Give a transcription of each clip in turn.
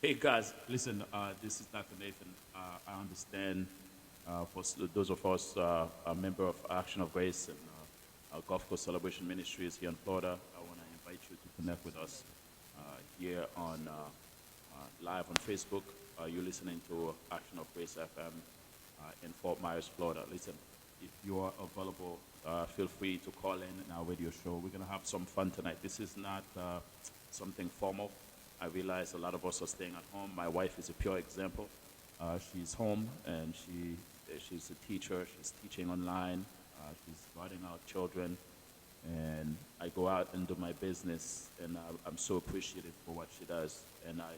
Hey guys, listen. This is Dr. Nathan. I understand those of us a member of Action of Grace and Gulf Coast Celebration Ministries here in Florida. I want to invite you to connect with us here on live on Facebook. You're listening to Action of Grace FM in Fort Myers, Florida. Listen, if you are available, feel free to call in our radio show. We're gonna have some fun tonight. This is not something formal. I realize a lot of us are staying at home. My wife is a pure example. She's home and she's a teacher. She's teaching online. She's guarding our children. And I go out and do my business, and I'm so appreciative for what she does. And I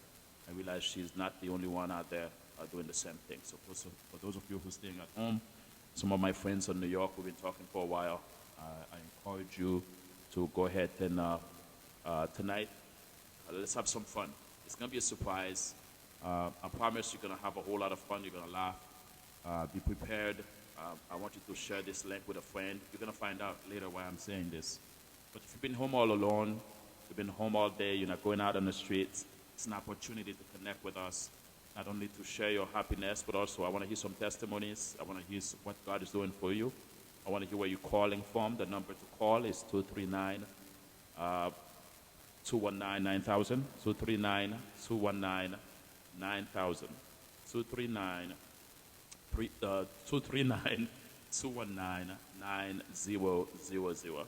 realize she's not the only one out there doing the same thing. So for those of you who are staying at home, some of my friends in New York, we've been talking for a while. I encourage you to go ahead and tonight, let's have some fun. It's going to be a surprise. I promise you're going to have a whole lot of fun. You're going to laugh. Be prepared. I want you to share this link with a friend. You're going to find out later why I'm saying this. But if you've been home all alone, you've been home all day, you're not going out on the streets, it's an opportunity to connect with us, not only to share your happiness, but also I want to hear some testimonies. I want to hear what God is doing for you. I want to hear where you're calling from. The number to call is 239 219 9000, 239 219 9000, 239 239 219 9000.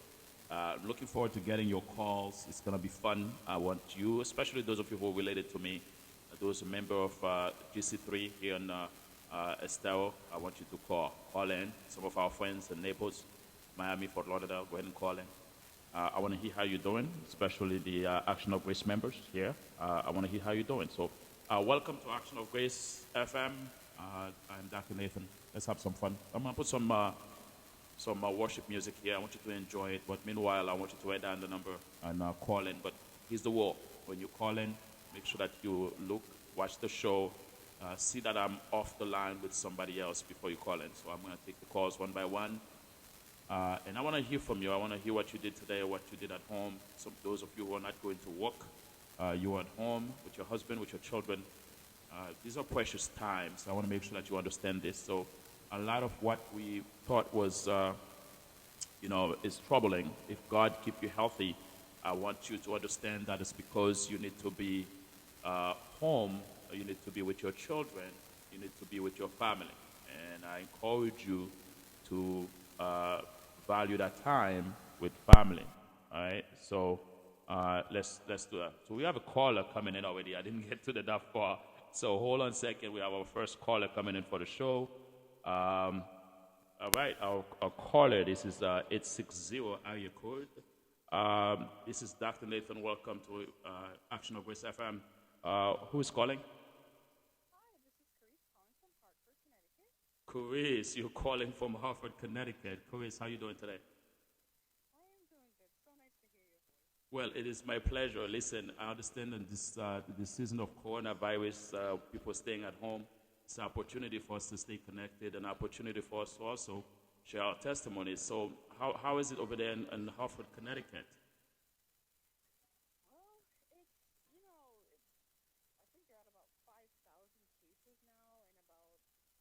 Looking forward to getting your calls. It's going to be fun. I want you, especially those of you who are related to me, those member of GC3 here in Estero, I want you to call in. Some of our friends and neighbors, Miami, Fort Lauderdale, go ahead and call in. I want to hear how you're doing, especially the Action of Grace members here. I want to hear how you're doing. So welcome to Action of Grace FM. I'm Dr. Nathan. Let's have some fun. I'm going to put some worship music here. I want you to enjoy it. But meanwhile, I want you to write down the number and call in. But here's the rule. When you call in, make sure that you look, watch the show, see that I'm off the line with somebody else before you call in. So I'm going to take the calls one by one. And I want to hear from you. I want to hear what you did today, what you did at home. Some those of you who are not going to work, you are at home with your husband, with your children. These are precious times. I want to make sure that you understand this. So a lot of what we thought was, is troubling. If God keep you healthy, I want you to understand that it's because you need to be home, you need to be with your children, you need to be with your family. And I encourage you to value that time with family. All right, so let's do that. So we have a caller coming in already. I didn't get to that far. So hold on a second. We have our first caller coming in for the show. All right, our caller. This is 860 area code. This is Dr. Nathan. Welcome to Action of Grace FM. Who is calling? Chris, you're calling from Hartford, Connecticut. Chris, how are you doing today? I am doing good. So nice to hear your voice. Well, it is my pleasure. Listen, I understand in this season of coronavirus, people staying at home, it's an opportunity for us to stay connected, an opportunity for us to also share our testimonies. So how is it over there in Hartford, Connecticut? Well, I think they're at about 5,000 cases now and about a couple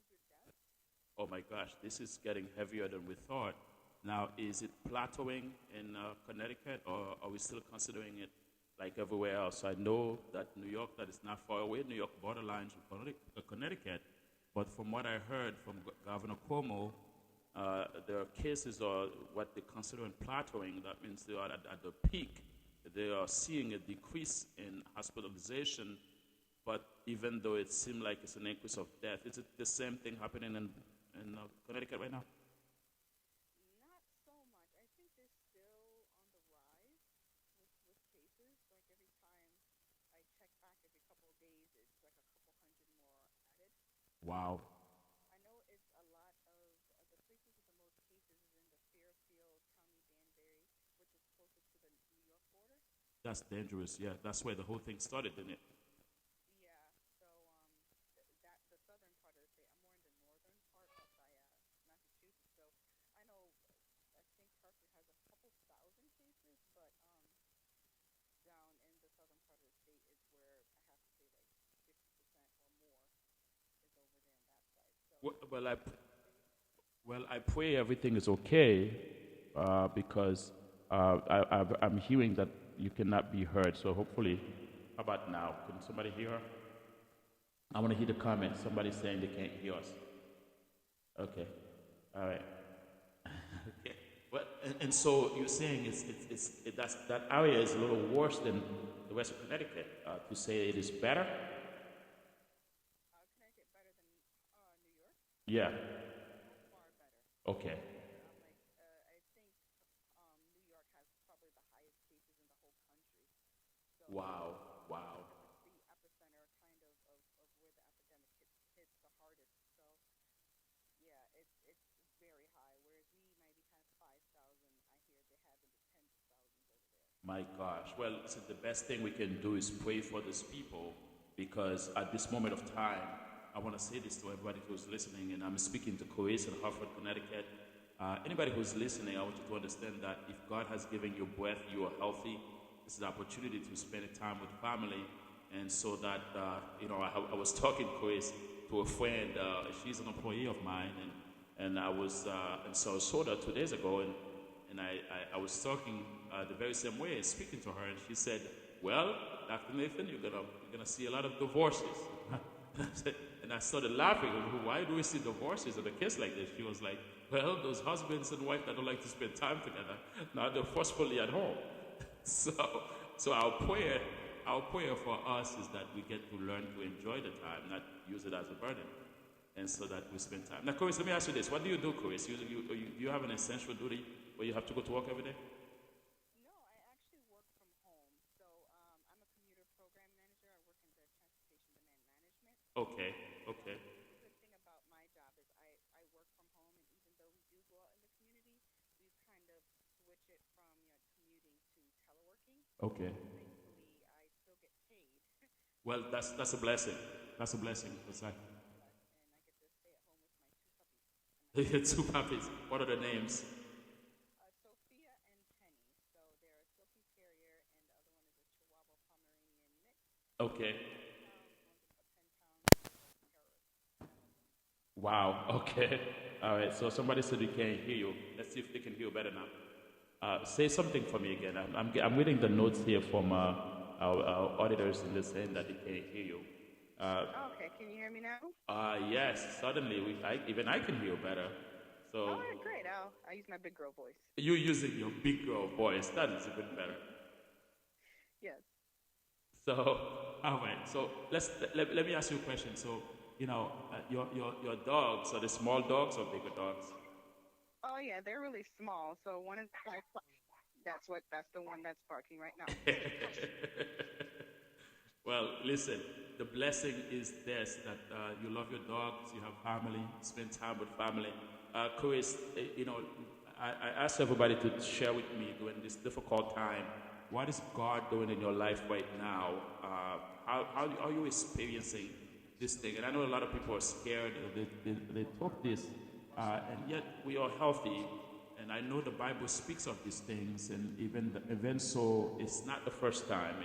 hundred deaths. Oh my gosh, this is getting heavier than we thought. Now, is it plateauing in Connecticut, or are we still considering it like everywhere else? I know that New York, that is not far away, New York borderlines with Connecticut, but from what I heard from Governor Cuomo, there are cases or what they consider plateauing. That means they are at the peak. They are seeing a decrease in hospitalization, but even though it seems like it's an increase of death, is it the same thing happening in Connecticut right now? Not so much. I think they're still on the rise with cases. Like every time I check back every couple of days, it's like a couple hundred more added. Wow, I know it's a lot of the places with the most cases is in the Fairfield County, Danbury, which is closer to the New York border. that's dangerous. Yeah, that's where the whole thing started, didn't it? Yeah, so that the southern part of the state. I'm more in the northern part up by Massachusetts. So I know I think Hartford has a couple thousand cases, but down in the southern part of the state is where I have to say like Well, I pray everything is okay because I'm hearing that you cannot be heard. So hopefully, how about now? Can somebody hear her? I want to hear the comments. Somebody saying they can't hear us. Okay. All right. Okay. Well, and so you're saying that area is a little worse than the rest of Connecticut. To say it is better? Connecticut better than New York? Yeah. Far better. Okay. I think New York has probably the highest cases in the whole country. So Wow. Wow. it's the epicenter of where the epidemic hits the hardest. So yeah, it's very high. Whereas we might be kind of 5,000, I hear they have in the tens of thousands over there. My gosh. Well, so the best thing we can do is pray for these people because at this moment of time, I want to say this to everybody who's listening, and I'm speaking to Coes in Hartford, Connecticut. Anybody who's listening, I want you to understand that if God has given you breath, you are healthy. This is an opportunity to spend time with family, and so that I was talking, Coes, to a friend. She's an employee of mine, and I was in Sarasota 2 days ago, and I was talking the very same way, speaking to her, and she said, "Well, Dr. Nathan, you're gonna see a lot of divorces." And I started laughing. Why do we see divorces in a case like this? She was like, "Well, those husbands and wives that don't like to spend time together, now they're forcefully at home." So, so our prayer for us is that we get to learn to enjoy the time, not use it as a burden, and so that we spend time. Now, Chris, let me ask you this: what do you do, Chris? You have an essential duty where you have to go to work every day? No, I actually work from home. So I'm a commuter program manager. I work in the transportation demand management. Okay, So okay, the good thing about my job is I work from home, and even though we do go out in the community, we've kind of switched it from commuting to teleworking. okay. So thankfully, I still get paid, Well, that's a blessing. That's a blessing. It's like and I get to stay at home with my two puppies and my cat. two puppies. What are the names? Sophia and Penny. So they're a Silky Terrier, and the other one is a Chihuahua Pomeranian mix. Okay. One's 8 pounds, one's about 10 pounds. They're terrorists. Wow. Okay. All right. So somebody said we can't hear you. Let's see if they can hear you better now. Say something for me again. I'm reading the notes here from our auditors in the saying that they can't hear you. Okay, can you hear me now? Yes. Suddenly, even I can hear you better. All So right, great. I'll use my big girl voice. you using your big girl voice. That is even better. Yes. So, all right. So let me ask you a question. So, your dogs are the small dogs or bigger dogs? Oh yeah, they're really small. So one is that's the one that's barking right now. Well, listen. The blessing is this: that you love your dogs, you have family, spend time with family. Chris, I asked everybody to share with me during this difficult time. What is God doing in your life right now? How are you experiencing this thing? And I know a lot of people are scared. They talk this, and yet we are healthy. And I know the Bible speaks of these things, and even so, it's not the first time.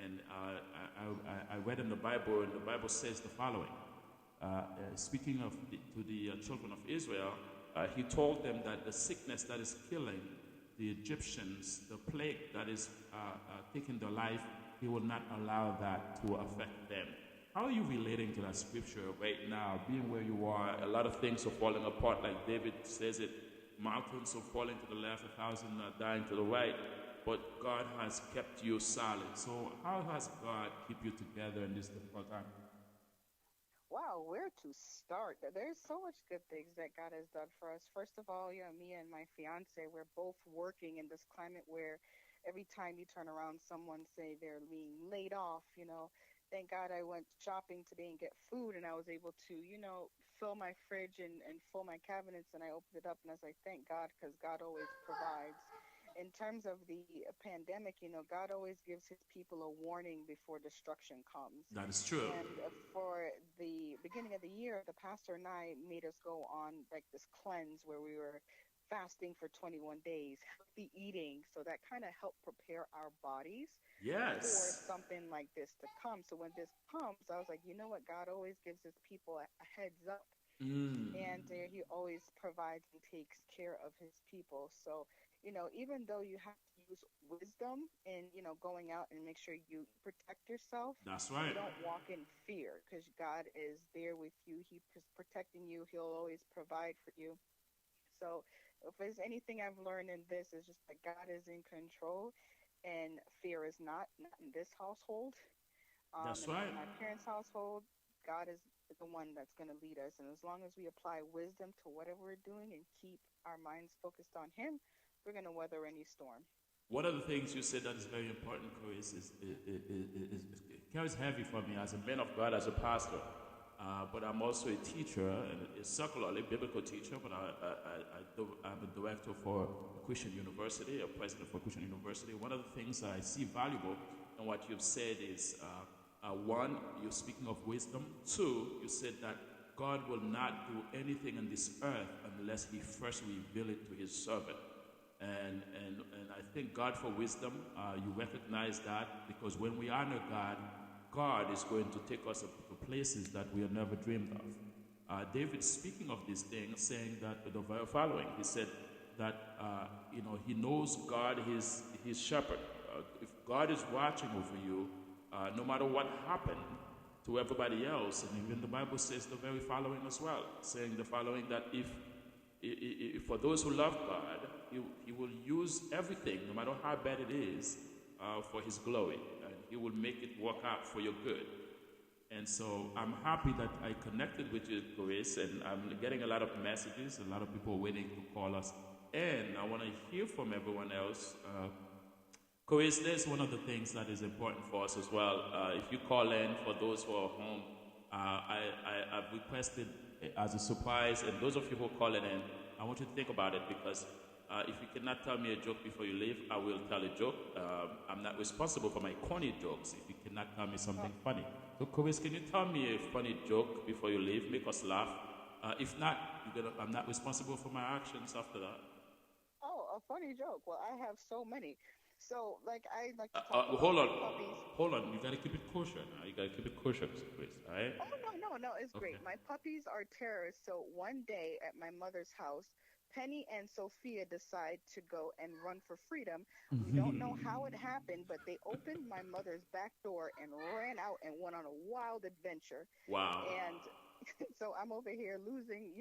And I read in the Bible, and the Bible says the following. Speaking to the children of Israel, he told them that the sickness that is killing the Egyptians, the plague that is taking their life, he will not allow that to affect them. How are you relating to that scripture right now, being where you are? A lot of things are falling apart, like David says it. Mountains are falling to the left, 1,000 are dying to the right, but God has kept you solid. So how has God keep you together in this difficult time? Wow, where to start? There's so much good things that God has done for us. First of all, me and my fiance, we're both working in this climate where every time you turn around, someone say they're being laid off. Thank God I went shopping today and get food, and I was able to, fill my fridge and fill my cabinets, and I opened it up, and I was like, thank God, because God always provides. In terms of the pandemic, God always gives his people a warning before destruction comes. That is true. And for the beginning of the year, the pastor and I made us go on like this cleanse where we were fasting for 21 days, healthy eating. So that kind of helped prepare our bodies for Yes. something like this to come. So when this comes, I was like, you know what? God always gives his people a heads up. and he always provides and takes care of his people. So, even though you have to use wisdom in, going out and make sure you protect yourself, That's you right. don't walk in fear because God is there with you. He's protecting you. He'll always provide for you. So, if there's anything I've learned in this, is just that God is in control, and fear is not in this household. That's In right. my parents' household, God is the one that's going to lead us. And as long as we apply wisdom to whatever we're doing and keep our minds focused on Him, we're going to weather any storm. One of the things you said that is very important, Chris, it carries heavy for me as a man of God, as a pastor. But I'm also a teacher, and a secularly biblical teacher, but I'm a director for a Christian university, a president for a Christian university. One of the things that I see valuable in what you've said is one, you're speaking of wisdom. Two, you said that God will not do anything on this earth unless He first reveal it to His servant. And I thank God for wisdom. You recognize that because when we honor God, God is going to take us to places that we have never dreamed of. David, speaking of these things, saying that the very following, he said that he knows God, his shepherd. If God is watching over you, no matter what happened to everybody else, and even the Bible says the very following as well, saying the following that if for those who love God, he will use everything, no matter how bad it is, for His glory. And He will make it work out for your good. And so I'm happy that I connected with you, Chris, and I'm getting a lot of messages, a lot of people waiting to call us. And I want to hear from everyone else. Chris, there's one of the things that is important for us as well. If you call in, for those who are home, I've requested as a surprise, and those of you who are calling in, I want you to think about it because if you cannot tell me a joke before you leave, I will tell a joke. I'm not responsible for my corny jokes if you cannot tell me something funny. So, Chris, can you tell me a funny joke before you leave? Make us laugh. If not, I'm not responsible for my actions after that. Oh, a funny joke. Well, I have so many. So, like, I like to talk about Hold my on, puppies. hold on. You gotta keep it kosher now. You gotta keep it kosher, Chris. All right? Oh, no, no, no, it's Okay. great. My puppies are terrorists. So, one day at my mother's house, Penny and Sophia decide to go and run for freedom. We don't know how it happened, but they opened my mother's back door and ran out and went on a wild adventure. Wow. And so I'm over here losing,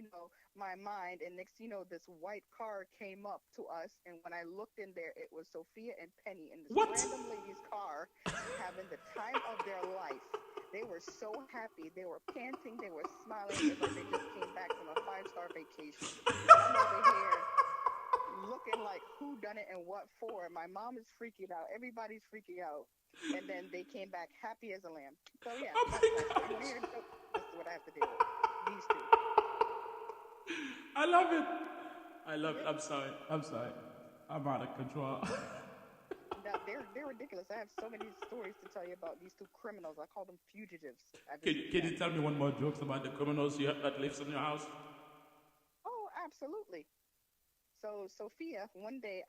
my mind. And next, this white car came up to us. And when I looked in there, it was Sophia and Penny in this What? random lady's car having the time of their life. They were so happy. They were panting. They were smiling. It's like they just came back from a five-star vacation. And I'm over here looking like who done it and what for. My mom is freaking out. Everybody's freaking out. And then they came back happy as a lamb. So yeah, Oh that's my my story. You want to gosh. hear a joke? This is what I have to deal with. These two. I love it. I love it. Yep. I'm sorry. I'm sorry. I'm out of control. Now they're ridiculous. I have so many stories to tell you about these two criminals. I call them fugitives. I visited Can them. you tell me one more jokes about the criminals you have that lives in your house? Oh, absolutely. So Sophia, one day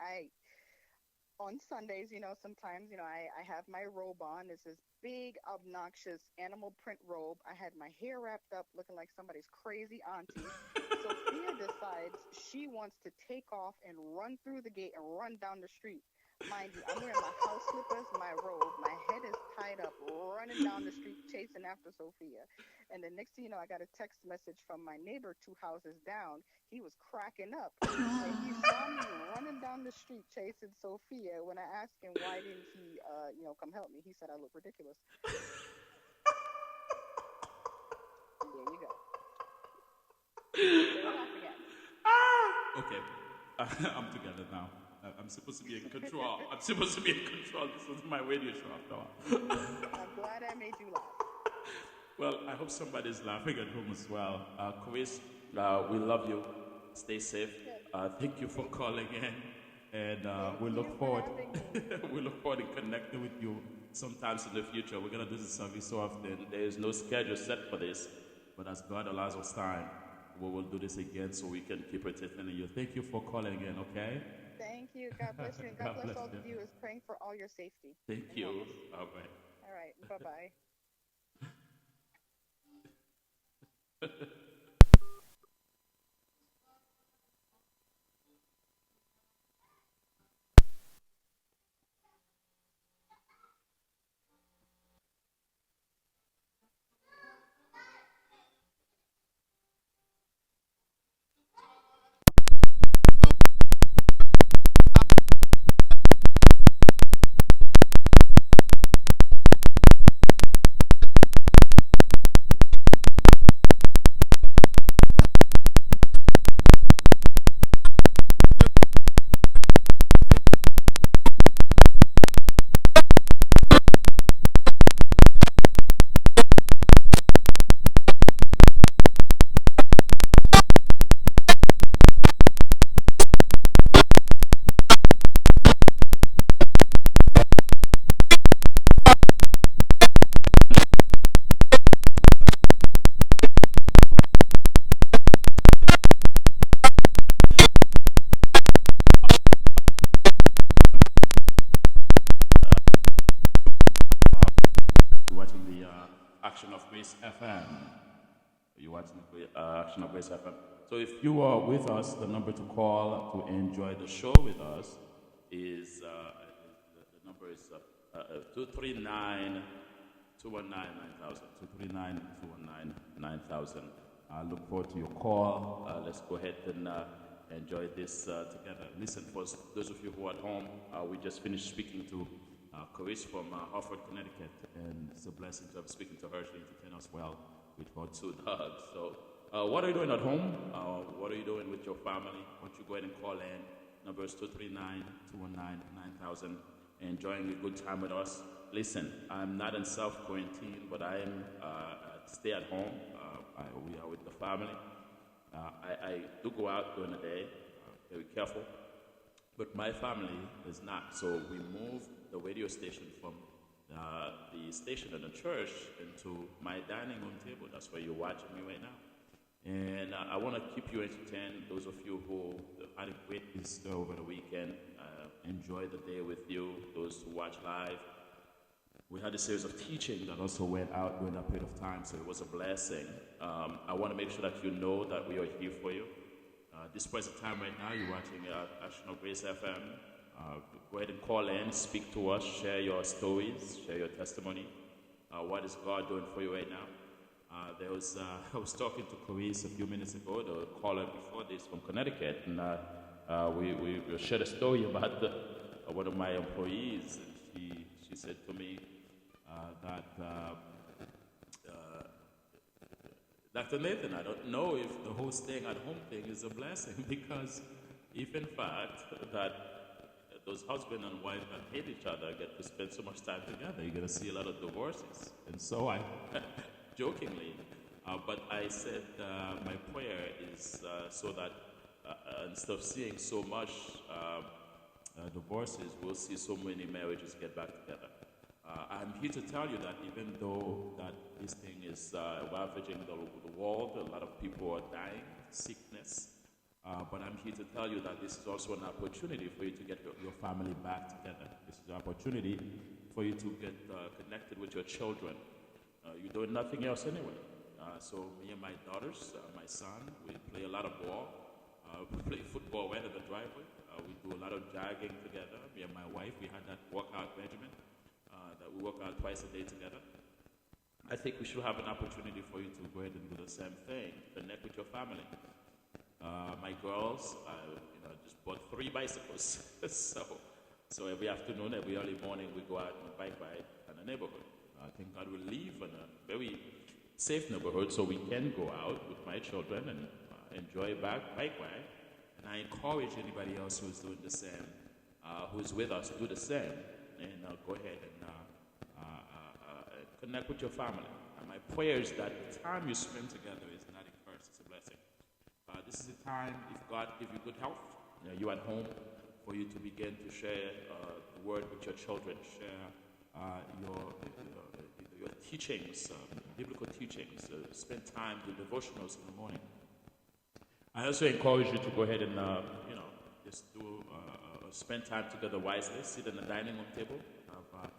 on Sundays, sometimes, I have my robe on. It's this big, obnoxious animal print robe. I had my hair wrapped up looking like somebody's crazy auntie. Sophia decides she wants to take off and run through the gate and run down the street. Mind you, I'm wearing my house slippers, my robe, my head is tied up, running down the street chasing after Sophia. And the next thing you know, I got a text message from my neighbor two houses down. He was cracking up. And he saw me running down the street chasing Sophia. When I asked him why didn't he, come help me, he said I look ridiculous. There you go. They're laughing at me. Okay. I'm together now. I'm supposed to be in control. I'm supposed to be in control. This is my radio show after all. I'm glad I made you laugh. Well, I hope somebody's laughing at home as well. Chris, we love you. Stay safe. Yes. Thank you for calling in. And Thank we you look for forward. having me. We look forward to connecting with you sometimes in the future. We're gonna do this service so often. There is no schedule set for this, but as God allows us time, we will do this again so we can keep entertaining you. Thank you for calling in. Okay. Thank you. God bless you. And God God bless bless all you. the viewers praying for all your safety Thank and you. wellness. All right. All right. Bye bye. You're watching the Action of Grace FM. You're watching the Action of Grace FM. So if you are with us, the number to call to enjoy the show with us is the number is 239 219 9000. 239 219 9000. I look forward to your call. Let's go ahead and enjoy this together. Listen, for those of you who are at home, we just finished speaking to Carice from Hartford, Connecticut, and it's a blessing to have speaking to her. She entertained us well with her two dogs. So, what are you doing at home? What are you doing with your family? Why don't you go ahead and call in? Number is 239-219-9000. Enjoying a good time with us. Listen, I'm not in self-quarantine, but I am stay at home. We are with the family. I do go out during the day, very careful. But my family is not. So we moved the radio station from the station in the church into my dining room table. That's where you're watching me right now. And I want to keep you entertained. Those of you who had a great Easter over the weekend, enjoy the day with you. Those who watch live, we had a series of teaching that also went out during that period of time, so it was a blessing. I want to make sure that you know that we are here for you. This present time right now, you're watching Action of Grace FM. Go ahead and call in, speak to us, share your stories, share your testimony. What is God doing for you right now? I was talking to Carice a few minutes ago, the caller before this from Connecticut, and we shared a story about one of my employees, and she said to me that Dr. Nathan, I don't know if the whole staying at home thing is a blessing, because if in fact that those husband and wife that hate each other get to spend so much time together, you're going to see a lot of divorces. And so I, jokingly, but I said my prayer is so that instead of seeing so much divorces, we'll see so many marriages get back together. I'm here to tell you that even though that this thing is ravaging the world, a lot of people are dying, sickness, but I'm here to tell you that this is also an opportunity for you to get your family back together. This is an opportunity for you to get connected with your children. You're doing nothing else anyway. So me and my daughters, my son, we play a lot of ball. We play football right at the driveway. We do a lot of jogging together. Me and my wife, we had that workout regimen that we work out twice a day together. I think we should have an opportunity for you to go ahead and do the same thing. Connect with your family. My girls, just bought 3 bicycles. so every afternoon, every early morning, we go out and bike ride in the neighborhood. I think God will live in a very safe neighborhood, so we can go out with my children and enjoy a bike ride. And I encourage anybody else who's doing the same, who's with us, to do the same, and go ahead and connect with your family. And my prayer is that the time you spend together is not a curse, it's a blessing. This is a time, if God gives you good health, you at home, for you to begin to share the word with your children, share your teachings, biblical teachings, spend time with devotionals in the morning. I also encourage you to go ahead and, just do spend time together wisely, sit at the dining room table, have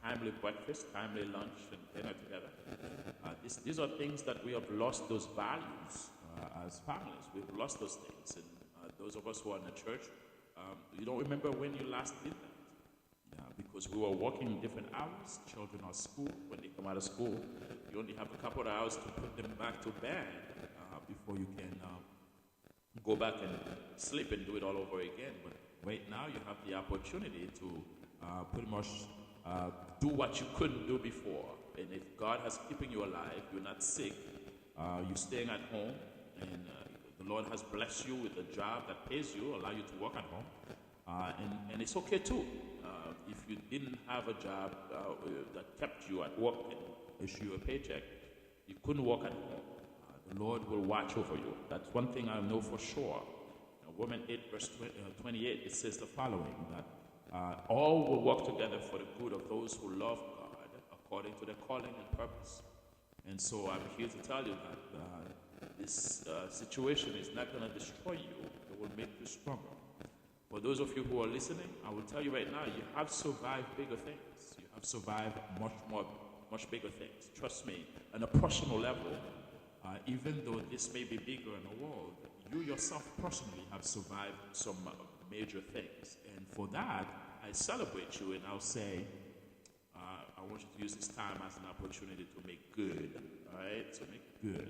timely breakfast, timely lunch, and dinner together. These are things that we have lost those values as families. We've lost those things. And those of us who are in the church, you don't remember when you last did that. Because we were working different hours. Children are school. When they come out of school, you only have a couple of hours to put them back to bed before you can go back and sleep and do it all over again. But right now, you have the opportunity to pretty much do what you couldn't do before. And if God has keeping you alive, you're not sick, you're staying at home, and the Lord has blessed you with a job that pays you, allow you to work at home. And it's okay too. If you didn't have a job that kept you at work and issue you a paycheck, you couldn't work at home. The Lord will watch over you. That's one thing I know for sure. Romans 8, verse 28, it says the following, that all will work together for the good of those who love God according to their calling and purpose. And so I'm here to tell you that this situation is not going to destroy you. It will make you stronger. For those of you who are listening, I will tell you right now, you have survived bigger things. You have survived much more much bigger things. Trust me, on a personal level, even though this may be bigger in the world, you yourself personally have survived some major things. And for that, I celebrate you and I'll say, I want you to use this time as an opportunity to make good, all right? To make good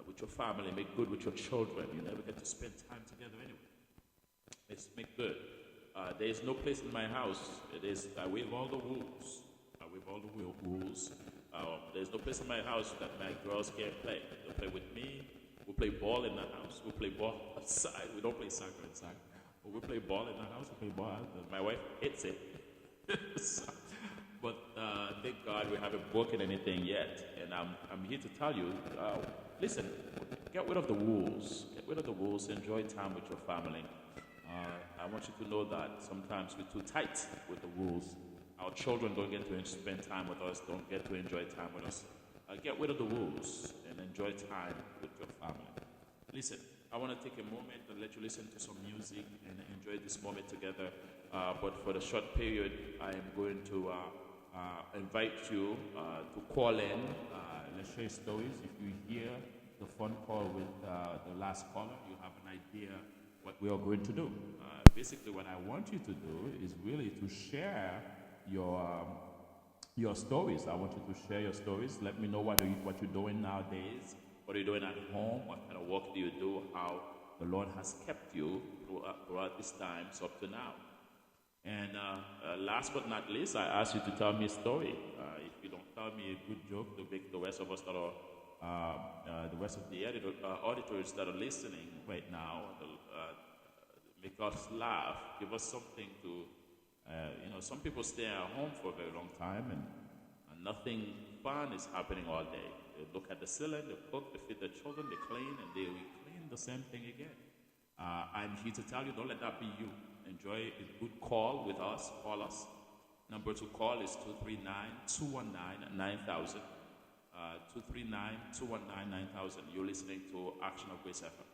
with your family, make good with your children. You never get to spend time together anyway. Let's make good. There is no place in my house. It is I waive all the rules. I waive all the rules. There's no place in my house that my girls can't play. They play with me. We play ball in the house. We play ball outside. We don't play soccer inside. But we play ball in the house. We play ball outside. My wife hates it. So, but thank God we haven't broken anything yet. And I'm here to tell you, listen, get rid of the rules. Get rid of the rules. Enjoy time with your family. I want you to know that sometimes we're too tight with the rules. Our children don't get to spend time with us, don't get to enjoy time with us. Get rid of the rules and enjoy time with your family. Listen, I want to take a moment and let you listen to some music and enjoy this moment together. But for the short period, I am going to invite you to call in. Let's share stories. If you hear the phone call with the last caller, you have an idea what we are going to do. Basically, what I want you to do is really to share your stories. I want you to share your stories. Let me know what you're doing nowadays. What are you doing at home? What kind of work do you do? How the Lord has kept you throughout this time so up to now. And last but not least, I ask you to tell me a story. If you don't tell me a good joke to make the rest of us that are the rest of the auditors that are listening right now, make us laugh, give us something to, some people stay at home for a very long time and nothing fun is happening all day. They look at the ceiling, they cook, they feed their children, they clean, and they clean the same thing again. I'm here to tell you, don't let that be you. Enjoy a good call with us. Call us. Number to call is 239-219-9000. 239-219-9000. You're listening to Action of Grace FM.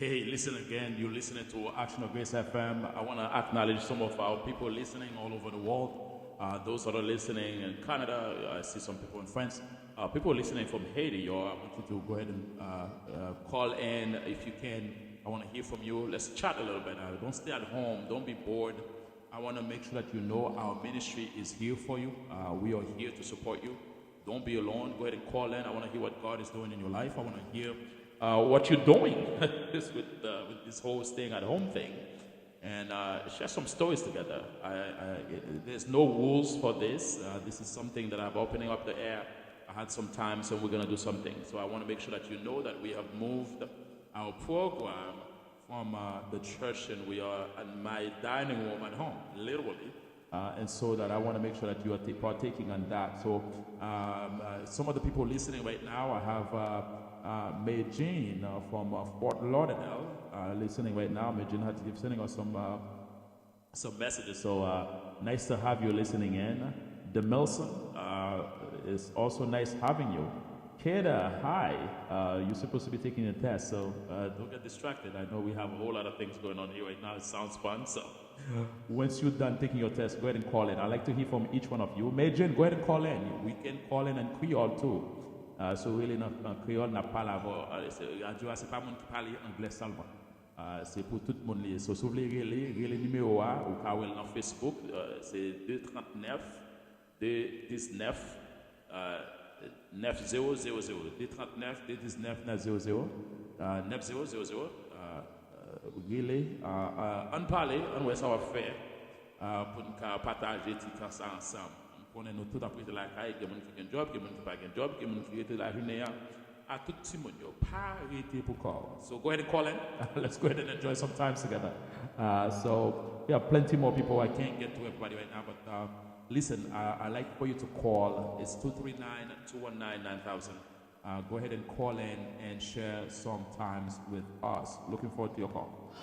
Hey, listen again. You're listening to Action of Grace FM. I want to acknowledge some of our people listening all over the world. Those that are listening in Canada, I see some people in France. People listening from Haiti, I want you to go ahead and call in if you can. I want to hear from you. Let's chat a little bit. Don't stay at home. Don't be bored. I want to make sure that you know our ministry is here for you. We are here to support you. Don't be alone. Go ahead and call in. I want to hear what God is doing in your life. I want to hear what you're doing with this whole staying at home thing. And share some stories together. There's no rules for this. This is something that I'm opening up the air. I had some time, so we're going to do something. So I want to make sure that you know that we have moved our program from the church, and we are in my dining room at home, literally. And so that I want to make sure that you are partaking on that. So some of the people listening right now, I have May Jane from Fort Lauderdale listening right now. May Jane had to keep sending us some messages. So nice to have you listening in. Demilson, it's also nice having you. Keda, hi. You're supposed to be taking a test, so don't get distracted. I know we have a whole lot of things going on here right now. It sounds fun, so once you're done taking your test, go ahead and call in. I'd like to hear from each one of you. Majin, go ahead and call in. We can call in Creole too. So really, Creole n'a pas la voix. Radio, c'est pas monde qui parle anglais seulement. C'est pour tout le monde. So, si vous voulez le numéro ou quand dans Facebook, c'est 239 219 9000 239 219 9000 9000 really en parler en ouais ça va faire pour nous partager tout ça ensemble. On est nous tout après de la caille qui monde qui a un job, qui monde qui pas un job, qui monde qui est la journée à tout le monde yo pas arrêter pour call. So go ahead and call in. Let's go ahead and enjoy some time together. So we have plenty more people. I can't get to everybody right now, but listen, I like for you to call. It's 239-219-9000. Go ahead and call in and share some times with us. Looking forward to your call.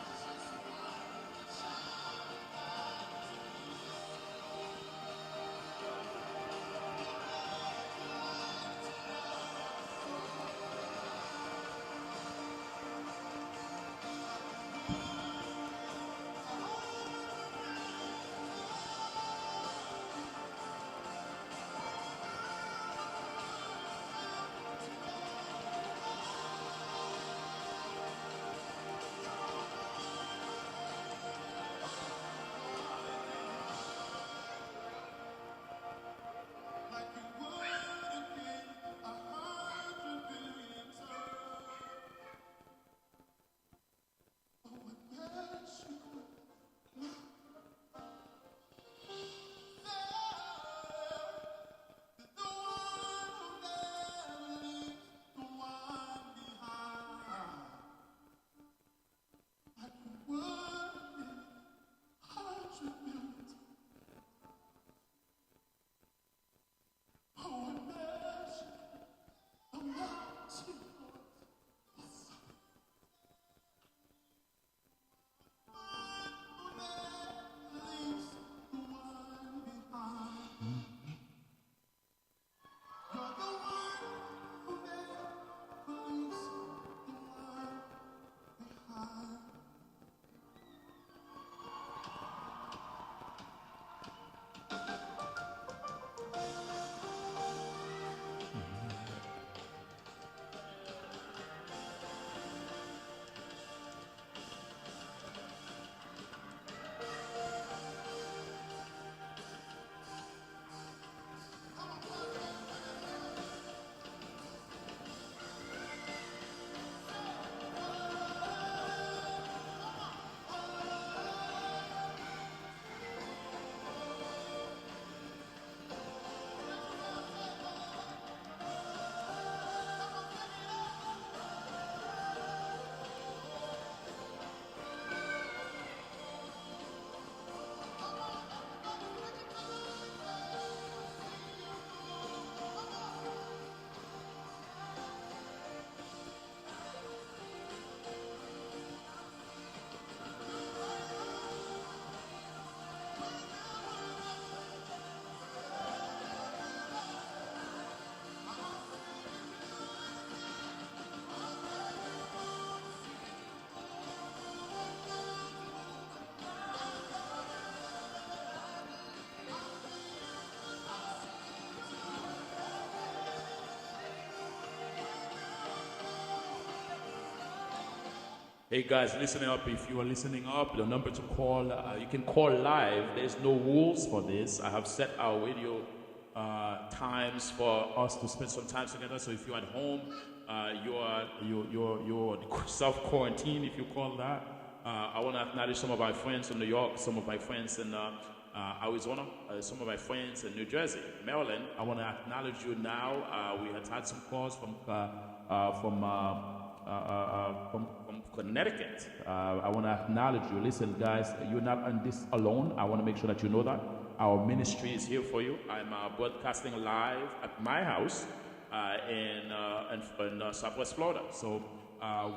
Hey guys, listening up. If you are listening up, the number to call, you can call live. There's no rules for this. I have set our radio times for us to spend some time together. So if you're at home, you're self quarantine, if you call that. I want to acknowledge some of my friends in New York, some of my friends in Arizona, some of my friends in New Jersey, Maryland. I want to acknowledge you now. We had some calls from Connecticut. I want to acknowledge you. Listen, guys, you're not on this alone. I want to make sure that you know that. Our ministry is here for you. I'm broadcasting live at my house in Southwest Florida. So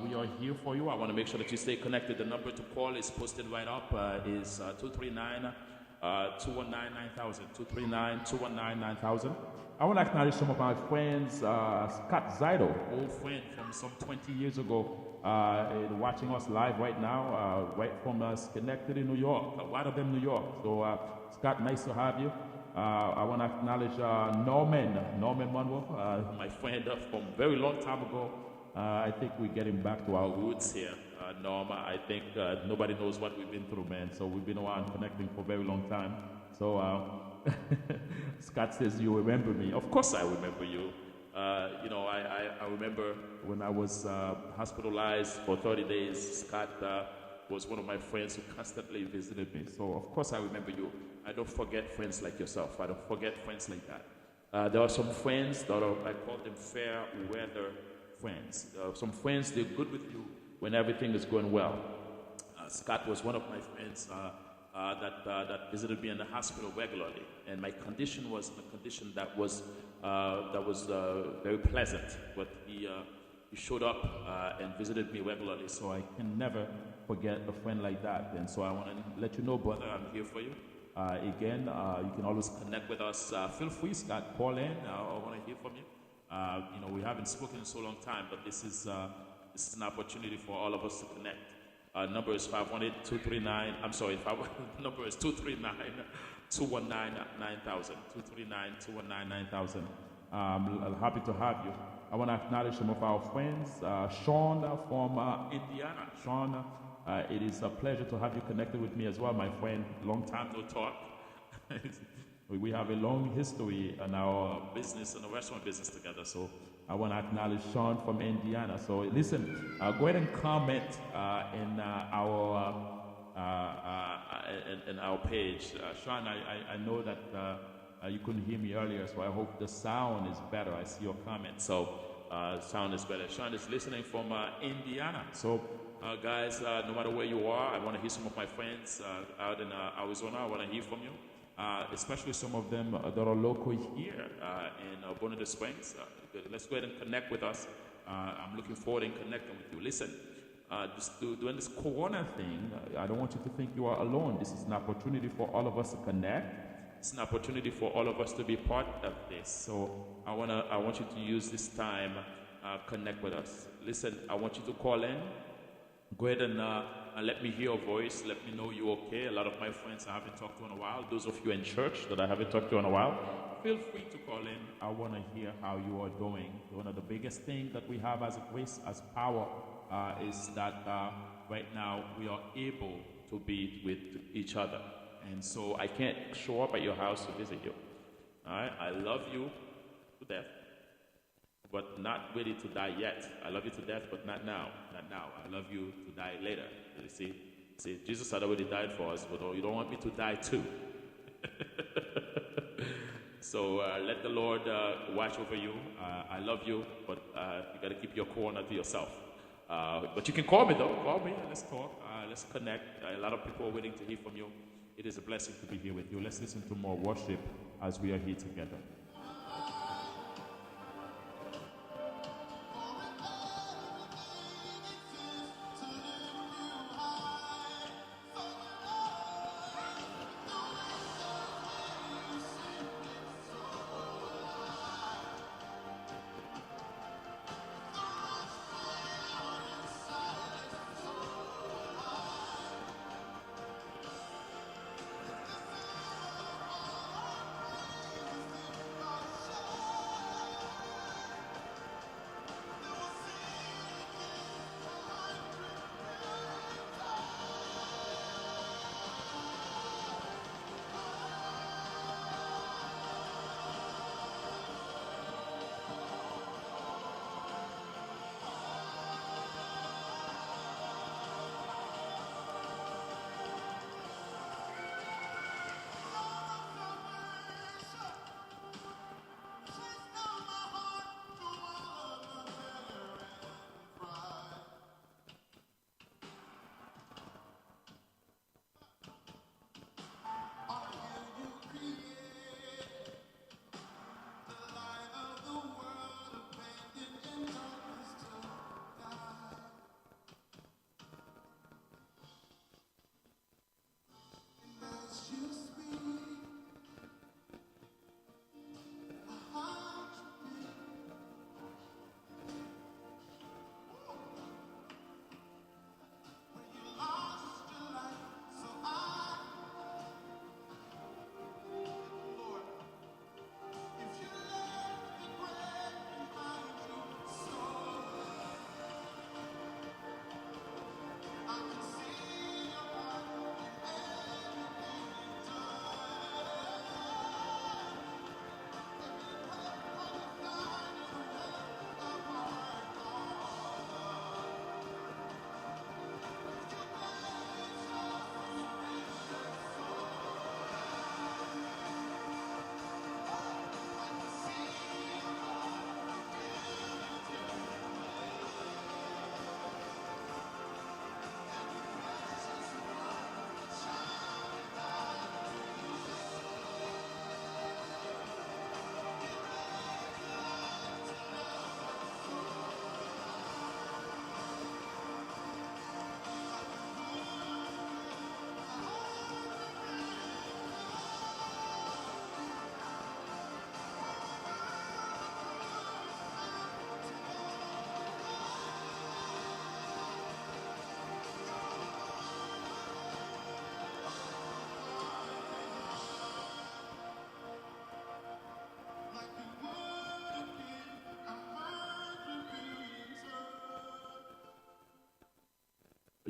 we are here for you. I want to make sure that you stay connected. The number to call is posted right up. Is 239 219 9000. 239 219 9000. I want to acknowledge some of my friends, Scott Zido, old friend from some 20 years ago, watching us live right now, right from Schenectady, New York, Rotterdam, New York. So, Scott, nice to have you. I want to acknowledge Norman Monroe, my friend from a very long time ago. I think we're getting back to our roots here. Norma, I think nobody knows what we've been through, man. So we've been around connecting for a very long time. So Scott says, you remember me. Of course I remember you. I remember when I was hospitalized for 30 days, Scott was one of my friends who constantly visited me. So of course I remember you. I don't forget friends like yourself. I don't forget friends like that. There are some friends that are, I call them fair weather friends. Some friends, they're good with you when everything is going well. Scott was one of my friends that visited me in the hospital regularly, and my condition was a condition that was very pleasant. But he showed up and visited me regularly, so I can never forget a friend like that. And so I want to let you know, brother, I'm here for you. Again, you can always connect with us. Feel free, Scott, call in. I want to hear from you. We haven't spoken in so long time, but this is an opportunity for all of us to connect. Number is 518-239. I'm sorry, number is 239-219-9000. 239-219-9000. I'm happy to have you. I want to acknowledge some of our friends. Sean from Indiana. Sean, it is a pleasure to have you connected with me as well, my friend. Long time no talk. We have a long history in our business, in the restaurant business together. So I want to acknowledge Sean from Indiana. So listen, go ahead and comment in our page. Sean, I know that you couldn't hear me earlier, so I hope the sound is better. I see your comment, so sound is better. Sean is listening from Indiana. So guys, no matter where you are, I want to hear some of my friends out in Arizona. I want to hear from you. Especially some of them that are local here in Bonita Springs. Let's go ahead and connect with us. I'm looking forward in connecting with you. Listen, doing this Corona thing, I don't want you to think you are alone. This is an opportunity for all of us to connect. It's an opportunity for all of us to be part of this. So I want you to use this time, connect with us. Listen, I want you to call in. Go ahead and let me hear your voice. Let me know you're okay. A lot of my friends I haven't talked to in a while. Those of you in church that I haven't talked to in a while, feel free to call in. I want to hear how you are doing. One of the biggest things that we have as a grace, as power, is that right now we are able to be with each other. And so I can't show up at your house to visit you. All right? I love you to death, but not ready to die yet. I love you to death, but not now. Not now. I love you to die later. You see, Jesus had already died for us, but you don't want me to die too. So let the Lord watch over you. I love you, but you got to keep your corner to yourself. But you can call me though. Call me. Let's talk. Let's connect. A lot of people are waiting to hear from you. It is a blessing to be here with you. Let's listen to more worship as we are here together.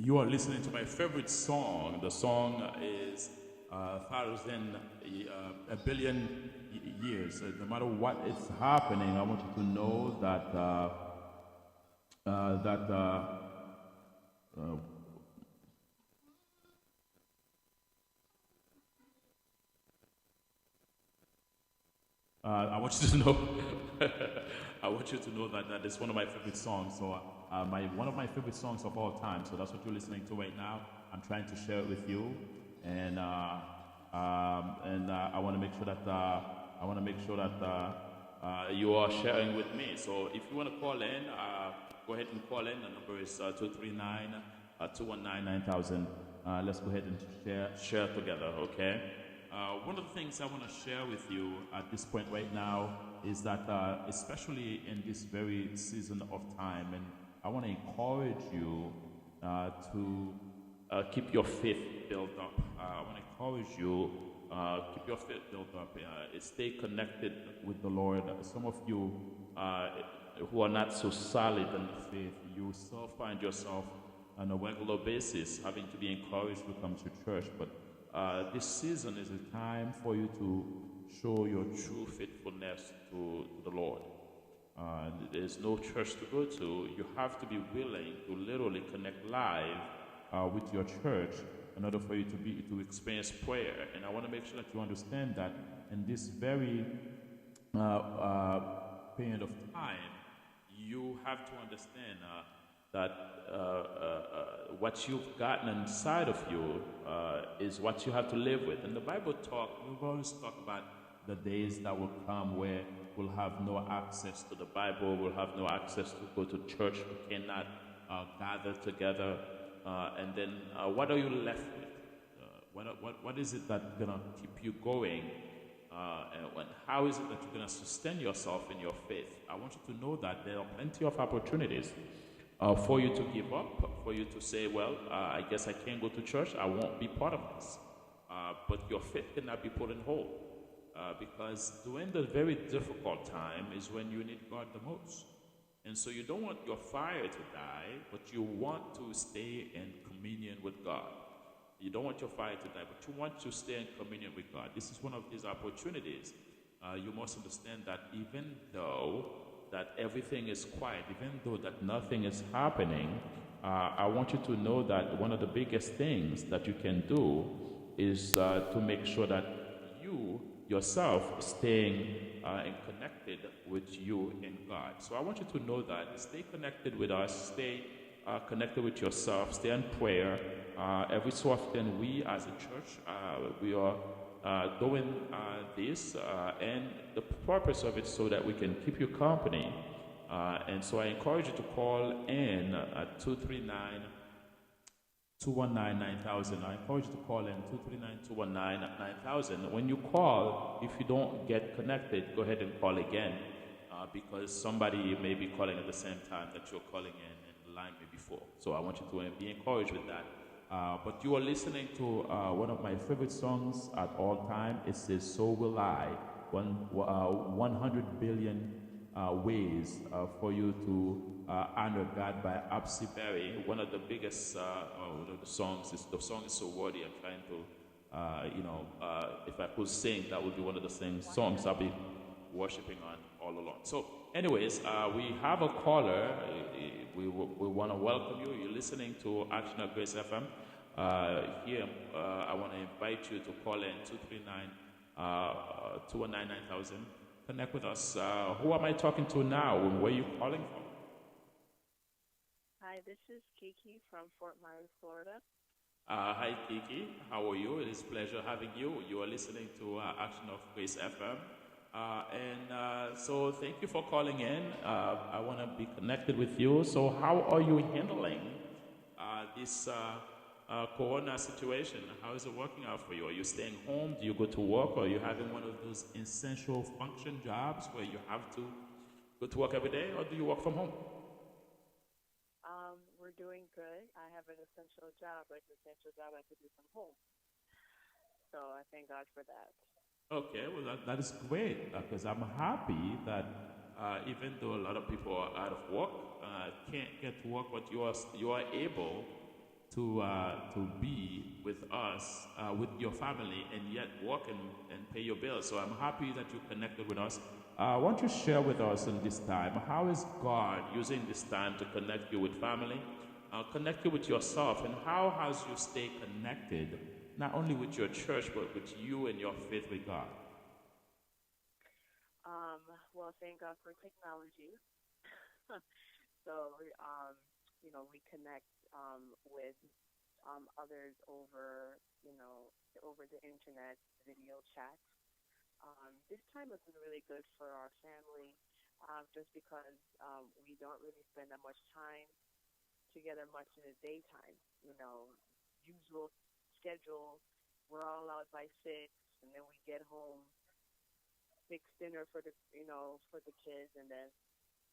You are listening to my favorite song. The song is thousand, a billion years. No matter what is happening, I want you to know that that uh, I want you to know. I want you to know that that is one of my favorite songs. So, one of my favorite songs of all time. So that's what you're listening to right now. I'm trying to share it with you, and I want to make sure that you are sharing with me. So if you want to call in, go ahead and call in. The number is 239 219 9000. Let's go ahead and share together. Okay. One of the things I want to share with you at this point right now is that, especially in this very season of time, and I want to encourage you to keep your faith built up. I want to encourage you keep your faith built up. Stay connected with the Lord. Some of you who are not so solid in the faith, you still find yourself on a regular basis having to be encouraged to come to church, but this season is a time for you to show your true faithfulness to the Lord. There's no church to go to. You have to be willing to literally connect live with your church in order for you to experience prayer. And I want to make sure that you understand that in this very period of time, you have to understand that what you've gotten inside of you is what you have to live with. And the Bible we've always talked about the days that will come where we'll have no access to the Bible, we'll have no access to go to church, we cannot gather together. And then what are you left with? What is it that's going to keep you going? And how is it that you're going to sustain yourself in your faith? I want you to know that there are plenty of opportunities for you to give up, for you to say, well, I guess I can't go to church, I won't be part of this. But your faith cannot be put in hold. Because during the very difficult time is when you need God the most. And so you don't want your fire to die, but you want to stay in communion with God. You don't want your fire to die, but you want to stay in communion with God. This is one of these opportunities. You must understand that even though that everything is quiet, even though that nothing is happening, I want you to know that one of the biggest things that you can do is to make sure that you yourself staying and connected with you in God. So I want you to know that. Stay connected with us. Stay connected with yourself. Stay in prayer. Every so often, we as a church, we are doing this, and the purpose of it so that we can keep you company. And so I encourage you to call in at 239 219 9000. I encourage you to call in 239 219 9000. When you call, if you don't get connected, go ahead and call again, because somebody may be calling at the same time that you're calling in, and the line may be full. So I want you to be encouraged with that. But you are listening to one of my favorite songs at all time. It says, "So Will I." 100 billion ways for you to honor God by Absi Berry. One of the biggest the songs. The song is so worthy. I'm trying to, if I could sing, that would be one of the songs I'll be worshiping on all along. So, anyways, we have a caller. We want to welcome you. You're listening to Action of Grace FM. Here, I want to invite you to call in 239 219 9000. Connect with us. Who am I talking to now? And where are you calling from? Hi, this is Kiki from Fort Myers, Florida. Hi, Kiki. How are you? It is a pleasure having you. You are listening to Action of Grace FM. So thank you for calling in. I want to be connected with you. So how are you handling this corona situation? How is it working out for you? Are you staying home? Do you go to work? Or are you having one of those essential function jobs where you have to go to work every day? Or do you work from home? We're doing good. I have an essential job, but an essential job I could do from home. So I thank God for that. Okay, well, that is great, because I'm happy that even though a lot of people are out of work, can't get to work, but you are able to be with us, with your family, and yet work and pay your bills. So I'm happy that you connected with us. Won't you share with us in this time, how is God using this time to connect you with family, connect you with yourself, and how has you stay connected, not only with your church, but with you and your faith with God? Um, well, thank God for technology. So, we connect with others over, over the internet, video chat. This time has been really good for our family, just because we don't really spend that much time together much in the daytime. Usual schedule. We're all out by 6, and then we get home, fix dinner for the kids, and then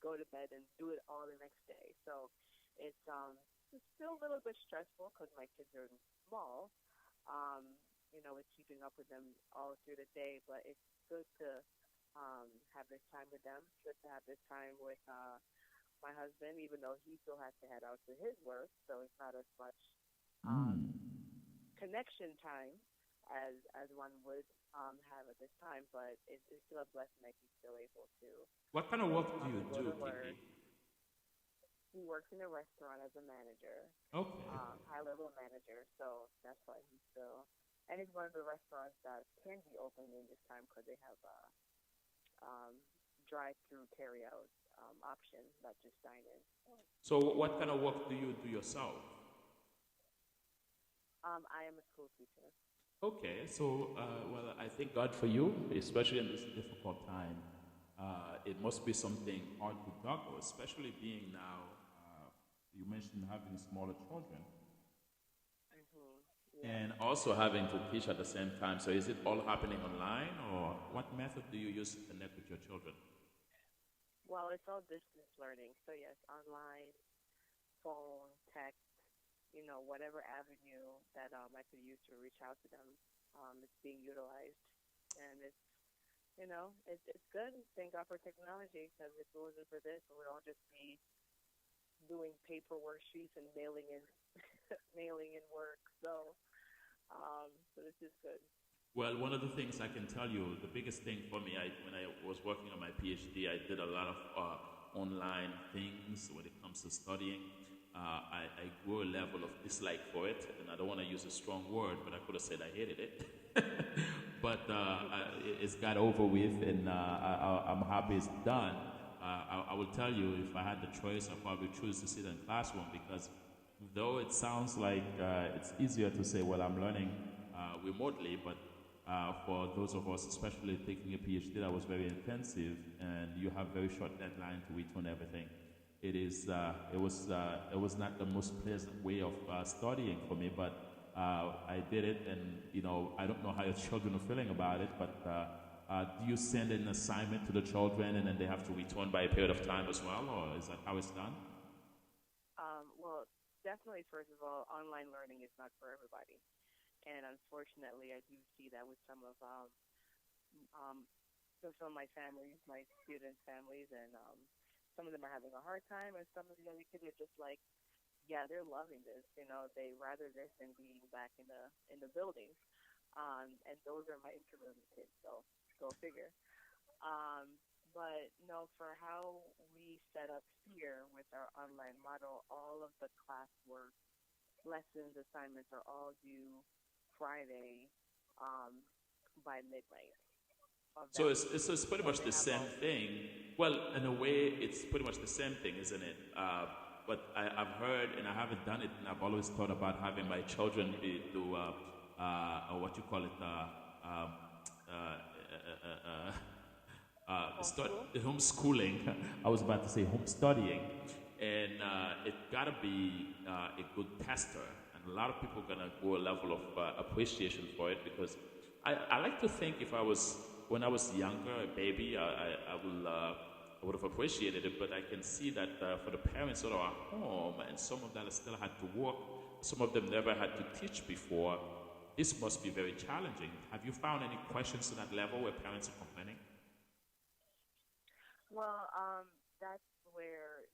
go to bed and do it all the next day. So it's still a little bit stressful because my kids are small. Um, with keeping up with them all through the day, but it's good to have this time with them. It's good to have this time with my husband, even though he still has to head out to his work, so it's not as much um, Mm. connection time as one would have at this time. But it's still a blessing that he's still able What kind of work do you to go do, to work. Kiki? He works in a restaurant as a manager, Okay. high level manager, so that's why he's still. And it's one of the restaurants that can be open in this time because they have a um, drive-through carry-out option, not just dine-in. So what kind of work do you do yourself? I am a school teacher. Okay, so well, I thank God for you, especially in this difficult time. It must be something hard to juggle, especially being now. You mentioned having smaller children Yeah. and also having to teach at the same time. So is it all happening online, or what method do you use to connect with your children? Well, it's all distance learning. So yes, online, phone, text, whatever avenue that I could use to reach out to them, it's being utilized, and it's good. Thank God for technology because if it wasn't for this, we would all just be doing paperwork sheets and mailing in mailing in work. So this is good. Well, one of the things I can tell you, the biggest thing for me, when I was working on my PhD, I did a lot of online things when it comes to studying. I grew a level of dislike for it, and I don't want to use a strong word, but I could have said I hated it. But it's got over with, and I'm happy it's done. I will tell you, if I had the choice, I'd probably choose to sit in classroom because though it sounds like it's easier to say, well, I'm learning remotely, but for those of us, especially taking a PhD, that was very intensive, and you have very short deadline to return everything. It was not the most pleasant way of studying for me, but I did it, and I don't know how your children are feeling about it, but do you send an assignment to the children and then they have to return by a period of time as well, or is that how it's done? Well, definitely, first of all, online learning is not for everybody. And unfortunately, I do see that with um, some of my families, my students' families, and some of them are having a hard time, and some of the other kids are just like, yeah, they're loving this. They rather this than being back in the building. And those are my introverted kids, so go figure. Um, but no, for how we set up here with our online model, all of the classwork, lessons, assignments are all due Friday um, by midnight of So that week. it's pretty So much they the have same all week. thing. Well, in a way, it's pretty much the same thing, isn't it? But I've heard, and I haven't done it, and I've always thought about having my children do what you call it, um, uh, Homeschool? homeschooling. I was about to say home studying, and it gotta be a good tester, and a lot of people gonna go a level of appreciation for it because I like to think if I was when I was younger, a baby, I would have appreciated it, but I can see that for the parents that are at home and some of them still had to work, some of them never had to teach before. This must be very challenging. Have you found any questions to that level where parents are complaining? Well, that's where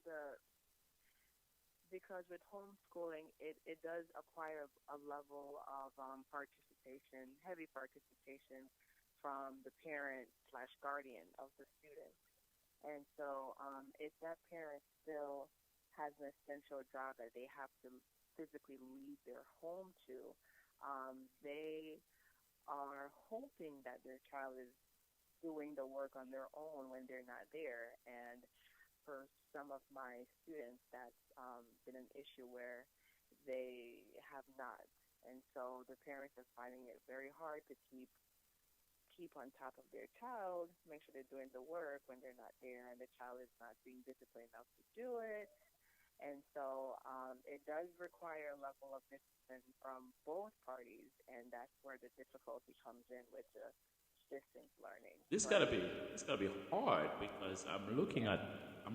because with homeschooling, it does acquire a level of participation, heavy participation from the parent slash guardian of the student. And so, if that parent still has an essential job that they have to physically leave their home to, they are hoping that their child is doing the work on their own when they're not there. And for some of my students, that's been an issue where they have not. And so the parents are finding it very hard to keep on top of their child, make sure they're doing the work when they're not there, and the child is not being disciplined enough to do it. And so it does require a level of discipline from both parties, and that's where the difficulty comes in with the distance learning. This gotta But be this gotta be hard because yeah, I'm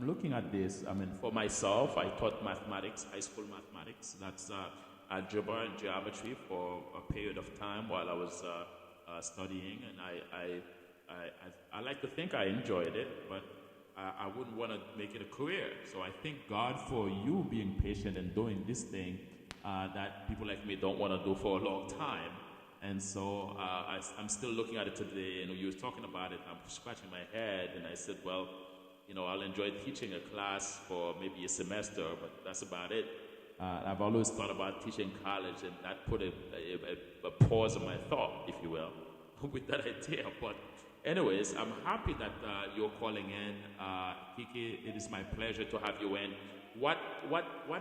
looking at this. I mean, for myself, I taught mathematics, high school mathematics. That's algebra and geometry for a period of time while I was studying, and I like to think I enjoyed it, but I wouldn't want to make it a career. So I thank God for you being patient and doing this thing that people like me don't want to do for a long time. And so I'm still looking at it today. You were talking about it. I'm scratching my head, and I said, well, I'll enjoy teaching a class for maybe a semester, but that's about it. I've always thought about teaching college, and that put a pause in my thought, if you will, with that idea. But anyways, I'm happy that you're calling in. Kiki, it is my pleasure to have you in. What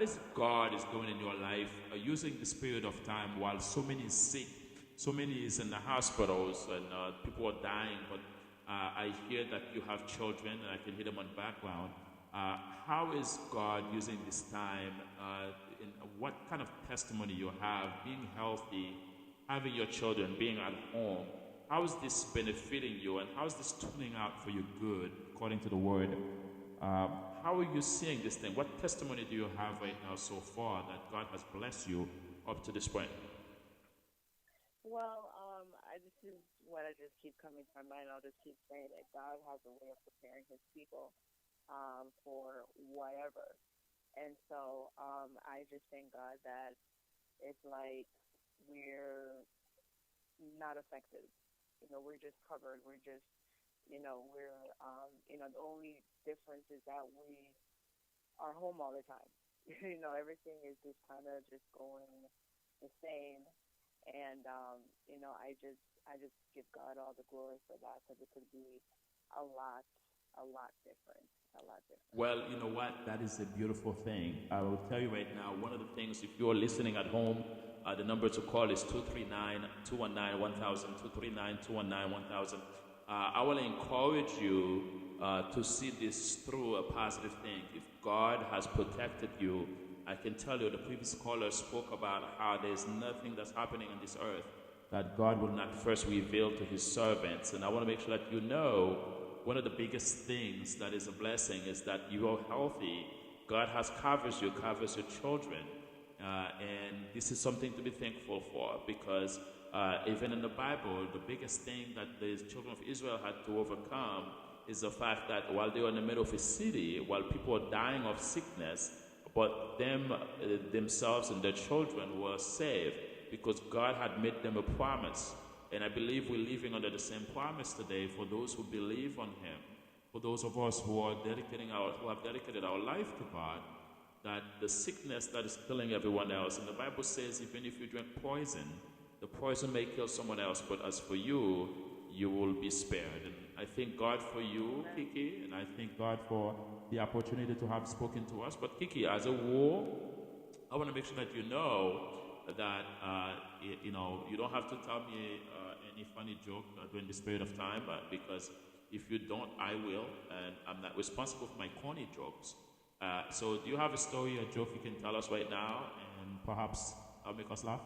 is God is doing in your life using this period of time while so many is sick, so many is in the hospitals, and people are dying, but I hear that you have children, and I can hear them on background. How is God using this time? In what kind of testimony you have, being healthy, having your children, being at home? How is this benefiting you, and how is this turning out for your good, according to the Word? How are you seeing this thing? What testimony do you have right now so far that God has blessed you up to this point? well, this is what I just keep coming to my mind. I'll just keep saying that God has a way of preparing His people for whatever. And so I just thank God that it's like we're not affected. We're just covered. We're just, the only difference is that we are home all the time. Everything is just kind of just going the same. And, I just give God all the glory for that, because it could be a lot different, a lot different. Well, you know what? That is a beautiful thing. I will tell you right now, one of the things, if you're listening at home, the number to call is 239-219-1000, 239-219-1000. I will encourage you to see this through a positive thing. If God has protected you, I can tell you the previous caller spoke about how there's nothing that's happening on this earth that God will not first reveal to his servants. And I want to make sure that one of the biggest things that is a blessing is that you are healthy. God has covers your children. And this is something to be thankful for, because even in the Bible, the biggest thing that the children of Israel had to overcome is the fact that while they were in the middle of a city, while people were dying of sickness, but themselves and their children were saved because God had made them a promise. And I believe we're living under the same promise today for those who believe on Him, for those of us who have dedicated our life to God, that the sickness that is killing everyone else, and the Bible says even if you drink poison, the poison may kill someone else, but as for you, you will be spared. And I thank God for you, Kiki, and I thank God for the opportunity to have spoken to us. But Kiki, as a whole, I want to make sure that you know that you don't have to tell me any funny joke during this period of time, because if you don't, I will, and I'm not responsible for my corny jokes. So do you have a story, a joke you can tell us right now, and perhaps make us laugh?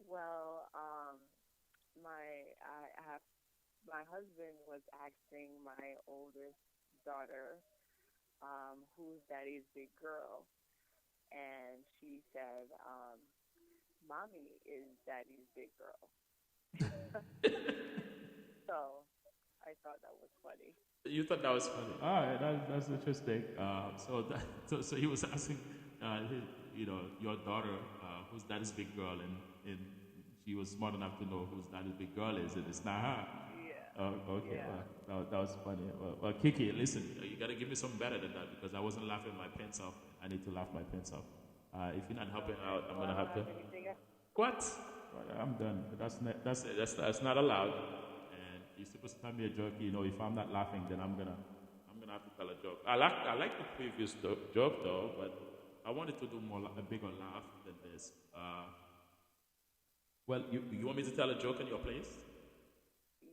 Well, my husband was asking my oldest daughter, who's daddy's big girl, and she said, "Mommy is daddy's big girl." So I thought that was funny. You thought that was funny. All right, that's interesting. So he was asking, your daughter, whose daddy's big girl, and she was smart enough to know whose daddy's big girl is, and it's not her. Yeah. Oh, okay. Yeah. Well, that was funny. Well, Kiki, listen, you gotta give me something better than that because I wasn't laughing my pants off. I need to laugh my pants off. If you're not helping out, I'm gonna have to. Anything else? What? Well, I'm done. That's not allowed. And you're supposed to tell me a joke. If I'm not laughing, then I'm gonna have to tell a joke. I like the previous joke though, but I wanted to do a bigger laugh than this. Well, you want me to tell a joke in your place?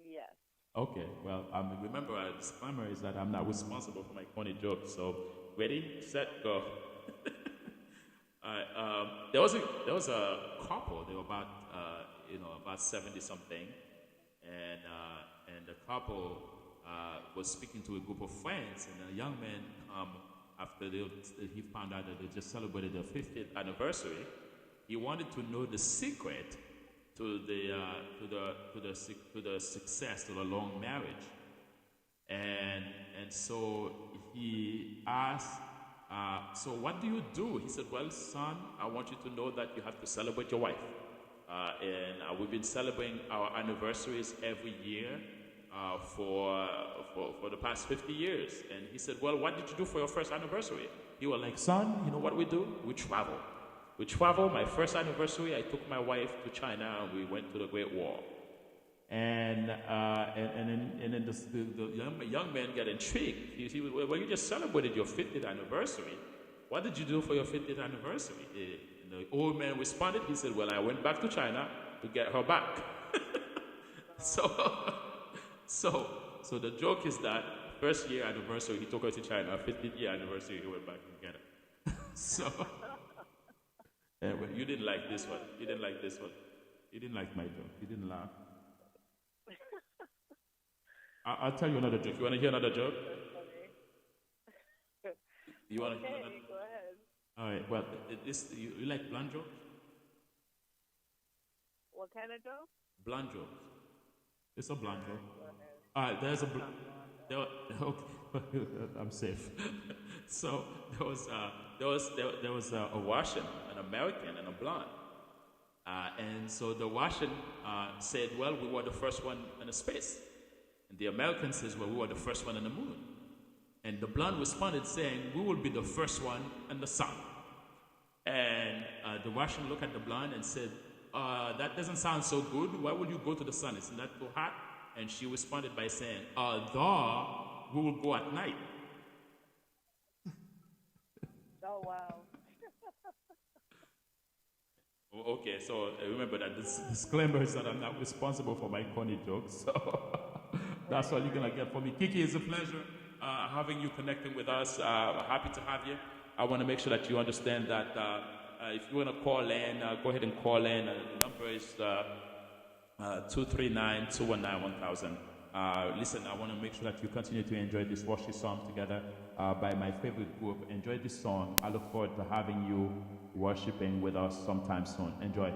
Yes. Okay. Well, remember, our disclaimer is that I'm not responsible for my corny jokes. So, ready, set, go. There was a couple. They were about 70 something, and the couple was speaking to a group of friends, and a young man after he found out that they just celebrated their 50th anniversary. He wanted to know the secret to the success, to the long marriage, and so he asked, so what do you do? He said, well, son, I want you to know that you have to celebrate your wife, and we've been celebrating our anniversaries every year for the past 50 years. And he said, well, what did you do for your first anniversary? He was like, son, you know what we do? We travel. We travel. My first anniversary, I took my wife to China and we went to the Great Wall. And then the young man got intrigued. He was, well, you just celebrated your 50th anniversary. What did you do for your 50th anniversary? The old man responded. He said, well, I went back to China to get her back. So the joke is that first year anniversary, he took her to China. 50th year anniversary, he went back to get her. So, anyway, you didn't like this one. You didn't like this one. You didn't like my joke. You didn't laugh. I'll tell you another joke. You want to hear another joke? You want to hear another? Go ahead. All right. Well, you like blunt jokes? What kind of joke? Blunt jokes. It's a blunt joke. All right. There's a. Okay, I'm safe. So there was a Russian, an American, and a blonde. And so the Russian said, well, we were the first one in space. And the American says, well, we were the first one on the moon. And the blonde responded saying, we will be the first one in the sun. And the Russian looked at the blonde and said, that doesn't sound so good. Why would you go to the sun? Isn't that too hot? And she responded by saying, we will go at night. Oh, wow. Okay, so remember that this disclaimer is that I'm not responsible for my corny jokes. So that's all you're going to get from me. Kiki, it's a pleasure having you connecting with us. Happy to have you. I want to make sure that you understand that if you want to call in, go ahead and call in. The number is 239-219-1000. Listen, I want to make sure that you continue to enjoy this worship song together by my favorite group. Enjoy this song. I look forward to having you worshiping with us sometime soon. Enjoy.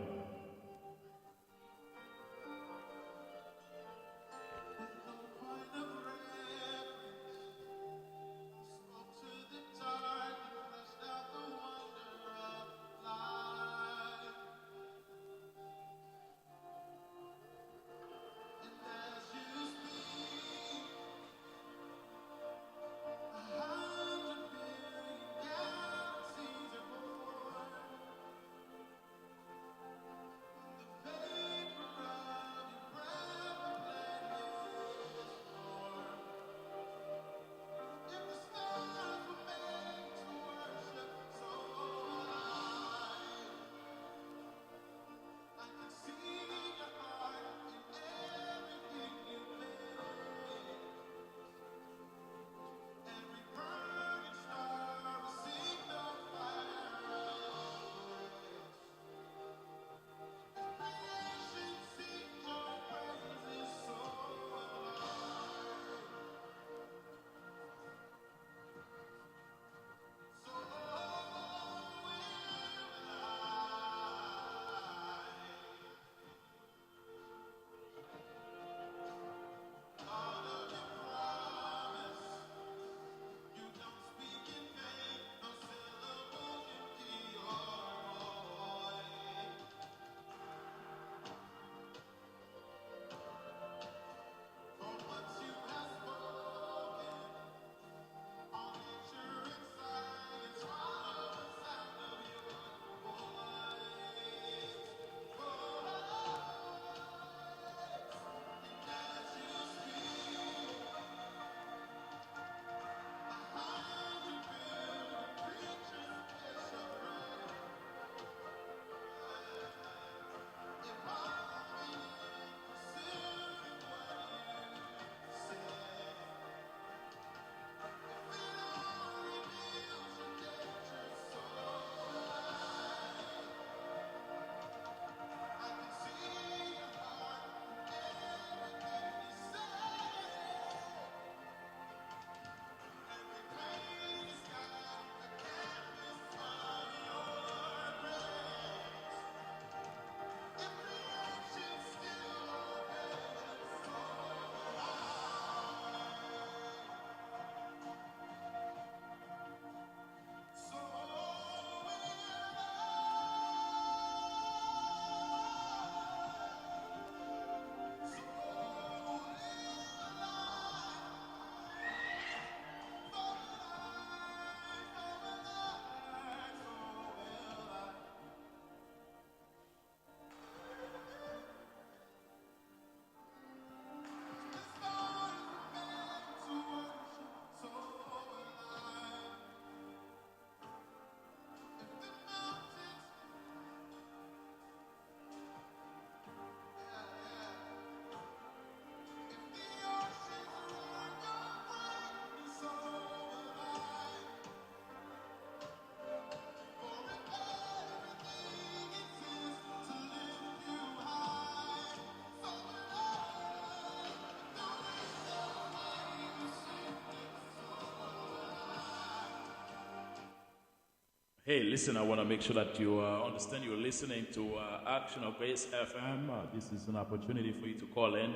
Hey, listen, I want to make sure that you understand you're listening to Action of Grace FM. This is an opportunity for you to call in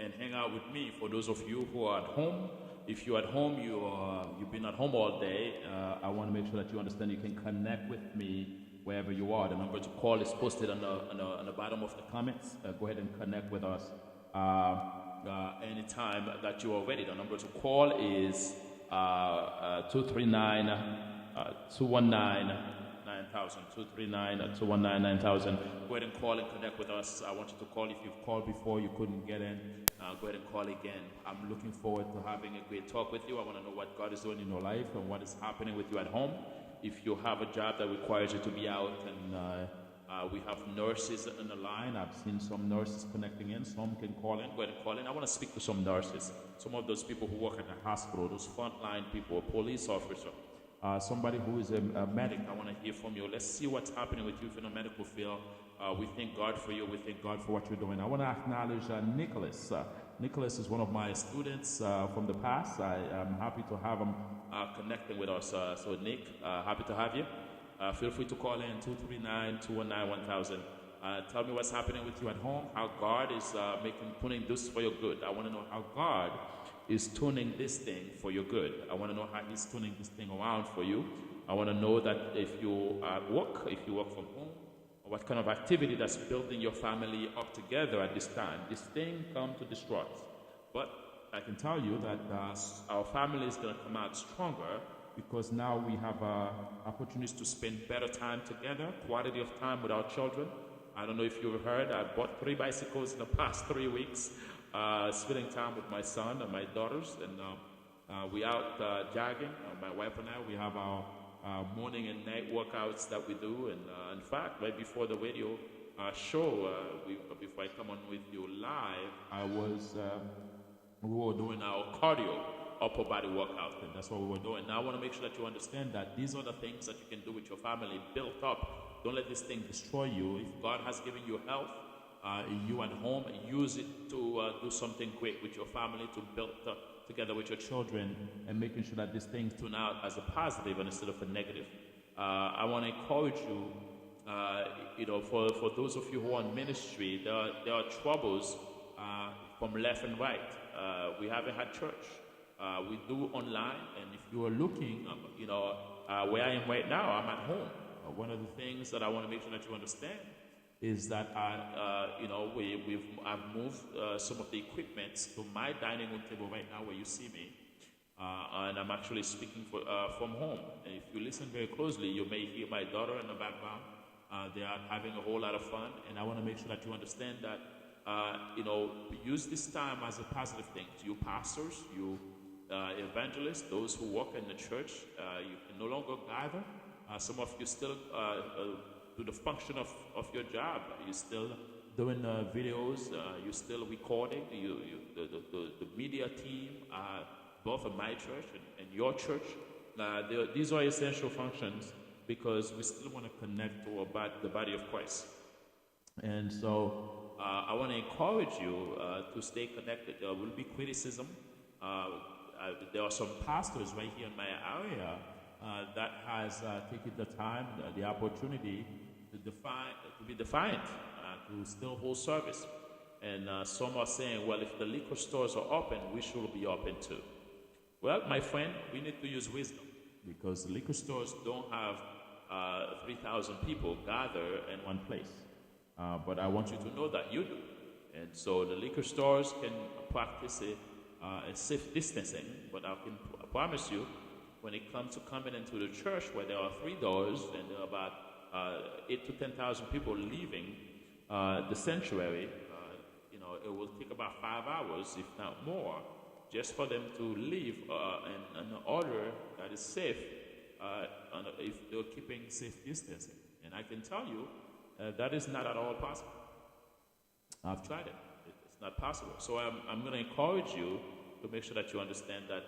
and hang out with me. For those of you who are at home, if you're at home, you've been at home all day, I want to make sure that you understand you can connect with me wherever you are. The number to call is posted on the bottom of the comments. Go ahead and connect with us anytime that you are ready. The number to call is 239 219 9000. 239 219 9000. Go ahead and call and connect with us. I want you to call. If you've called before, you couldn't get in, go ahead and call again. I'm looking forward to having a great talk with you. I want to know what God is doing in your life and what is happening with you at home. If you have a job that requires you to be out, and we have nurses on the line. I've seen some nurses connecting in. Some can call in. Go ahead and call in. I want to speak to some nurses. Some of those people who work at the hospital, those frontline people, police officer, somebody who is a medic. I want to hear from you. Let's see what's happening with you in the medical field. We thank God for you. We thank God for what you're doing. I want to acknowledge Nicholas. Nicholas is one of my students from the past. I am happy to have him connecting with us. So Nick, happy to have you. Feel free to call in 239-219-1000. Tell me what's happening with you at home, how God is putting this for your good. I want to know how God is tuning this thing for your good. I want to know how he's tuning this thing around for you. I want to know that if you work, if you work from home, or what kind of activity that's building your family up together at this time. This thing come to destroy us. But I can tell you that our family is going to come out stronger because now we have opportunities to spend better time together, quality of time with our children. I don't know if you've heard, I bought 3 bicycles in the past 3 weeks, spending time with my son and my daughters, and we out jogging. My wife and I, we have our morning and night workouts that we do, and in fact, right before the radio show, before I come on with you live, we were doing our cardio, upper body workout, and that's what we were doing. Now I want to make sure that you understand that these are the things that you can do with your family, built up. Don't let this thing destroy you. If God has given you health, you at home, use it to do something great with your family, to build together with your children, and making sure that this thing turn out as a positive instead of a negative. I want to encourage you, for those of you who are in ministry, there are troubles from left and right. We haven't had church. We do online, and if you are looking, where I am right now, I'm at home. One of the things that I want to make sure that you understand is that I've moved some of the equipment to my dining room table right now where you see me, and I'm actually speaking from home. And if you listen very closely, you may hear my daughter in the background. They are having a whole lot of fun, and I want to make sure that you understand that use this time as a positive thing. You pastors, you evangelists, those who work in the church, you can no longer gather. Some of you still do the function of your job. You're still doing videos. You're still recording. The media team, both of my church and your church, these are essential functions because we still want to connect to the body of Christ. And so I want to encourage you to stay connected. There will be criticism. There are some pastors right here in my area that has taken the time, the opportunity to be defiant, to still hold service. And some are saying, well, if the liquor stores are open, we should be open too. Well, my friend, we need to use wisdom because the liquor stores don't have 3,000 people gather in one place. But I want you to know that you do. And so the liquor stores can practice a safe distancing, but I can promise you, when it comes to coming into the church where there are 3 doors and there are about 8,000 to 10,000 people leaving the sanctuary, it will take about 5 hours, if not more, just for them to leave in an order that is safe if they're keeping safe distancing. And I can tell you that is not at all possible. I've tried it. It's not possible. So I'm going to encourage you to make sure that you understand that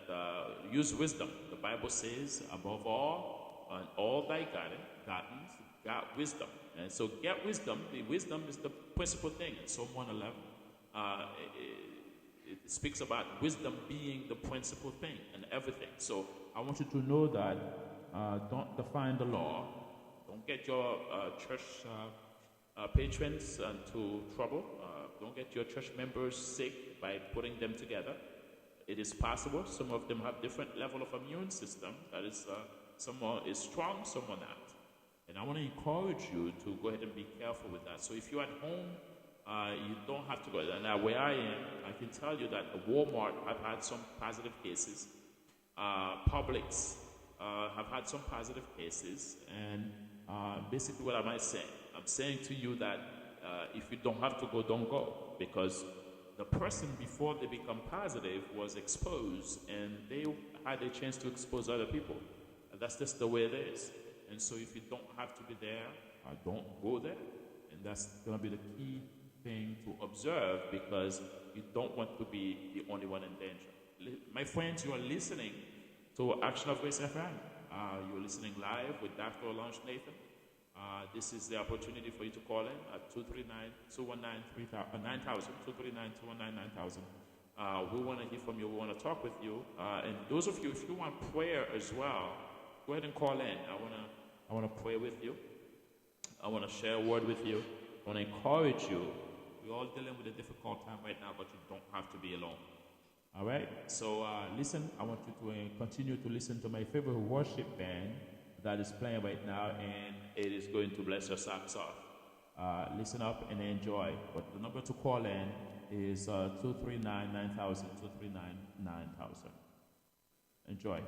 use wisdom. The Bible says, above all, on all thy guidance, got wisdom. And so get wisdom. The wisdom is the principal thing. In Psalm 111, it speaks about wisdom being the principal thing in everything. So I want you to know that don't define the law. get your church patrons into trouble. Don't get your church members sick by putting them together. It is possible. Some of them have different level of immune system. That is, someone is strong, someone not. And I want to encourage you to go ahead and be careful with that. So if you're at home, you don't have to go. Now, where I am, I can tell you that Walmart have had some positive cases. Publix have had some positive cases. And basically, what am I saying? I'm saying to you that if you don't have to go, don't go. Because the person before they become positive was exposed, and they had a chance to expose other people. And that's just the way it is. And so if you don't have to be there, don't go there. And that's going to be the key thing to observe, because you don't want to be the only one in danger. My friends, you are listening to Action of Grace FM. You're listening live with Dr. Olange Nathan. This is the opportunity for you to call in at 239-219-9000, 239-219-9000. We want to hear from you. We want to talk with you. And those of you, if you want prayer as well, go ahead and call in. I want to pray with you. I want to share a word with you. I want to encourage you. We're all dealing with a difficult time right now, but you don't have to be alone. All right? So listen, I want you to continue to listen to my favorite worship band that is playing right now, and it is going to bless your socks off. Listen up and enjoy. But the number to call in is 239-9000, 239-9000. Enjoy.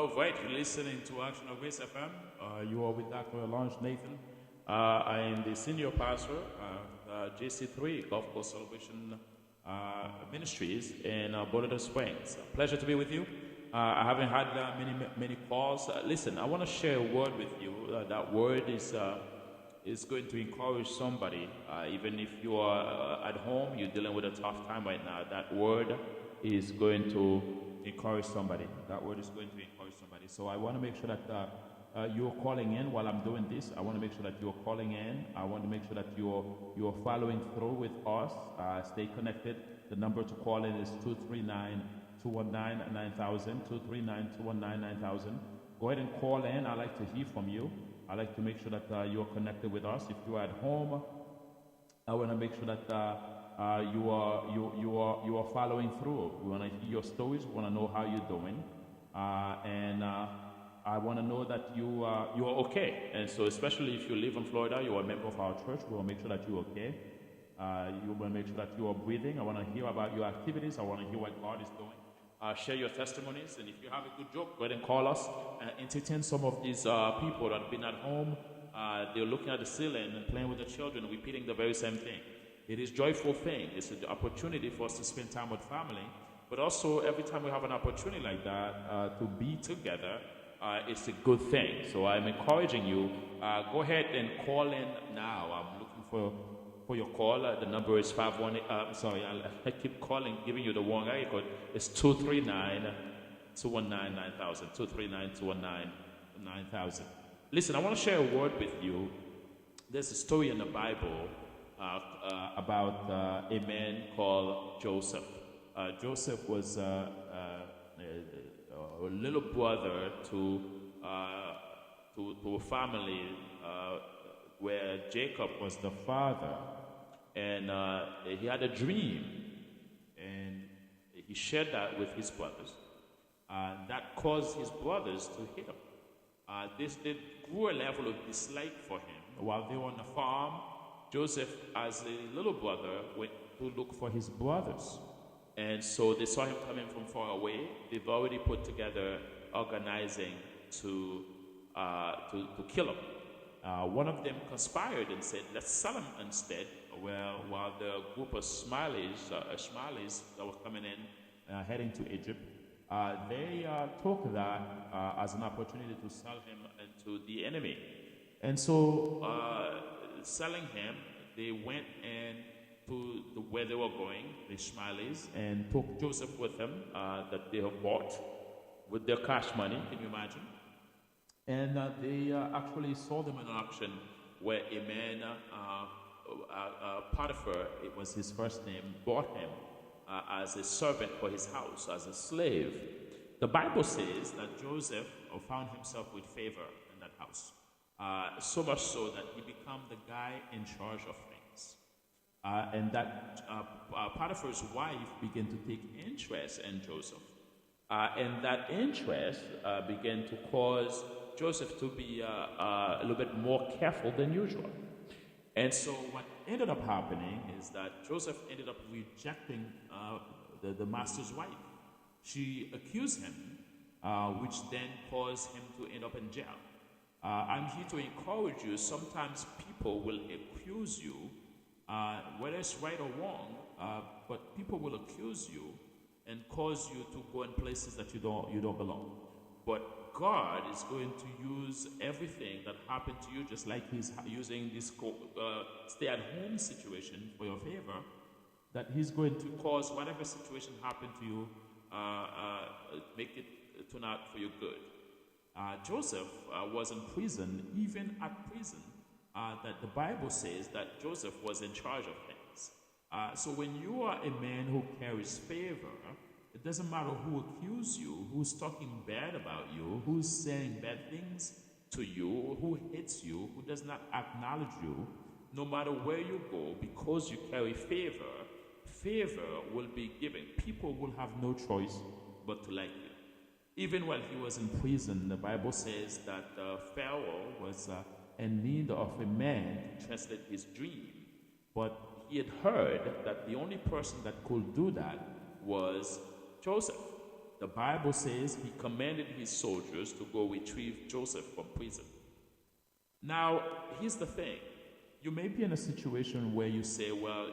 All right, you're listening to Action of Grace FM. You are with Dr. Alonge Nathan. I am the senior pastor of JC3 Gulf Coast Celebration Ministries in Bonita Springs. Pleasure to be with you. I haven't had many calls. Listen, I want to share a word with you. That word is going to encourage somebody. Even if you are at home, you're dealing with a tough time right now, that word is going to encourage somebody. That word is going to encourage somebody. So I want to make sure that you're calling in while I'm doing this. I want to make sure that you're calling in. I want to make sure that you're following through with us. Stay connected. The number to call in is 239-219-9000, 239-219-9000. Go ahead and call in. I'd like to hear from you. I'd like to make sure that you're connected with us. If you're at home, I want to make sure that you are following through. We want to hear your stories. We want to know how you're doing, and I want to know that you are okay. And so, especially if you live in Florida, you are a member of our church. We want to make sure that you're okay. You want to make sure that you are breathing. I want to hear about your activities. I want to hear what God is doing. Share your testimonies, and if you have a good joke, go ahead and call us and entertain some of these people that have been at home. They're looking at the ceiling and playing with the children, repeating the very same thing. It is a joyful thing. It's an opportunity for us to spend time with family. But also, every time we have an opportunity like that to be together, it's a good thing. So I'm encouraging you, go ahead and call in now. I'm looking for your call. The number is 518. I keep calling, giving you the wrong area code. It's 239-219-9000. 239-219-9000. Listen, I want to share a word with you. There's a story in the Bible about a man called Joseph. Joseph was a little brother to a family where Jacob was the father, and he had a dream, and he shared that with his brothers. That caused his brothers to hate him. This grew a level of dislike for him. While they were on the farm, Joseph, as a little brother, went to look for his brothers. And so they saw him coming from far away. They've already put together organizing to kill him. One of them conspired and said, let's sell him instead. Well, while the group of Ishmaelis that were coming in, heading to Egypt, they took that as an opportunity to sell him to the enemy. And so, selling him, they went to where they were going, the Ishmaelis, and took Joseph with them that they have bought with their cash money. Can you imagine? And they actually sold him in an auction where a man, Potiphar, it was his first name, bought him as a servant for his house, as a slave. The Bible says that Joseph found himself with favor in that house. So much so that he became the guy in charge of things. And that Potiphar's wife began to take interest in Joseph. And that interest began to cause Joseph to be a little bit more careful than usual. And so what ended up happening is that Joseph ended up rejecting the master's wife. She accused him, which then caused him to end up in jail. I'm here to encourage you. Sometimes people will accuse you, whether it's right or wrong, but people will accuse you and cause you to go in places that you don't belong. But God is going to use everything that happened to you, just like He's using this stay-at-home situation for your favor, that He's going to cause whatever situation happened to you, make it turn out for your good. Joseph was in prison. Even at prison, that the Bible says that Joseph was in charge of things. So when you are a man who carries favor, it doesn't matter who accuses you, who's talking bad about you, who's saying bad things to you, who hates you, who does not acknowledge you. No matter where you go, because you carry favor, favor will be given. People will have no choice but to like you. Even while he was in prison, the Bible says that Pharaoh was in need of a man to translate his dream. But he had heard that the only person that could do that was Joseph. the Bible says he commanded his soldiers to go retrieve Joseph from prison. Now, here's the thing. You may be in a situation where you say, well,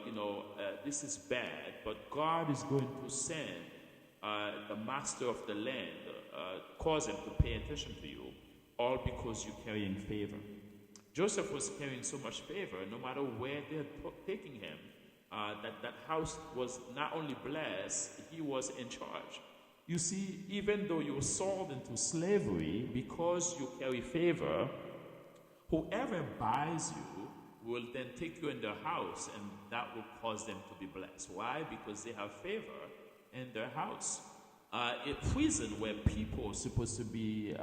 this is bad, but God is going to send the master of the land, cause him to pay attention to you, all because you're carrying favor. Joseph was carrying so much favor, no matter where they're taking him, that house was not only blessed, he was in charge. You see, even though you were sold into slavery, because you carry favor, whoever buys you will then take you in their house, and that will cause them to be blessed. Why? Because they have favor in their house. In prison, where people are supposed to be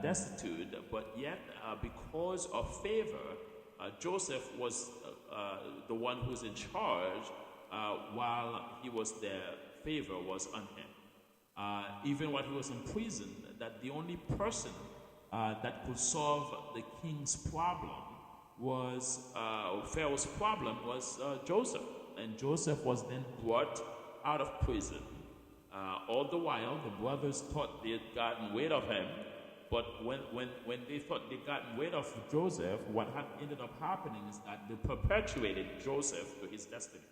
destitute, but yet because of favor, Joseph was the one who's in charge. While he was there, favor was on him. Even while he was in prison, that the only person that could solve the king's problem was Pharaoh's problem was Joseph, and Joseph was then brought out of prison. All the while, the brothers thought they had gotten rid of him, but when they thought they gotten rid of Joseph, what had ended up happening is that they perpetuated Joseph to his destiny.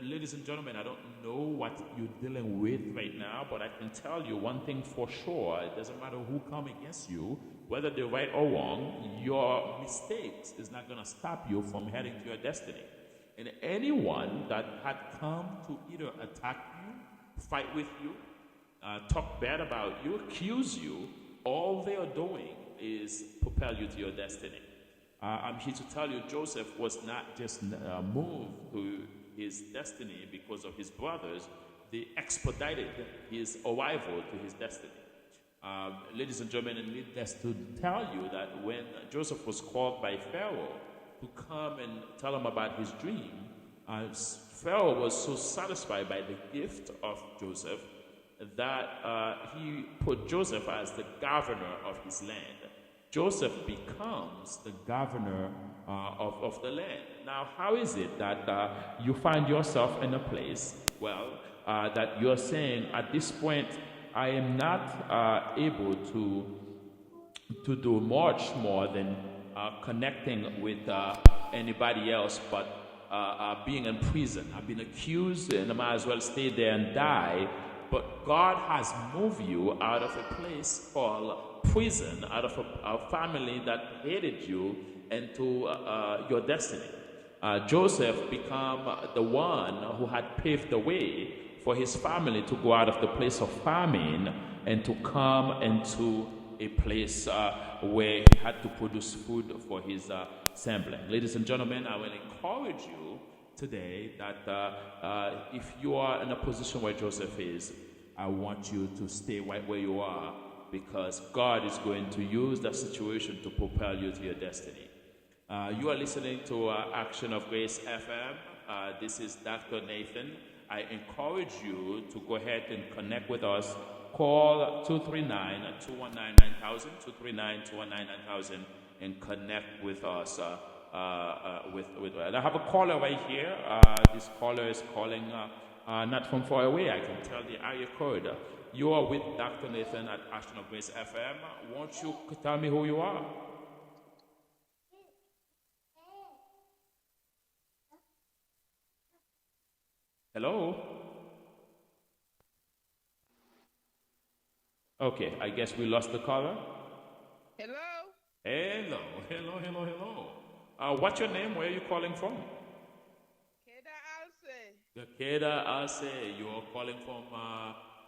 Ladies and gentlemen, I don't know what you're dealing with right now, but I can tell you one thing for sure. It doesn't matter who come against you, whether they're right or wrong, your mistakes is not going to stop you from heading to your destiny. And anyone that had come to either attack you, fight with you, talk bad about you, accuse you, all they are doing is propel you to your destiny. I'm here to tell you, Joseph was not just moved to his destiny because of his brothers. They expedited his arrival to his destiny. Ladies and gentlemen, and needless to tell you that when Joseph was called by Pharaoh to come and tell him about his dream, Pharaoh was so satisfied by the gift of Joseph that he put Joseph as the governor of his land. Joseph becomes the governor of the land. Now, how is it that you find yourself in a place, that you're saying, at this point, I am not able to do much more than connecting with anybody else, but being in prison. I've been accused, and I might as well stay there and die. But God has moved you out of a place called prison, out of a family that hated you, into your destiny. Joseph became the one who had paved the way for his family to go out of the place of famine and to come into a place where he had to produce food for his assembly. Ladies and gentlemen, I will encourage you today that if you are in a position where Joseph is, I want you to stay right where you are, because God is going to use that situation to propel you to your destiny. You are listening to Action of Grace FM. This is Dr. Nathan. I encourage you to go ahead and connect with us. Call 239-219-9000, 239-219-9000, and connect with us. And I have a caller right here. This caller is calling not from far away. I can tell the area code. You are with Dr. Nathan at Action of Grace FM. Won't you tell me who you are? Hello? Okay, I guess we lost the caller. Hello? Hello. What's your name? Where are you calling from? Keda Alse. Keda Alse. You're calling from,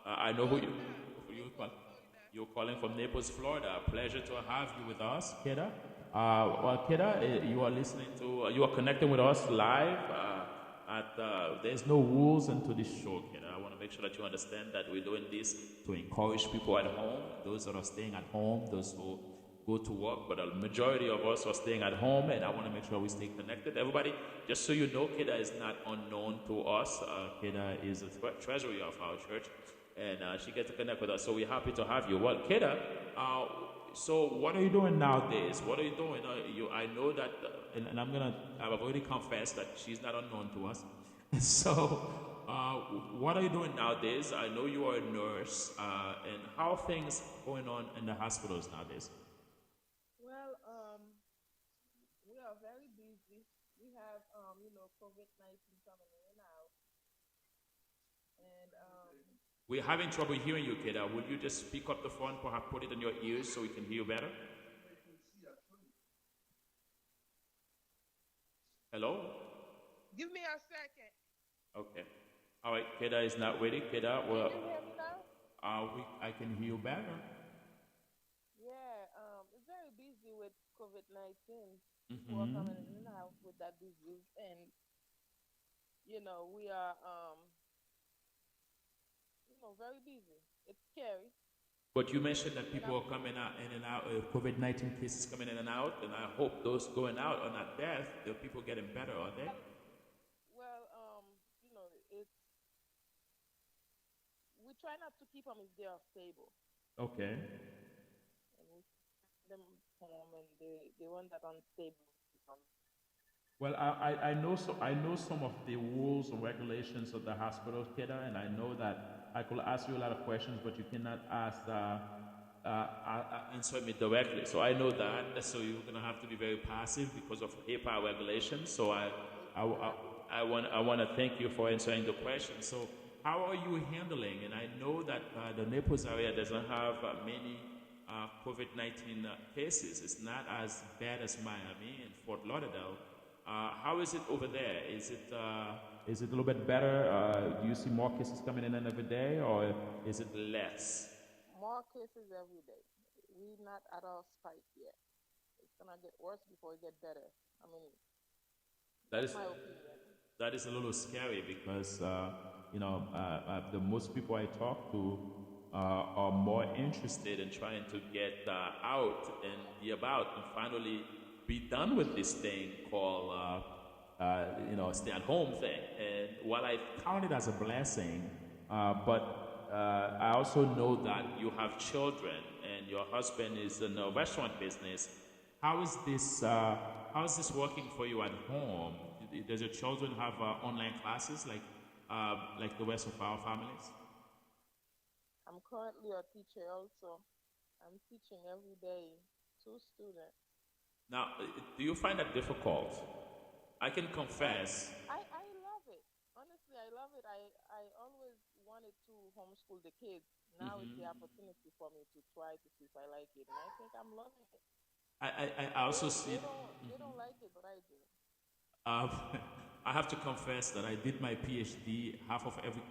I know who you're calling from Naples, Florida. Pleasure to have you with us, Keda. Keda, you are listening to, you are connecting with us live. There's no rules into this show, Keda. I want to make sure that you understand that we're doing this to encourage people at home, those that are staying at home, those who go to work, but a majority of us are staying at home, and I want to make sure we stay connected. Everybody, just so you know, Keda is not unknown to us. Keda is the treasury of our church, and she gets to connect with us, so we're happy to have you. Well, Keda, so what are you doing nowadays? What are you doing? I know that, and I've already confessed that she's not unknown to us. So what are you doing nowadays? I know you are a nurse, and how are things going on in the hospitals nowadays? Well, we are very busy. We have, COVID-19 coming in and out. And, We're having trouble hearing you, Keda. Would you just speak up the phone, perhaps put it in your ears so we can hear you better? Hello? give me a second. Okay. All right, Keda is not ready. Keda, well, Can you hear me now? I can hear you better. Yeah, it's very busy with COVID-19. People are coming in and out with that disease. And, we are, very busy. It's scary. But you mentioned that You people know, are coming out in and out, COVID-19 cases coming in and out, and I hope those going out are not death. The people getting better, are they? well, it's, we try not to keep them if they are stable. Okay. And we send them home, and the one that unstable. Well, I know some of the rules and regulations of the hospital, Keda, and I know that I could ask you a lot of questions, but you cannot answer me directly. So I know that. So you're gonna have to be very passive because of HIPAA regulations. So I want to thank you for answering the question. So how are you handling? And I know that the Naples area doesn't have many COVID-19 cases. It's not as bad as Miami and Fort Lauderdale. How is it over there? Is it a little bit better? Do you see more cases coming in every day, or is it less? More cases every day. We're not at our spike yet. It's gonna get worse before it get better. I mean, That that's is my opinion. that is a little scary because the most people I talk to are more interested in trying to get out and be about and finally be done with this thing called stay at home thing. And while I count it as a blessing, but I also know that you have children and your husband is in the restaurant business. How is this working for you at home? Does your children have online classes like the rest of our families? I'm currently a teacher also. I'm teaching every day 2 students. Now, do you find that difficult? I can confess. I love it. Honestly, I love it. I always wanted to homeschool the kids. Now it's the opportunity for me to try to see if I like it. And I think I'm loving it. I also see. They don't like it, but I do. Um, I have to confess that I did my PhD. Half of every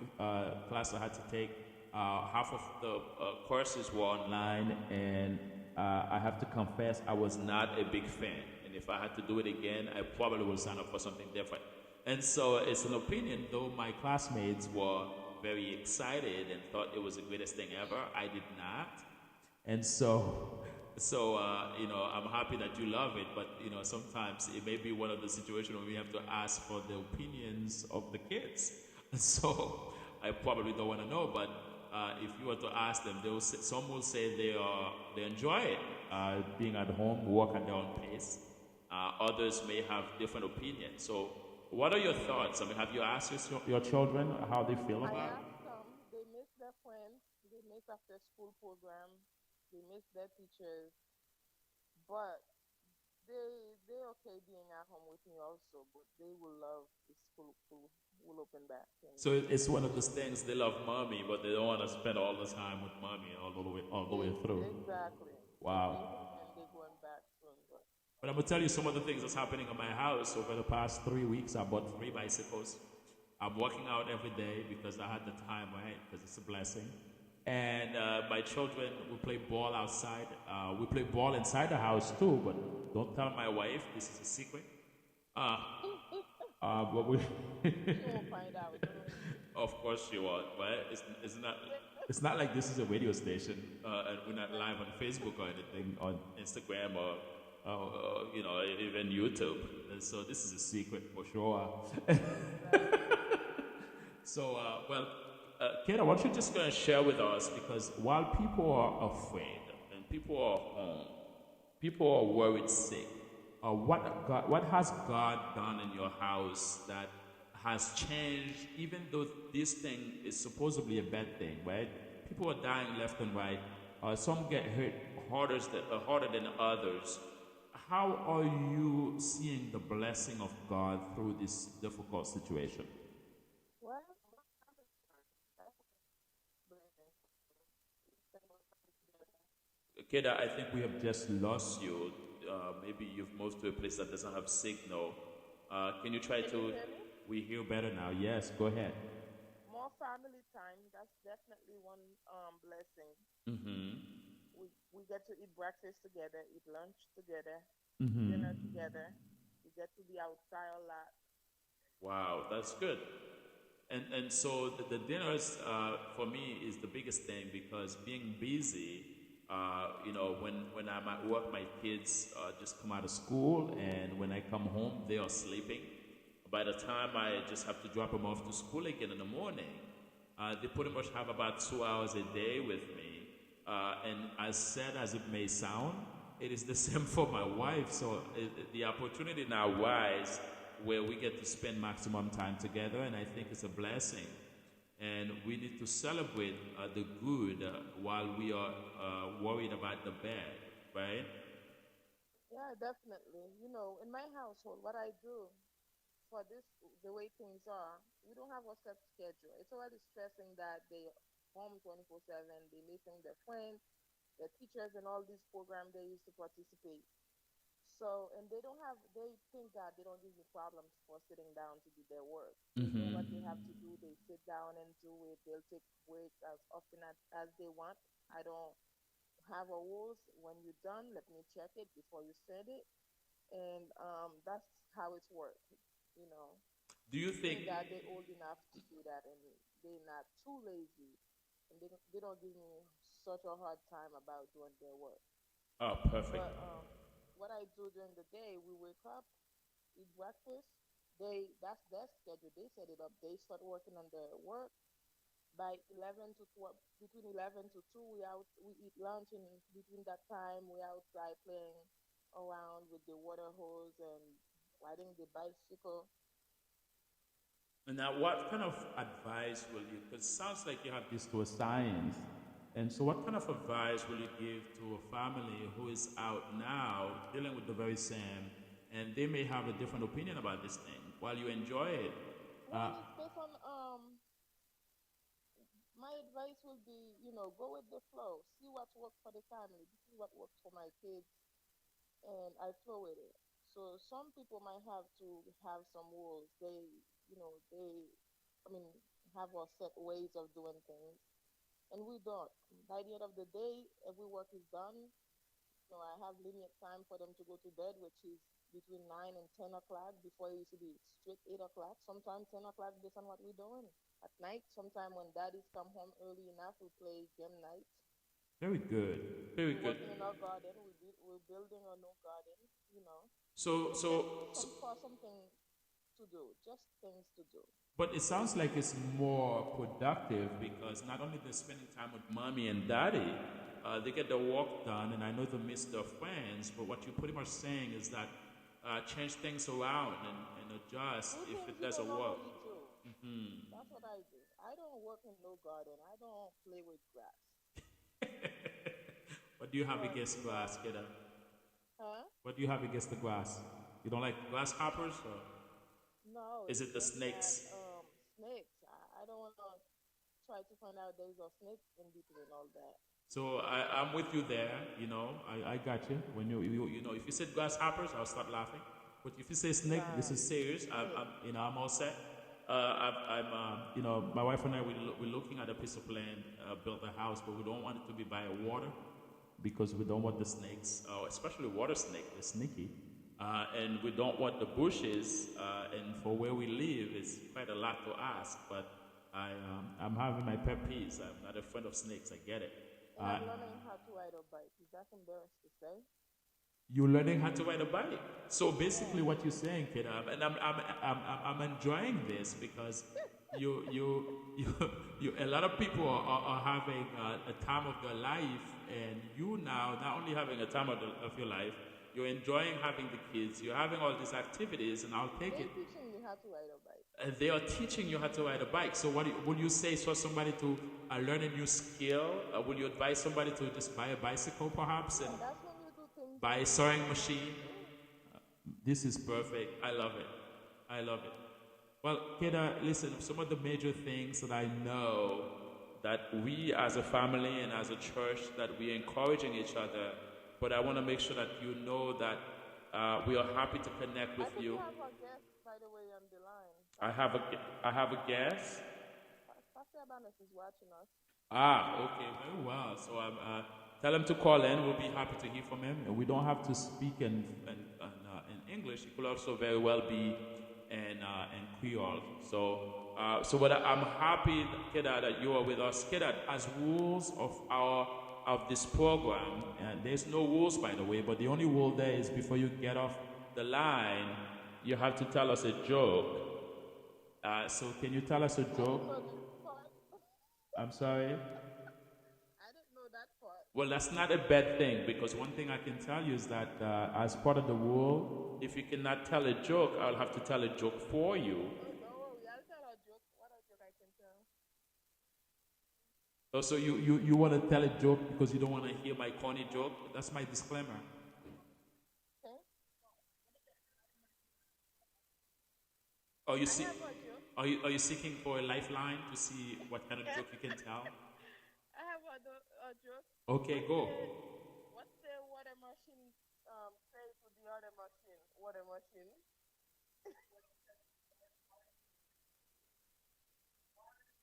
class I had to take, half of the courses were online, and I have to confess I was not a big fan. And if I had to do it again, I probably would sign up for something different. And so it's an opinion, though my classmates were very excited and thought it was the greatest thing ever. I did not. And so I'm happy that you love it, but sometimes it may be one of the situations where we have to ask for the opinions of the kids. And so I probably don't want to know, but if you were to ask them, some will say they enjoy it, being at home, work at their own pace. Others may have different opinions. So, what are your thoughts? I mean, have you asked your children how they feel I about it? asked them. They miss their friends. They miss after school program. They miss their teachers. But they okay being at home with me also. But they will love the school will open back. And So it's one of those things they love mommy, but they don't want to spend all the time with mommy all the way through. exactly. Wow. And they're going back soon. But I'm gonna tell you some of the things that's happening in my house over the past 3 weeks. I bought 3 bicycles. I'm working out every day because I had the time, right? Because it's a blessing. And my children will play ball outside. We play ball inside the house too, but don't tell my wife. This is a secret. But we, You won't find out. of course, she won't. Right? It's not like this is a radio station, and we're not live on Facebook or anything, on Instagram or even YouTube. And so this is a secret for sure. So, Kate, what you're just going to share with us, because while people are afraid and people are home, people are worried sick, what has God done in your house that has changed, even though this thing is supposedly a bad thing, right? People are dying left and right. Some get hurt harder than others. How are you seeing the blessing of God through this difficult situation? Well, that's blessing. Spend more time together. Keda, I think we have just lost you. Maybe you've moved to a place that doesn't have signal. Can you try Can you to? hear me? We hear better now. Yes, go ahead. More family time. That's definitely one blessing. Mm-hmm. We get to eat breakfast together, eat lunch together, dinner Mm-hmm. together. We get to be outside a lot. Wow, that's good. And so the dinners for me is the biggest thing because being busy, when I'm at work, my kids just come out of school, and when I come home, they are sleeping. By the time I just have to drop them off to school again in the morning, they pretty much have about 2 hours a day with me. And as sad as it may sound, it is the same for my wife. So the opportunity now rise where we get to spend maximum time together, and I think it's a blessing. And we need to celebrate the good while we are worried about the bad, right? Yeah, definitely. In my household, what I do for this, the way things are, we don't have a set schedule. It's already stressing that they home 24/7, they missing their friends, their teachers, and all these programs they used to participate. So, and they think that they don't give me problems for sitting down to do their work. They know what they have to Mm-hmm. do. They sit down and do it. They'll take breaks as often as they want. I don't have a rules. When you're done, let me check it before you send it. And that's how it's work. You know, Do you they think? think that they're old enough to do that, and they're not too lazy, and they don't give me such a hard time about doing their work. Oh, perfect. But what I do during the day, we wake up, eat breakfast. That's their schedule. They set it up. They start working on their work by 11 to 12. Between 11 to 2, we eat lunch, and between that time, we outside playing around with the water hose and riding the bicycle. And now, what kind of advice will you? Because it sounds like you have this to a science. And so, what kind of advice will you give to a family who is out now dealing with the very same, and they may have a different opinion about this thing while you enjoy it? Well, it's based on my advice will be, go with the flow. See what works for the family. This is what works for my kids, and I flow with it. So some people might have to have some rules. I mean, have a set ways of doing things, and we don't. By the end of the day, every work is done. I have limit time for them to go to bed, which is between 9 and 10 o'clock. Before it used to be straight 8 o'clock. Sometimes 10 o'clock, based on what we're doing at night. Sometimes when daddies come home early enough, we play game night. Very good. Very We're good. working in our garden. We're building a new garden. So, Just so, so, something to do. Just things to do. but it sounds like it's more productive because not only they're spending time with mommy and daddy, they get the work done, and I know they miss their friends. But what you're pretty much saying is that change things around and adjust Do if things it you doesn't don't work. normally do. That's what I do. I don't work in no garden. I don't play with grass. What do you have Because, against grass, kiddo? huh? What do you have against the grass? You don't like grasshoppers, or No, is it's it the just that snakes? snakes. I don't want to try to find out there's a snake in between all that. So I'm with you there. I got you. When if you said grasshoppers, I'll start laughing. But if you say snake, this Right. is serious. Snake. I'm all set. My wife and I, we're looking at a piece of land, build a house, but we don't want it to be by a water because we don't want the snakes, especially water snake. They're sneaky. And we don't want the bushes. And for where we live, it's quite a lot to ask. But I'm having my pet peeves. I'm not a friend of snakes. I get it. And I'm learning how to ride a bike. Is that embarrassed to say? You're learning how to ride a bike. So basically, Yeah. what you're saying, kid, and I'm enjoying this because a lot of people are having a time of their life, and you now not only having a time of your life, you're enjoying having the kids, you're having all these activities, and I'll take They're it. teaching me how to ride a bike. They are teaching you how to ride a bike. So would you say for somebody to learn a new skill? Would you advise somebody to just buy a bicycle perhaps and That's when you do things buy a that sewing you machine? want to do. This is perfect. I love it. I love it. Well, Keda, listen, some of the major things that I know that we as a family and as a church that we're encouraging each other, but I want to make sure that you know that we are happy to connect I with think you you. have a guest, by the way, on the line. I have a guess. Pastor Abanus is watching us. Okay, very well. So tell him to call in. We'll be happy to hear from him. And we don't have to speak in English. It could also very well be in Creole. So what I'm happy, Keda, that you are with us. Keda, as rules of this program, and there's no rules by the way, but the only rule there is before you get off the line, you have to tell us a joke. So can you tell us a joke? So this part, I'm sorry. I didn't know that part. Well, that's not a bad thing because one thing I can tell you is that as part of the rule, if you cannot tell a joke, I'll have to tell a joke for you. Oh, don't worry, I'll tell a joke. What a joke I can tell. Oh, so you want to tell a joke because you don't want to hear my corny joke? That's my disclaimer. Okay? Are you I see, have a joke. are you seeking for a lifeline to see what kind of joke you can tell? I have a joke. Okay, go. What's the water machine say to the other machine? Water machine.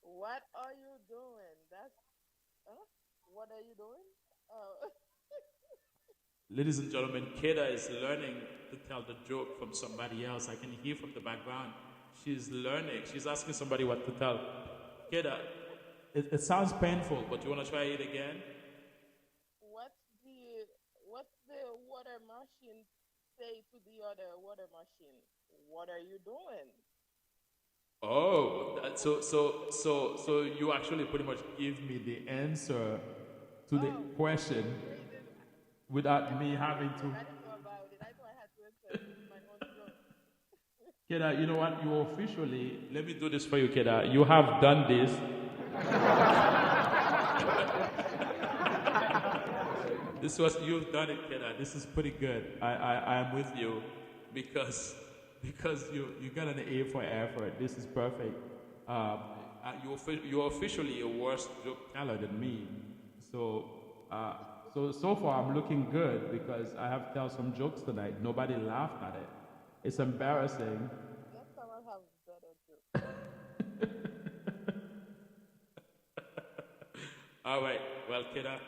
What are you doing? Huh? What are you doing? Oh. Ladies and gentlemen, Keda is learning to tell the joke from somebody else. I can hear from the background. She's learning. She's asking somebody what to tell. Keda, it sounds painful, but you want to try it again? What's the water machine say to the other water machine? What are you doing? Oh, so you actually pretty much give me the answer to the question Crazy. without me having to. I didn't know about it. I thought I had to answer my own joke. Keda, you know what? You officially. Let me do this for you, Keda. You have done this. You've done it, Keda. This is pretty good. I am with you because you got an A for effort. This is perfect. You're officially a worse joke teller than me. So far I'm looking good because I have tell some jokes tonight. Nobody laughed at it. It's embarrassing. Next time I'll have better jokes. All right. Well, Keda,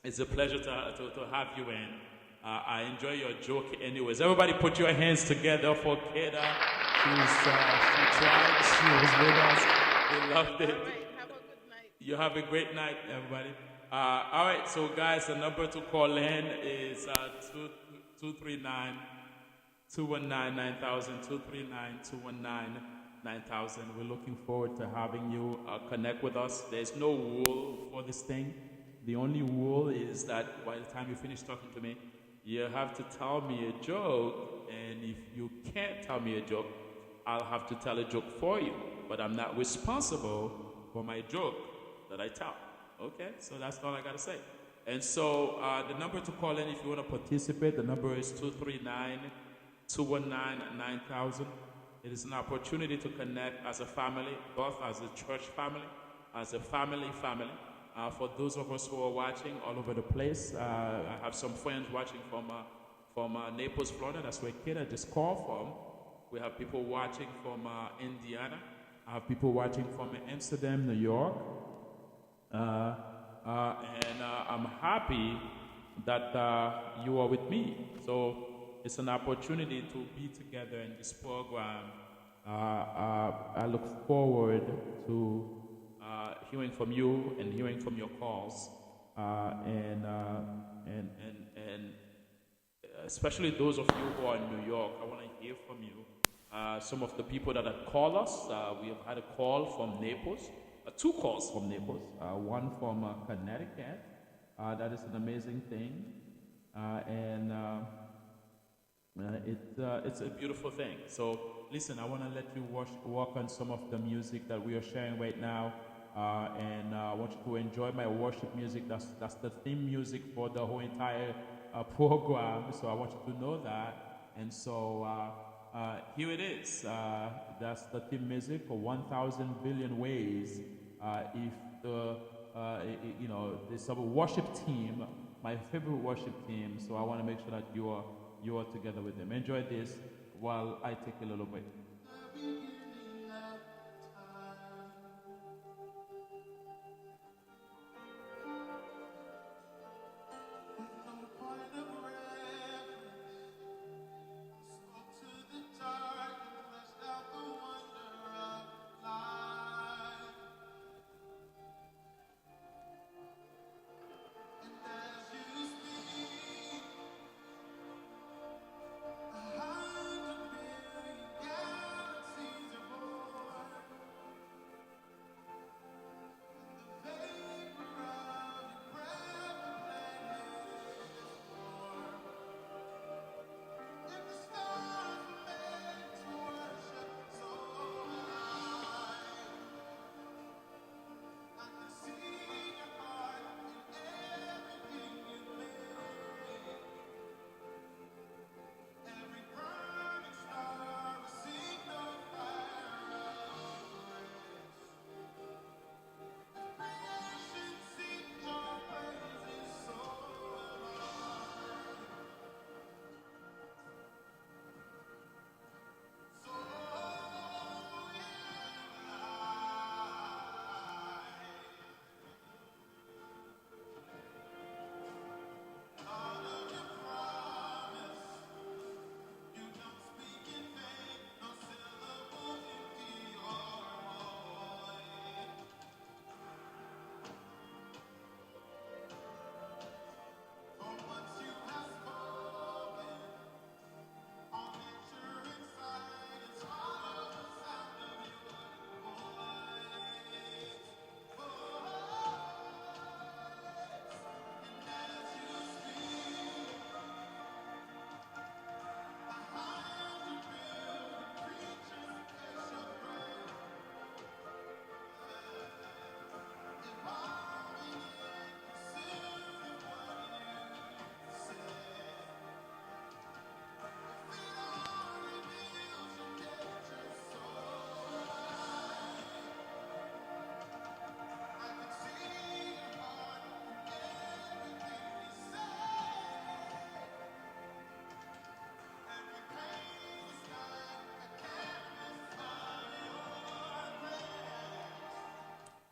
it's a pleasure to have you in. I enjoy your joke anyways. Everybody put your hands together for Keda. She tried. She was with us. We loved it. All right. Have a good night. You have a great night, everybody. All right. So, guys, the number to call in is 239 219 9000. 239 219 9000. We're looking forward to having you connect with us. There's no rule for this thing. The only rule is that by the time you finish talking to me, you have to tell me a joke. And if you can't tell me a joke, I'll have to tell a joke for you. But I'm not responsible for my joke that I tell. Okay? So that's all I got to say. And so the number to call in if you want to participate, the number is 239 219 9000. It is an opportunity to connect as a family, both as a church family, as a family. For those of us who are watching all over the place, I have some friends watching from Naples, Florida. That's where Keda just called from. We have people watching from Indiana. I have people watching from Amsterdam, New York. And I'm happy that you are with me. So it's an opportunity to be together in this program. I look forward to hearing from you and hearing from your calls, and especially those of you who are in New York. I want to hear from you. Some of the people that have called us, we have had a call from Naples, two calls from Naples, one from Connecticut. That is an amazing thing, and It's a beautiful thing. So, listen, I want to let you walk on some of the music that we are sharing right now. And I want you to enjoy my worship music. That's the theme music for the whole entire program. So, I want you to know that. And so, here it is. That's the theme music for 1,000 billion ways. If the this worship team, my favorite worship team. So I want to make sure that you are together with them. Enjoy this while I take a little break.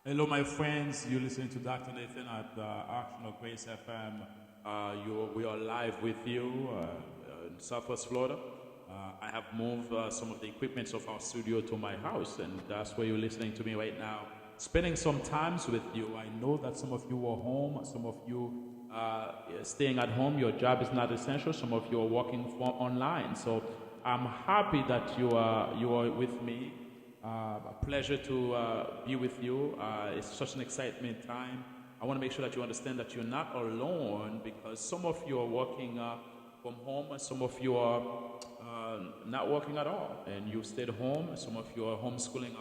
Hello, my friends. You're listening to Dr. Nathan at Action of Grace FM. We are live with you in Southwest Florida. I have moved some of the equipments of our studio to my house, and that's where you're listening to me right now. Spending some times with you. I know that some of you are home, some of you staying at home. Your job is not essential. Some of you are working online. So I'm happy that you are with me. A pleasure to be with you. It's such an excitement time. I want to make sure that you understand that you're not alone, because some of you are working from home and some of you are not working at all, and you stayed home. Some of you are homeschooling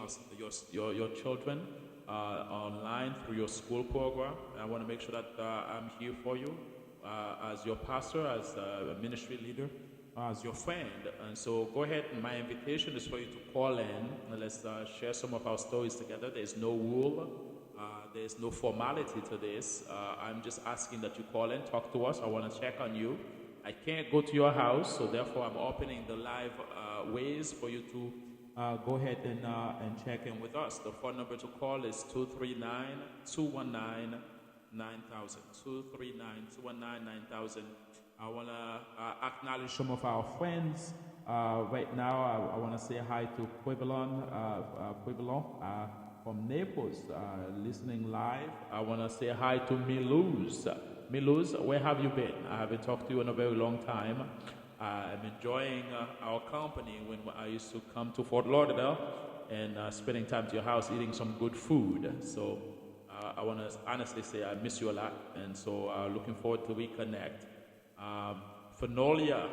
your children online through your school program. And I want to make sure that I'm here for you as your pastor, as a ministry leader, as your friend. And so go ahead, and my invitation is for you to call in and let's share some of our stories together. There's no rule, there's no formality to this. I'm just asking that you call in, talk to us. I want to check on you. I can't go to your house, so therefore I'm opening the live ways for you to go ahead and check in with us. The phone number to call is 239-219-9000. 239-219-9000. I want to acknowledge some of our friends. Right now, I want to say hi to Pueblo from Naples, listening live. I want to say hi to Miluz. Miluz, where have you been? I haven't talked to you in a very long time. I'm enjoying our company when I used to come to Fort Lauderdale and spending time to your house eating some good food. So I want to honestly say I miss you a lot, and so looking forward to reconnect. Fenolia,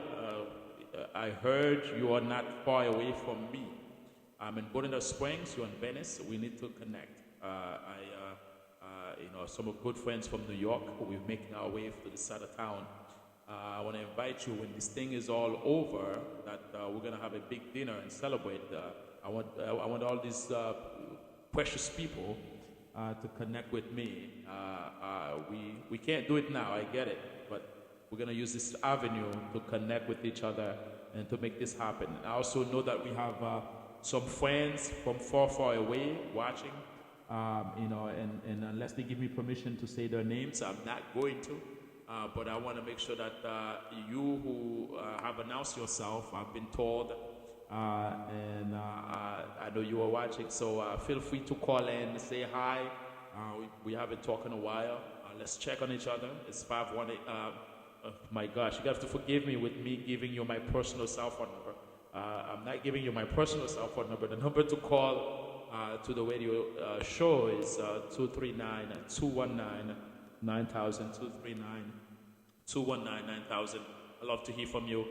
I heard you are not far away from me. I'm in Bonita Springs. You're in Venice. We need to connect. Some of good friends from New York. We're making our way to the side of town. I want to invite you when this thing is all over. That we're gonna have a big dinner and celebrate. I want all these precious people to connect with me. We can't do it now. I get it, but we're gonna use this avenue to connect with each other and to make this happen. I also know that we have some friends from far away watching. And unless they give me permission to say their names, I'm not going to. But I want to make sure that you who have announced yourself, I've been told, and I know you are watching, so feel free to call in, say hi. We haven't talked in a while. Let's check on each other. It's 518. My gosh, you have to forgive me with me giving you my personal cell phone number. I'm not giving you my personal cell phone number. The number to call to the radio show is 239-219-9000, 239-219-9000. I'd love to hear from you.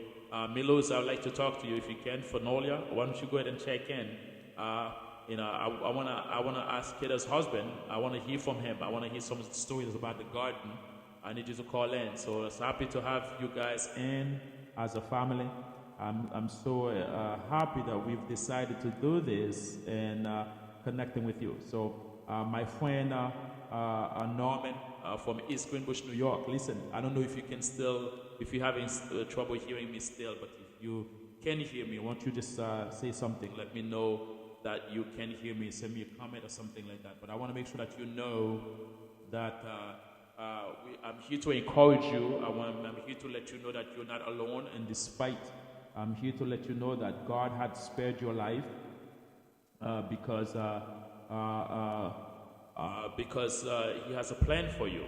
Milos, I'd like to talk to you if you can. Fenolia, why don't you go ahead and check in? I wanna ask Kida's husband. I wanna hear from him. I wanna hear some stories about the garden. I need you to call in. So it's happy to have you guys in as a family. I'm so happy that we've decided to do this and connecting with you. So my friend Norman from East Greenbush, New York. Listen, I don't know if you're having trouble hearing me still, but if you can hear me, why don't you just say something? Let me know that you can hear me. Send me a comment or something like that. But I want to make sure that you know that I'm here to encourage you. I'm here to let you know that you're not alone, and despite I'm here to let you know that God had spared your life because He has a plan for you.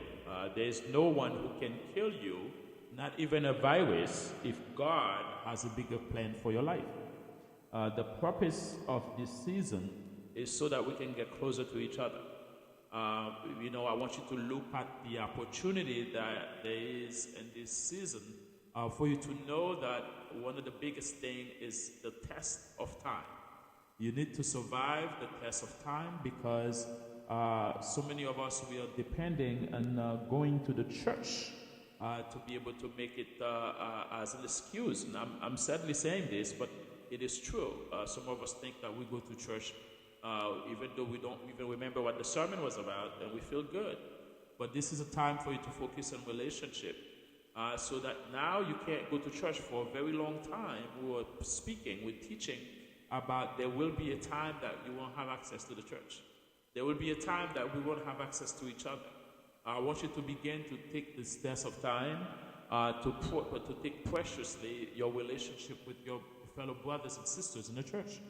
There is no one who can kill you, not even a virus, if God has a bigger plan for your life. The purpose of this season is so that we can get closer to each other. I want you to look at the opportunity that there is in this season for you to know that one of the biggest things is the test of time. You need to survive the test of time because so many of us, we are depending on going to the church to be able to make it as an excuse. And I'm sadly saying this, but it is true. Some of us think that we go to church even though we don't even remember what the sermon was about, and we feel good. But this is a time for you to focus on relationship. So that now you can't go to church for a very long time. We're speaking, we're teaching about there will be a time that you won't have access to the church. There will be a time that we won't have access to each other. I want you to begin to take this test of time, to take preciously your relationship with your fellow brothers and sisters in the church.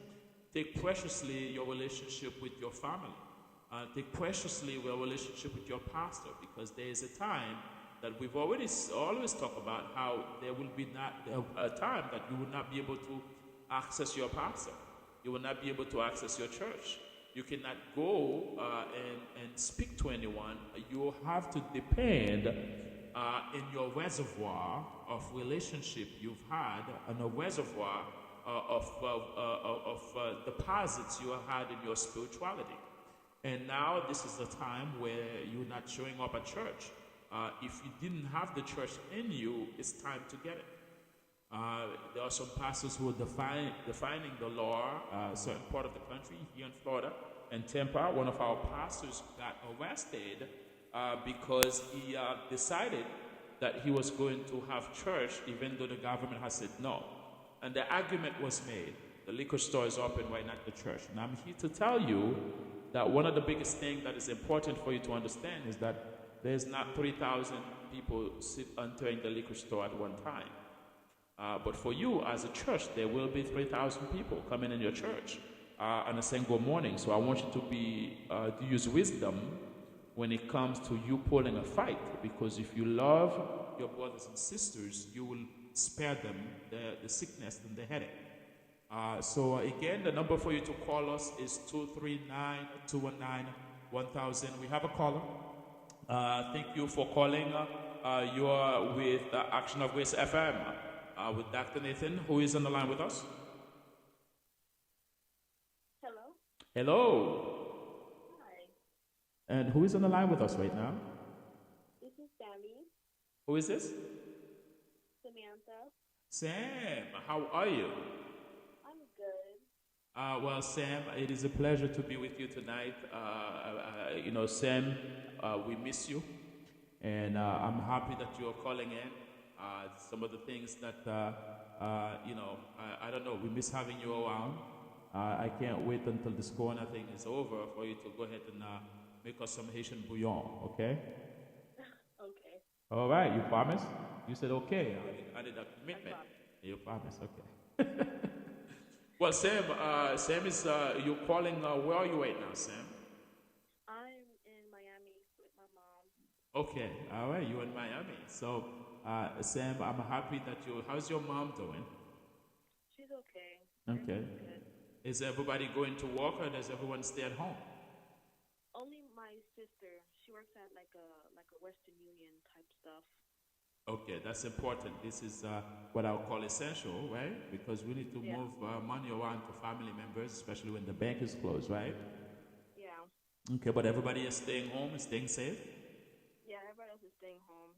Take preciously your relationship with your family. Take preciously your relationship with your pastor, because there is a time that we've always talked about how there will be not a time that you will not be able to access your pastor. You will not be able to access your church. You cannot go and speak to anyone. You have to depend in your reservoir of relationship you've had, and a reservoir of deposits you have had in your spirituality. And now this is the time where you're not showing up at church. If you didn't have the church in you, it's time to get it. There are some pastors who are defining the law, a certain part of the country, here in Florida, and Tampa. One of our pastors got arrested because he decided that he was going to have church even though the government has said no. And the argument was made. The liquor store is open, why not the church? And I'm here to tell you that one of the biggest things that is important for you to understand is that there's not 3,000 people entering the liquor store at one time. But for you as a church, there will be 3,000 people coming in your church on a single morning. So I want you to use wisdom when it comes to you pulling a fight. Because if you love your brothers and sisters, you will spare them the sickness and the headache. So again, the number for you to call us is 239-219-1000. We have a caller. Thank you for calling. You are with Action of Grace FM. with Dr. Nathan, who is on the line with us. Hello. Hello. Hi. And who is on the line with us right now? This is Sammy. Who is this? Samantha. Sam, how are you? I'm good. Well, Sam, it is a pleasure to be with you tonight. Sam, we miss you, and I'm happy that you're calling in. Some of the things that, I don't know, we miss having you around. I can't wait until this corona thing is over for you to go ahead and make us some Haitian bouillon, okay? Okay. All right, you promise? You said okay. I did a commitment. You promise, okay. Well, Sam, Sam is, you're calling, where are you right now, Sam? I'm in Miami with my mom. Okay, all right, you're in Miami. So, Sam, I'm happy that how's your mom doing? She's okay. Okay. Everything's good. Is everybody going to work or does everyone stay at home? Only my sister. She works at like a Western Union type stuff. Okay, that's important. This is what I would call essential, right? Because we need to Yeah. move money around to family members, especially when the bank is closed, right? Yeah. Okay, but everybody is staying home and staying safe? Yeah, everybody else is staying home.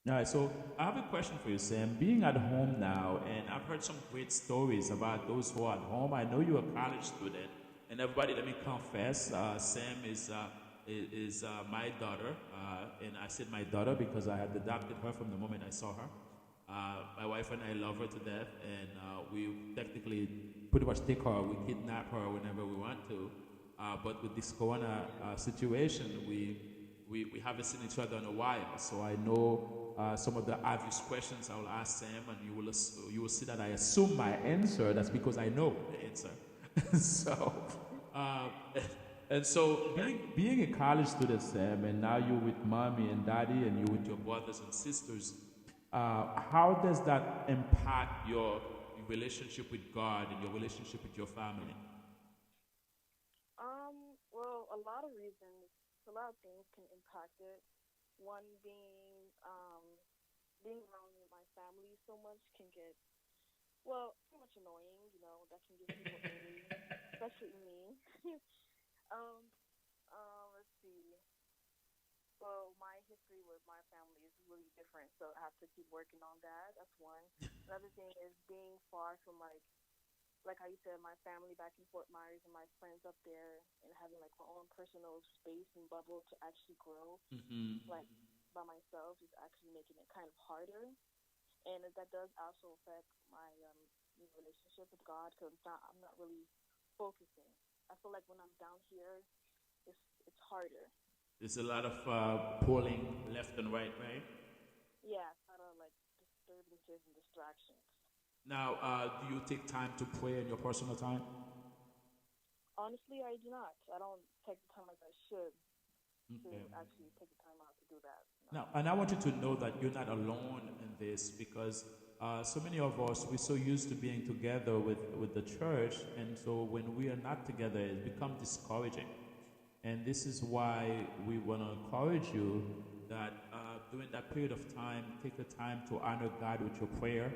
All right, so I have a question for you, Sam. Being at home now, and I've heard some great stories about those who are at home. I know you're a college student, and everybody, let me confess, Sam is my daughter, and I said my daughter because I had adopted her from the moment I saw her. My wife and I love her to death, and we technically pretty much take her, we kidnap her whenever we want to. But with this corona situation, we haven't seen each other in a while, so I know some of the obvious questions I will ask Sam, and you will see that I assume my answer. That's because I know the answer. So, and so being a college student, Sam, and now you're with mommy and daddy, and you're with your brothers and sisters. How does that impact your relationship with God and your relationship with your family? Well, a lot of reasons, a lot of things can impact it. One being around my family so much can get, well, pretty much annoying, that can get people angry, especially me. um, let's see. Well, my history with my family is really different, so I have to keep working on that. That's one. Another thing is being far from like how you said, my family back in Fort Myers and my friends up there, and having like my own personal space and bubble to actually grow, Mm-hmm. like by myself, is actually making it kind of harder. And that does also affect my relationship with God, because I'm not really focusing. I feel like when I'm down here, it's harder. There's a lot of pulling left and right, right? Yeah, it's kind of like disturbances and distractions. Now, do you take time to pray in your personal time? Honestly, I do not. I don't take the time like I should to Okay. actually take the time out to do that. No. Now, and I want you to know that you're not alone in this because so many of us, we're so used to being together with the church, and so when we are not together, it becomes discouraging. And this is why we want to encourage you that during that period of time, take the time to honor God with your prayer.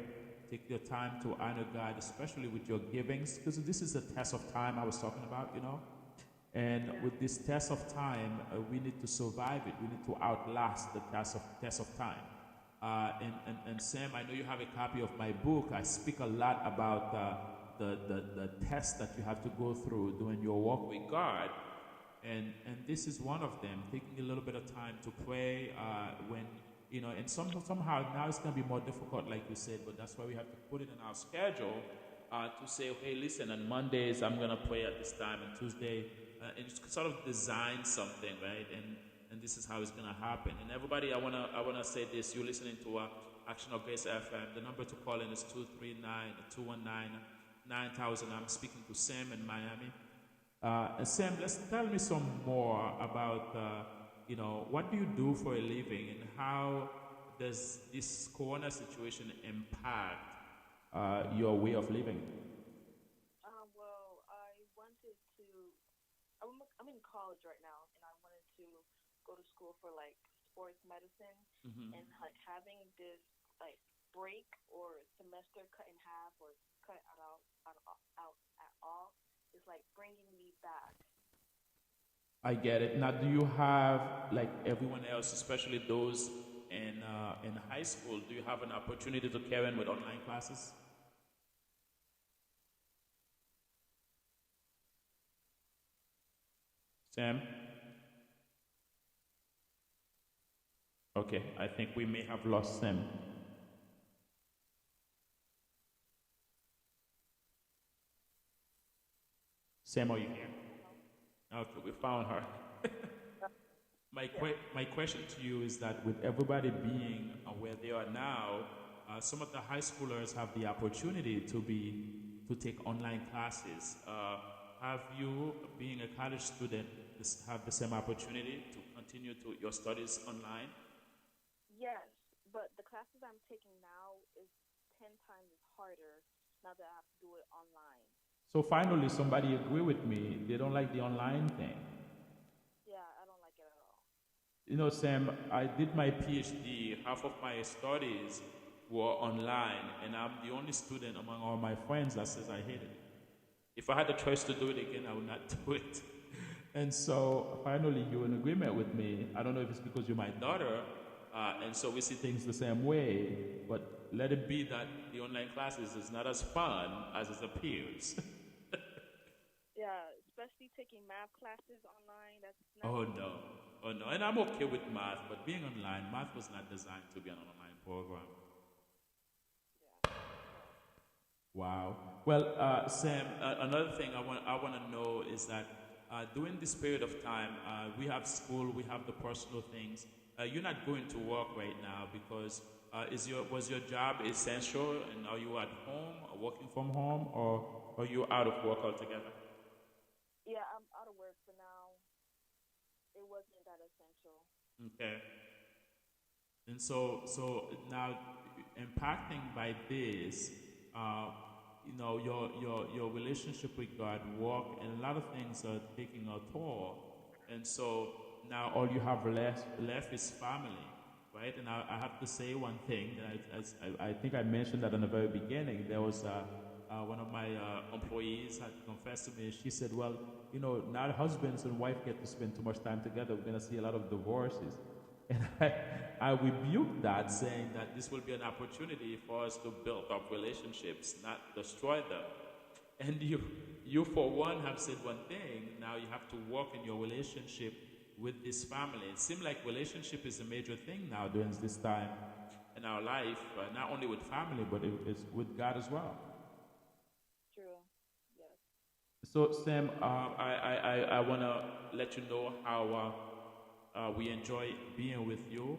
Take your time to honor God, especially with your givings, because this is a test of time I was talking about. And with this test of time, we need to survive it. We need to outlast the test of time. And Sam, I know you have a copy of my book. I speak a lot about the test that you have to go through during your walk with God. And this is one of them, taking a little bit of time to pray and somehow now it's going to be more difficult, like you said, but that's why we have to put it in our schedule to say, okay, listen, on Mondays I'm going to pray at this time, and Tuesday, and sort of design something, right? And this is how it's going to happen. And everybody, I wanna say this: you're listening to Action of Grace FM. The number to call in is 239-219-9000. I'm speaking to Sam in Miami. Sam, let's tell me some more about, what do you do for a living, and how does this corona situation impact your way of living? Well, I'm in college right now, and I wanted to go to school for like sports medicine, Mm-hmm. and like having this like break break or semester cut in half or cut out at all is like bringing me back. I get it. Now, do you have, like everyone else, especially those in high school, do you have an opportunity to carry on with online classes? Sam? Okay, I think we may have lost Sam. Sam, are you here? Okay, we found her. My question to you is that with everybody being where they are now, some of the high schoolers have the opportunity to take online classes. Have you, being a college student, have the same opportunity to continue to your studies online? Yes, but the classes I'm taking now is 10 times harder now that I have to do it online. So finally, somebody agree with me. They don't like the online thing. Yeah, I don't like it at all. You know, Sam, I did my PhD. Half of my studies were online, and I'm the only student among all my friends that says I hate it. If I had the choice to do it again, I would not do it. And so finally, you're in agreement with me. I don't know if it's because you're my daughter, and so we see things the same way, but let it be that the online classes is not as fun as it appears. Yeah, especially taking math classes online. That's not. Oh no. And I'm okay with math, but being online, math was not designed to be an online program. Yeah. Wow. Well, Sam, another thing I want to know is that during this period of time, we have school, we have the personal things. You're not going to work right now because was your job essential, and are you at home, or working from home, or are you out of work altogether? Yeah, I'm out of work for now. It wasn't that essential. Okay. And so now, impacting by this, your relationship with God, work, and a lot of things are taking a toll. And so now all you have left is family, right? And I have to say one thing that I think I mentioned that in the very beginning. There was one of my employees had confessed to me. She said, well, now husbands and wife get to spend too much time together. We're going to see a lot of divorces. And I rebuked that, saying that this will be an opportunity for us to build up relationships, not destroy them. And you for one have said one thing. Now you have to work in your relationship with this family. It seems like relationship is a major thing now during this time in our life, not only with family, but it's with God as well. True. Yes. So, Sam, I want to let you know how we enjoy being with you.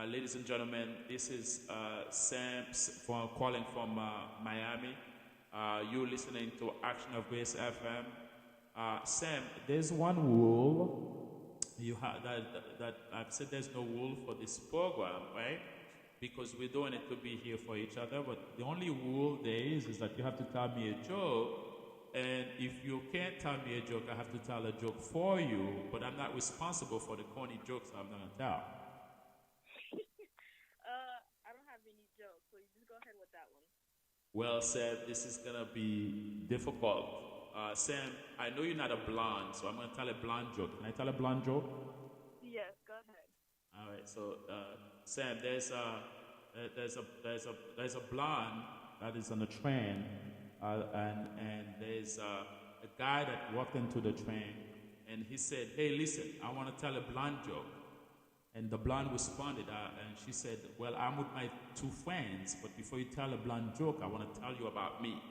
Ladies and gentlemen, this is Sam calling from Miami. You're listening to Action of Grace FM. Sam, there's one rule that I've said there's no rule for this program, right? Because we're doing it to be here for each other. But the only rule there is that you have to tell me a joke. And if you can't tell me a joke, I have to tell a joke for you. But I'm not responsible for the corny jokes I'm going to tell. I don't have any jokes, so you just go ahead with that one. Well, Sam, this is going to be difficult. Sam, I know you're not a blonde, so I'm going to tell a blonde joke. Can I tell a blonde joke? Yes, go ahead. All right. So, Sam, there's a blonde that is on a train, and there's a guy that walked into the train, and he said, "Hey, listen, I want to tell a blonde joke." And the blonde responded, and she said, "Well, I'm with my two friends, but before you tell a blonde joke, I want to tell you about me."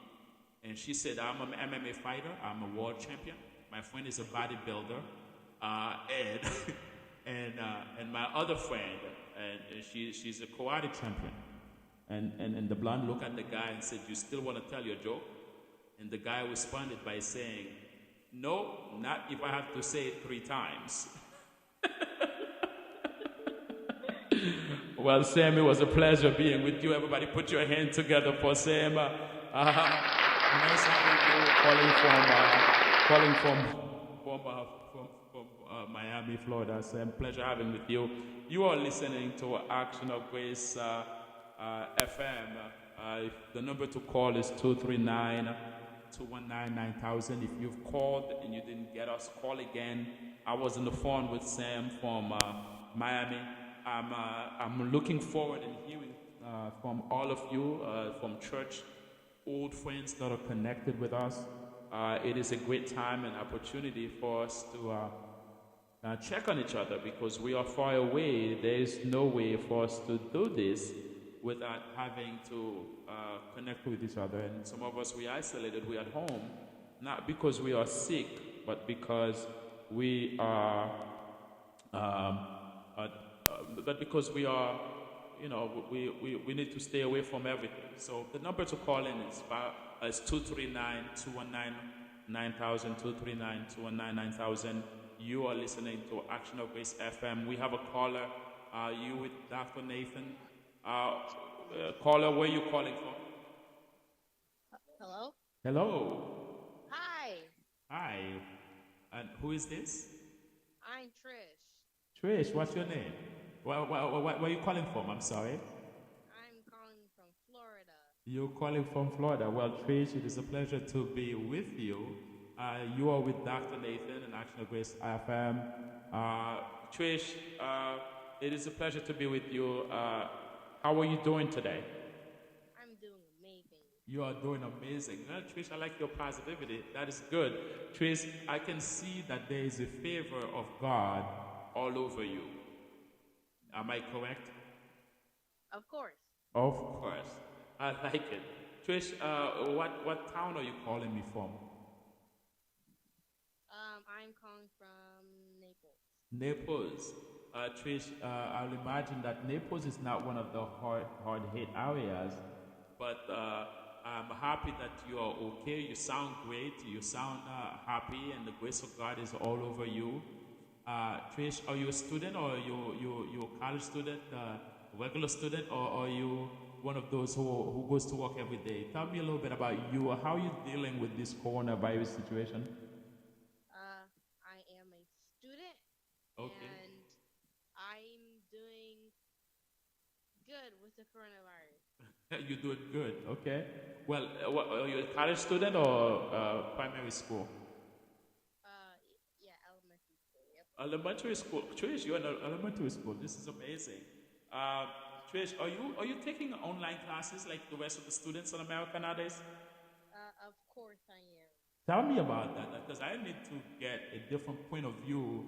And she said, "I'm an MMA fighter. I'm a world champion. My friend is a bodybuilder, and my other friend, and she's a karate champion." And the blonde looked at the guy and said, "You still want to tell your joke?" And the guy responded by saying, "No, not if I have to say it 3 times." Well, Sam, it was a pleasure being with you. Everybody put your hand together for Sam. Nice having you calling from Miami, Florida. Sam, pleasure having with you. You are listening to Action of Grace FM. The number to call is 239 219 9000. If you've called and you didn't get us, call again. I was on the phone with Sam from Miami. I'm looking forward and hearing from all of you from church, old friends that are connected with us. It is a great time and opportunity for us to check on each other because we are far away. There is no way for us to do this without having to connect with each other. And some of us, we isolated, we at home, not because we are sick, but because we are, but because we are, we need to stay away from everything. So the number to call in is 239-219-9000, 239-219-9000. You are listening to Action of Grace FM. We have a caller. You with Dr. Nathan. Caller, where are you calling from? Hello? Hello. Hi, Hi. And who is this? I'm Trish. Trish, what's your name? Where are you calling from? I'm sorry. I'm calling from Florida. You're calling from Florida. Well, Trish, it is a pleasure to be with you. You are with Dr. Nathan and Action of Grace FM. Trish, it is a pleasure to be with you. How are you doing today? I'm doing amazing. You are doing amazing. Well, Trish, I like your positivity. That is good. Trish, I can see that there is a favor of God all over you. Am I correct? Of course. Of course. I like it. Trish, what town are you calling me from? I'm calling from Naples. Naples. Trish, I'll imagine that Naples is not one of the hard-hit areas, but I'm happy that you are okay. You sound great. You sound happy, and the grace of God is all over you. Trish, are you a student, or you a college student, regular student, or are you one of those who goes to work every day? Tell me a little bit about you. How are you dealing with this coronavirus situation? I am a student. Okay. And I'm doing good with the coronavirus. You're doing good. Okay. Well, are you a college student or primary school? Yeah, elementary school. Yep. Elementary school. Trish, you're in elementary school. This is amazing. Trish, are you taking online classes like the rest of the students in America nowadays? Of course I am. Tell me about that, because I need to get a different point of view.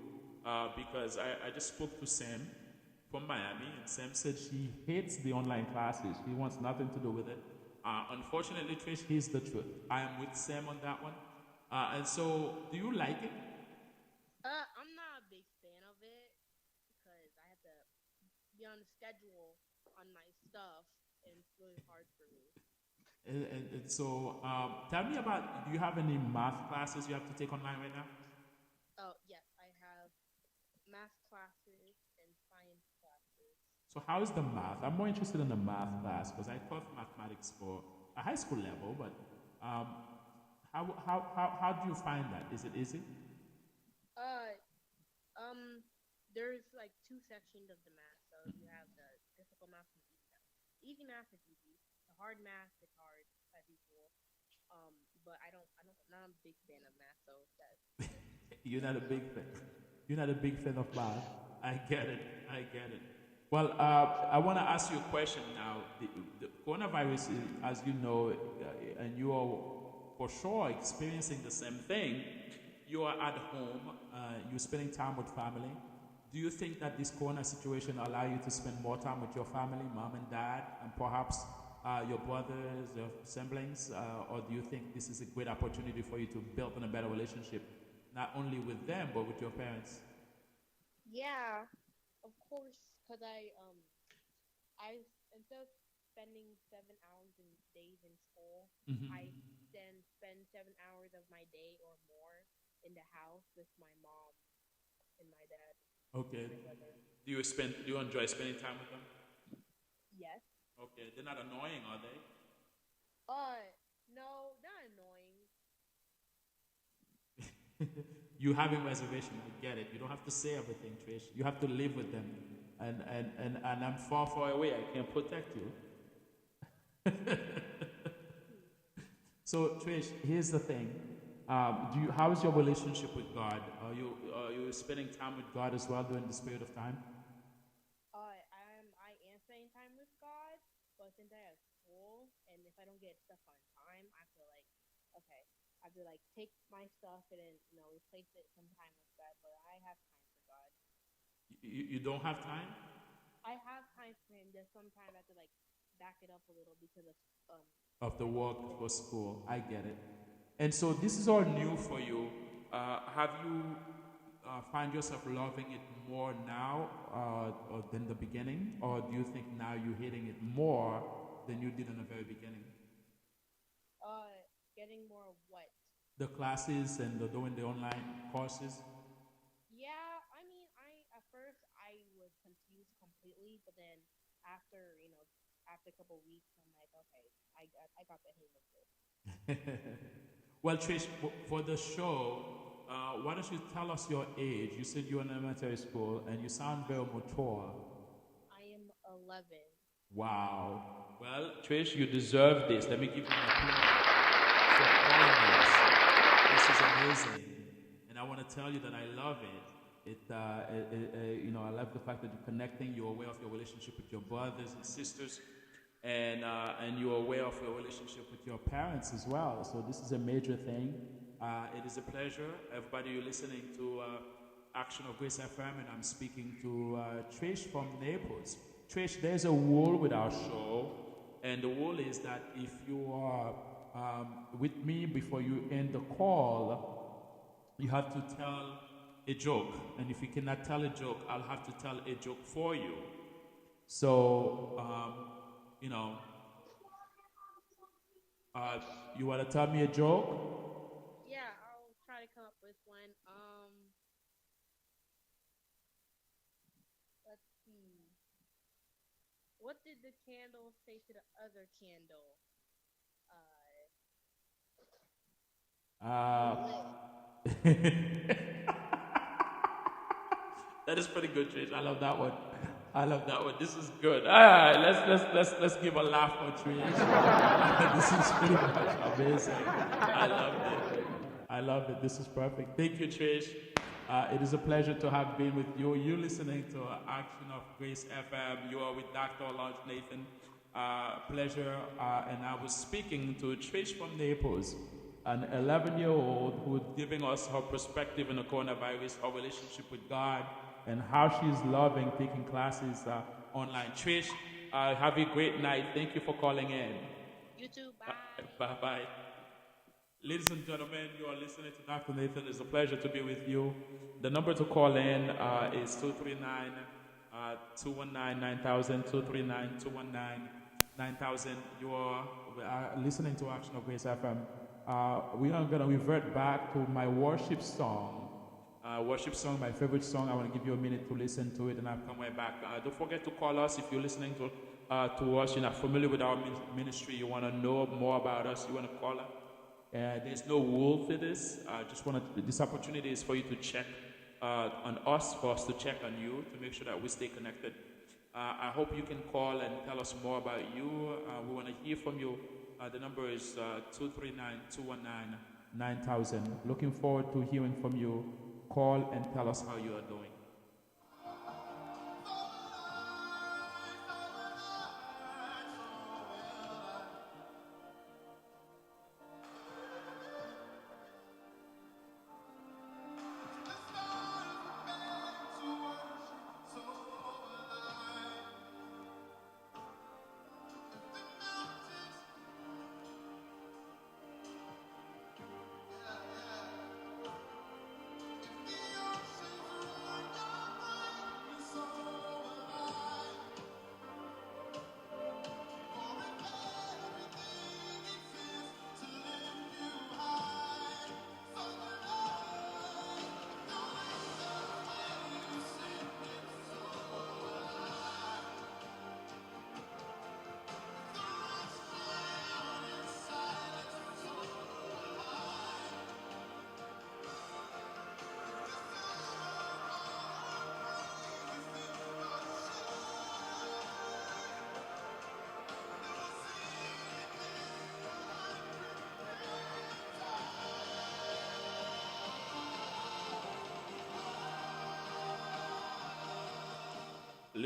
Because I just spoke to Sam from Miami, and Sam said she hates the online classes. She wants nothing to do with it. Unfortunately, Trish, here's the truth. I am with Sam on that one. And so, do you like it? I'm not a big fan of it because I have to be on the schedule on my stuff, and it's really hard for me. And so, tell me about, do you have any math classes you have to take online right now? Oh, yes, I have math classes and science classes. So how is the math? I'm more interested in the math class because I taught mathematics for a high school level, but how do you find that? Is it easy? There's like two sections of the math. So you have the difficult math and easy math. Easy math is easy. The hard math is hard as usual. But I'm not a big fan of math, so that's You're not a big fan. You're not a big fan of math. I get it. Well, I want to ask you a question now. The coronavirus, as you know, and you are for sure experiencing the same thing. You are at home. You're spending time with family. Do you think that this corona situation allow you to spend more time with your family, mom and dad, and perhaps your brothers, your siblings, or do you think this is a great opportunity for you to build a better relationship, not only with them but with your parents? yeah, of course. Cause I instead of spending 7 hours in days in school, I then spend 7 hours of my day or more in the house with my mom and my dad. Okay. My brother. Do you enjoy spending time with them? Yes. Okay. They're not annoying, are they? No, not annoying. You having reservation, I get it. You don't have to say everything, Trish. You have to live with them. And I'm far away. I can't protect you. So Trish, here's the thing. How is your relationship with God? Are you spending time with God as well during this period of time? I am spending time with God, but since I have school and if I don't get stuff on time, I feel like okay, I have to like take my stuff and then replace it sometime with God. But I have time for God. You don't have time I have time for Him. Just sometimes I have to like back it up a little because of of the like work for things. school. I get it. And so this is all new for you. Have you find yourself loving it more now or than the beginning, or do you think now you're hitting it more than you did in the very beginning? Getting more of what? The classes and doing the online courses. Yeah, I mean, I at first I was confused completely, but then after after a couple weeks, I'm like, okay, I got the hang of this. Well, Trish, for the show, why don't you tell us your age? You said you're in elementary school and you sound very mature. I am 11. Wow. Well, Trish, you deserve this. Let me give you an applause for calling us. This is amazing. And I want to tell you that I love it. I love the fact that you're connecting. You're aware of your relationship with your brothers and sisters, and you're aware of your relationship with your parents as well. So this is a major thing. It is a pleasure. Everybody, you're listening to Action of Grace FM, and I'm speaking to Trish from Naples. Trish, there's a rule with our show, and the rule is that if you are with me before you end the call, you have to tell a joke. And if you cannot tell a joke, I'll have to tell a joke for you. So, you know, you want to tell me a joke? Yeah, I'll try to come up with one. Let's see. What did the candle say to the other candle? Lit. That is pretty good, Trish. I love that one. I love that one. This is good. All right, let's give a laugh for Trish. This is pretty much amazing. I loved it. I loved it. This is perfect. Thank you, Trish. It is a pleasure to have been with you. You're listening to Action of Grace FM. You are with Dr. Lodge Nathan. Pleasure. And I was speaking to Trish from Naples, an 11-year-old who's giving us her perspective on the coronavirus, her relationship with God, and how she's loving taking classes online. Trish, have a great night. Thank you for calling in. You too. Bye. Bye-bye. Ladies and gentlemen, you are listening to Dr. Nathan. It's a pleasure to be with you. The number to call in is 239-219-9000, 239-219-9000. You are listening to Action of Grace FM. We are going to revert back to my worship song. My favorite song. I want to give you a minute to listen to it, and I'll come right back. Don't forget to call us if you're listening to us. You're not familiar with our ministry. You want to know more about us. You want to call us. There's no rule for this. This opportunity is for you to check on us, for us to check on you, to make sure that we stay connected. I hope you can call and tell us more about you. We want to hear from you. The number is 239-219-9000. Looking forward to hearing from you. Call and tell us how you are doing.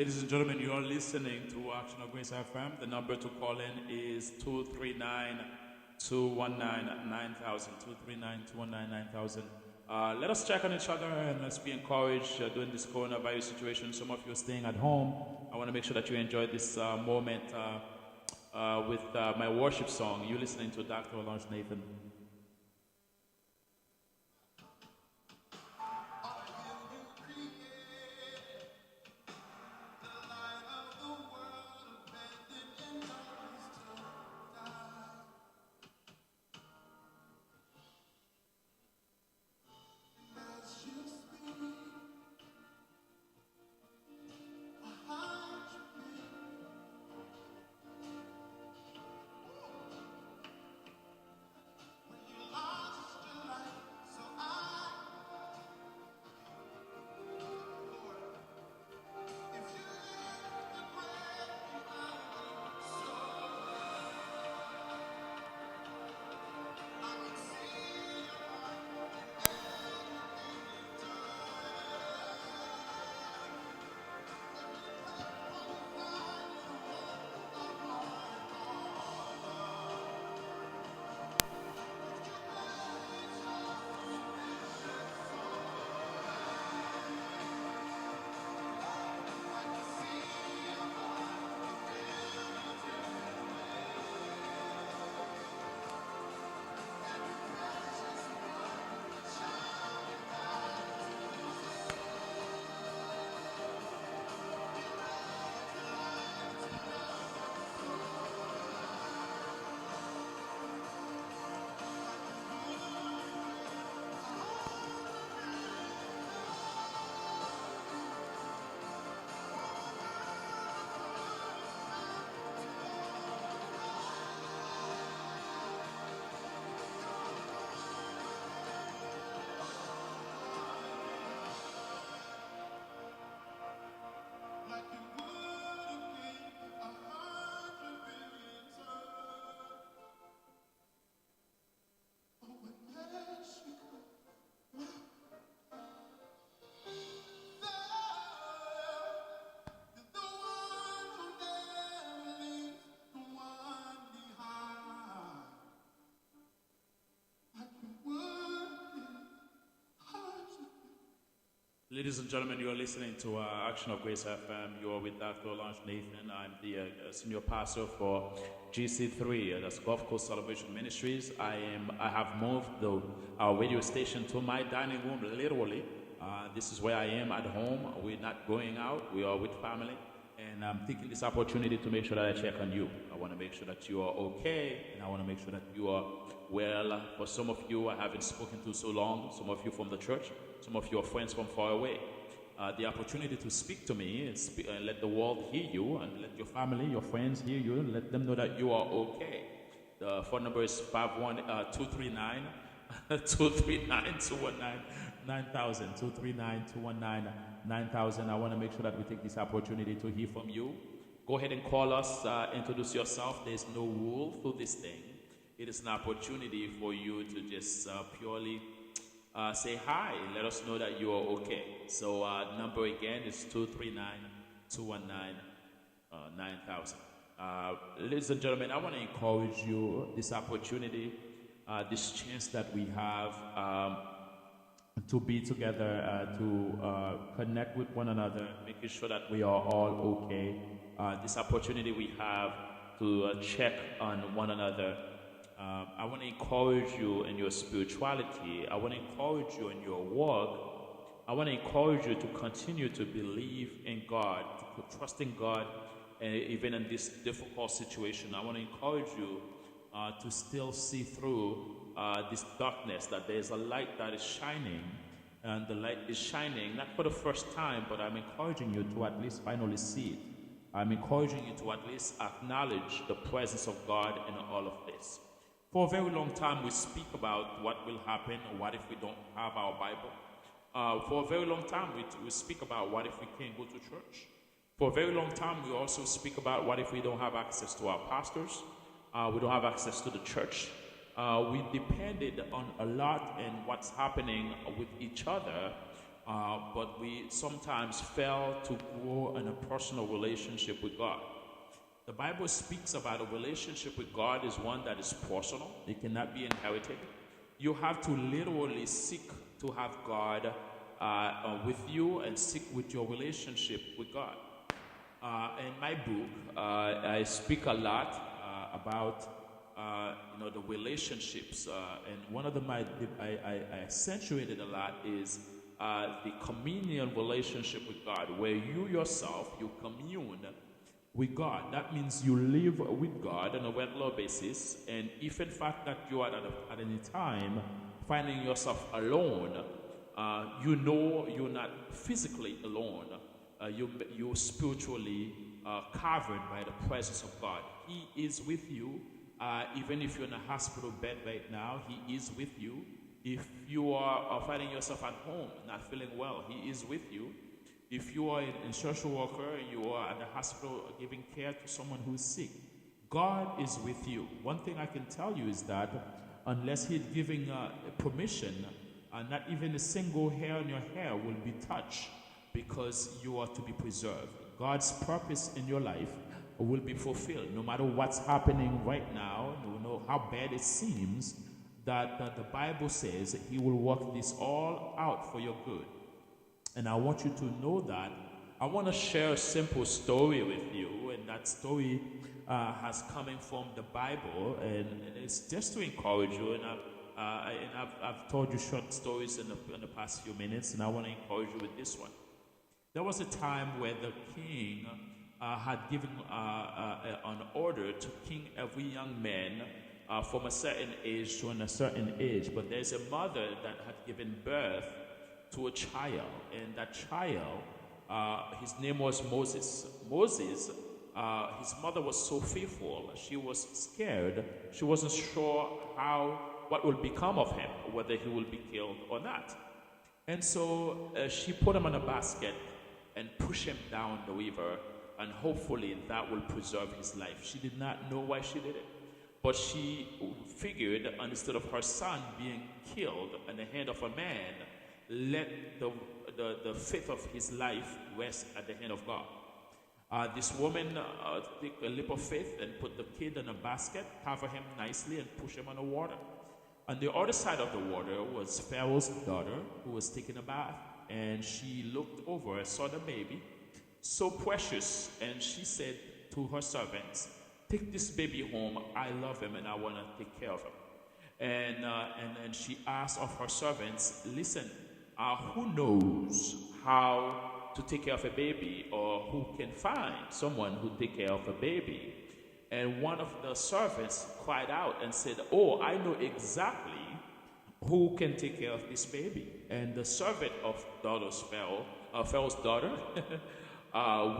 Ladies and gentlemen, you are listening to Action of Grace FM. The number to call in is 239-219-9000. 239-219-9000. Let us check on each other and let's be encouraged during this coronavirus situation. Some of you are staying at home. I want to make sure that you enjoy this moment with my worship song. You're listening to Dr. Lawrence Nathan. Ladies and gentlemen, you are listening to Action of Grace FM. You are with Dr. Lawrence Nathan. I'm the senior pastor for GC3, that's Gulf Coast Celebration Ministries. I have moved our radio station to my dining room, literally. This is where I am at home. We're not going out. We are with family. And I'm taking this opportunity to make sure that I check on you. I want to make sure that you are okay, and I want to make sure that you are well. For some of you, I haven't spoken to so long. Some of you from the church. Some of your friends from far away. The opportunity to speak to me is let the world hear you, and let your family, your friends hear you, and let them know that you are okay. The phone number is 239 219 9000. 239 9000. I want to make sure that we take this opportunity to hear from you. Go ahead and call us, introduce yourself. There's no rule to this thing. It is an opportunity for you to just purely say hi and let us know that you are okay. So number again is 239-219-9000. Ladies and gentlemen, I want to encourage you this opportunity, this chance that we have to be together, to connect with one another, making sure that we are all okay. This opportunity we have to check on one another. I want to encourage you in your spirituality. I want to encourage you in your work. I want to encourage you to continue to believe in God, to trust in God, even in this difficult situation. I want to encourage you to still see through this darkness, that there is a light that is shining, and the light is shining not for the first time, but I'm encouraging you to at least finally see it. I'm encouraging you to at least acknowledge the presence of God in all of this. For a very long time, we speak about what will happen, or what if we don't have our Bible. For a very long time, we speak about what if we can't go to church. For a very long time, we also speak about what if we don't have access to our pastors, we don't have access to the church. We depended on a lot in what's happening with each other but we sometimes fail to grow in a personal relationship with God. The Bible speaks about a relationship with God is one that is personal. It cannot be inherited. You have to literally seek to have God with you and seek with your relationship with God. In my book, I speak a lot about the relationships, and one of them I accentuated a lot is the communion relationship with God, where you yourself, you commune with God. That means you live with God on a regular basis, and if in fact that you are at any time finding yourself alone, you know you're not physically alone. You're spiritually covered by the presence of God. He is with you. Even if you're in a hospital bed right now, He is with you. If you are finding yourself at home, not feeling well, He is with you. If you are a social worker and you are at the hospital giving care to someone who is sick, God is with you. One thing I can tell you is that unless He's giving permission, not even a single hair on your hair will be touched, because you are to be preserved. God's purpose in your life will be fulfilled no matter what's happening right now, no matter how bad it seems. That the Bible says He will work this all out for your good. And I want you to know that. I want to share a simple story with you, and that story has coming from the Bible, and it's just to encourage you. And I've told you short stories in the past few minutes, and I want to encourage you with this one. There was a time where the king had given an order to king every young man from a certain age to a certain age. But there's a mother that had given birth to a child, and that child, his name was Moses. Moses, his mother was so fearful, she was scared. She wasn't sure what will become of him, whether he will be killed or not. And so she put him in a basket and pushed him down the river, and hopefully that will preserve his life. She did not know why she did it, but she figured instead of her son being killed in the hand of a man, let the fate of his life rest at the hand of God. This woman took a leap of faith and put the kid in a basket, cover him nicely, and push him on the water. On the other side of the water was Pharaoh's daughter, who was taking a bath, and she looked over and saw the baby, so precious, and she said to her servants, "Take this baby home. I love him and I want to take care of him." And she asked of her servants, "Listen, who knows how to take care of a baby, or who can find someone who take care of a baby?" And one of the servants cried out and said, "Oh, I know exactly who can take care of this baby." And the servant of Pharaoh's daughter,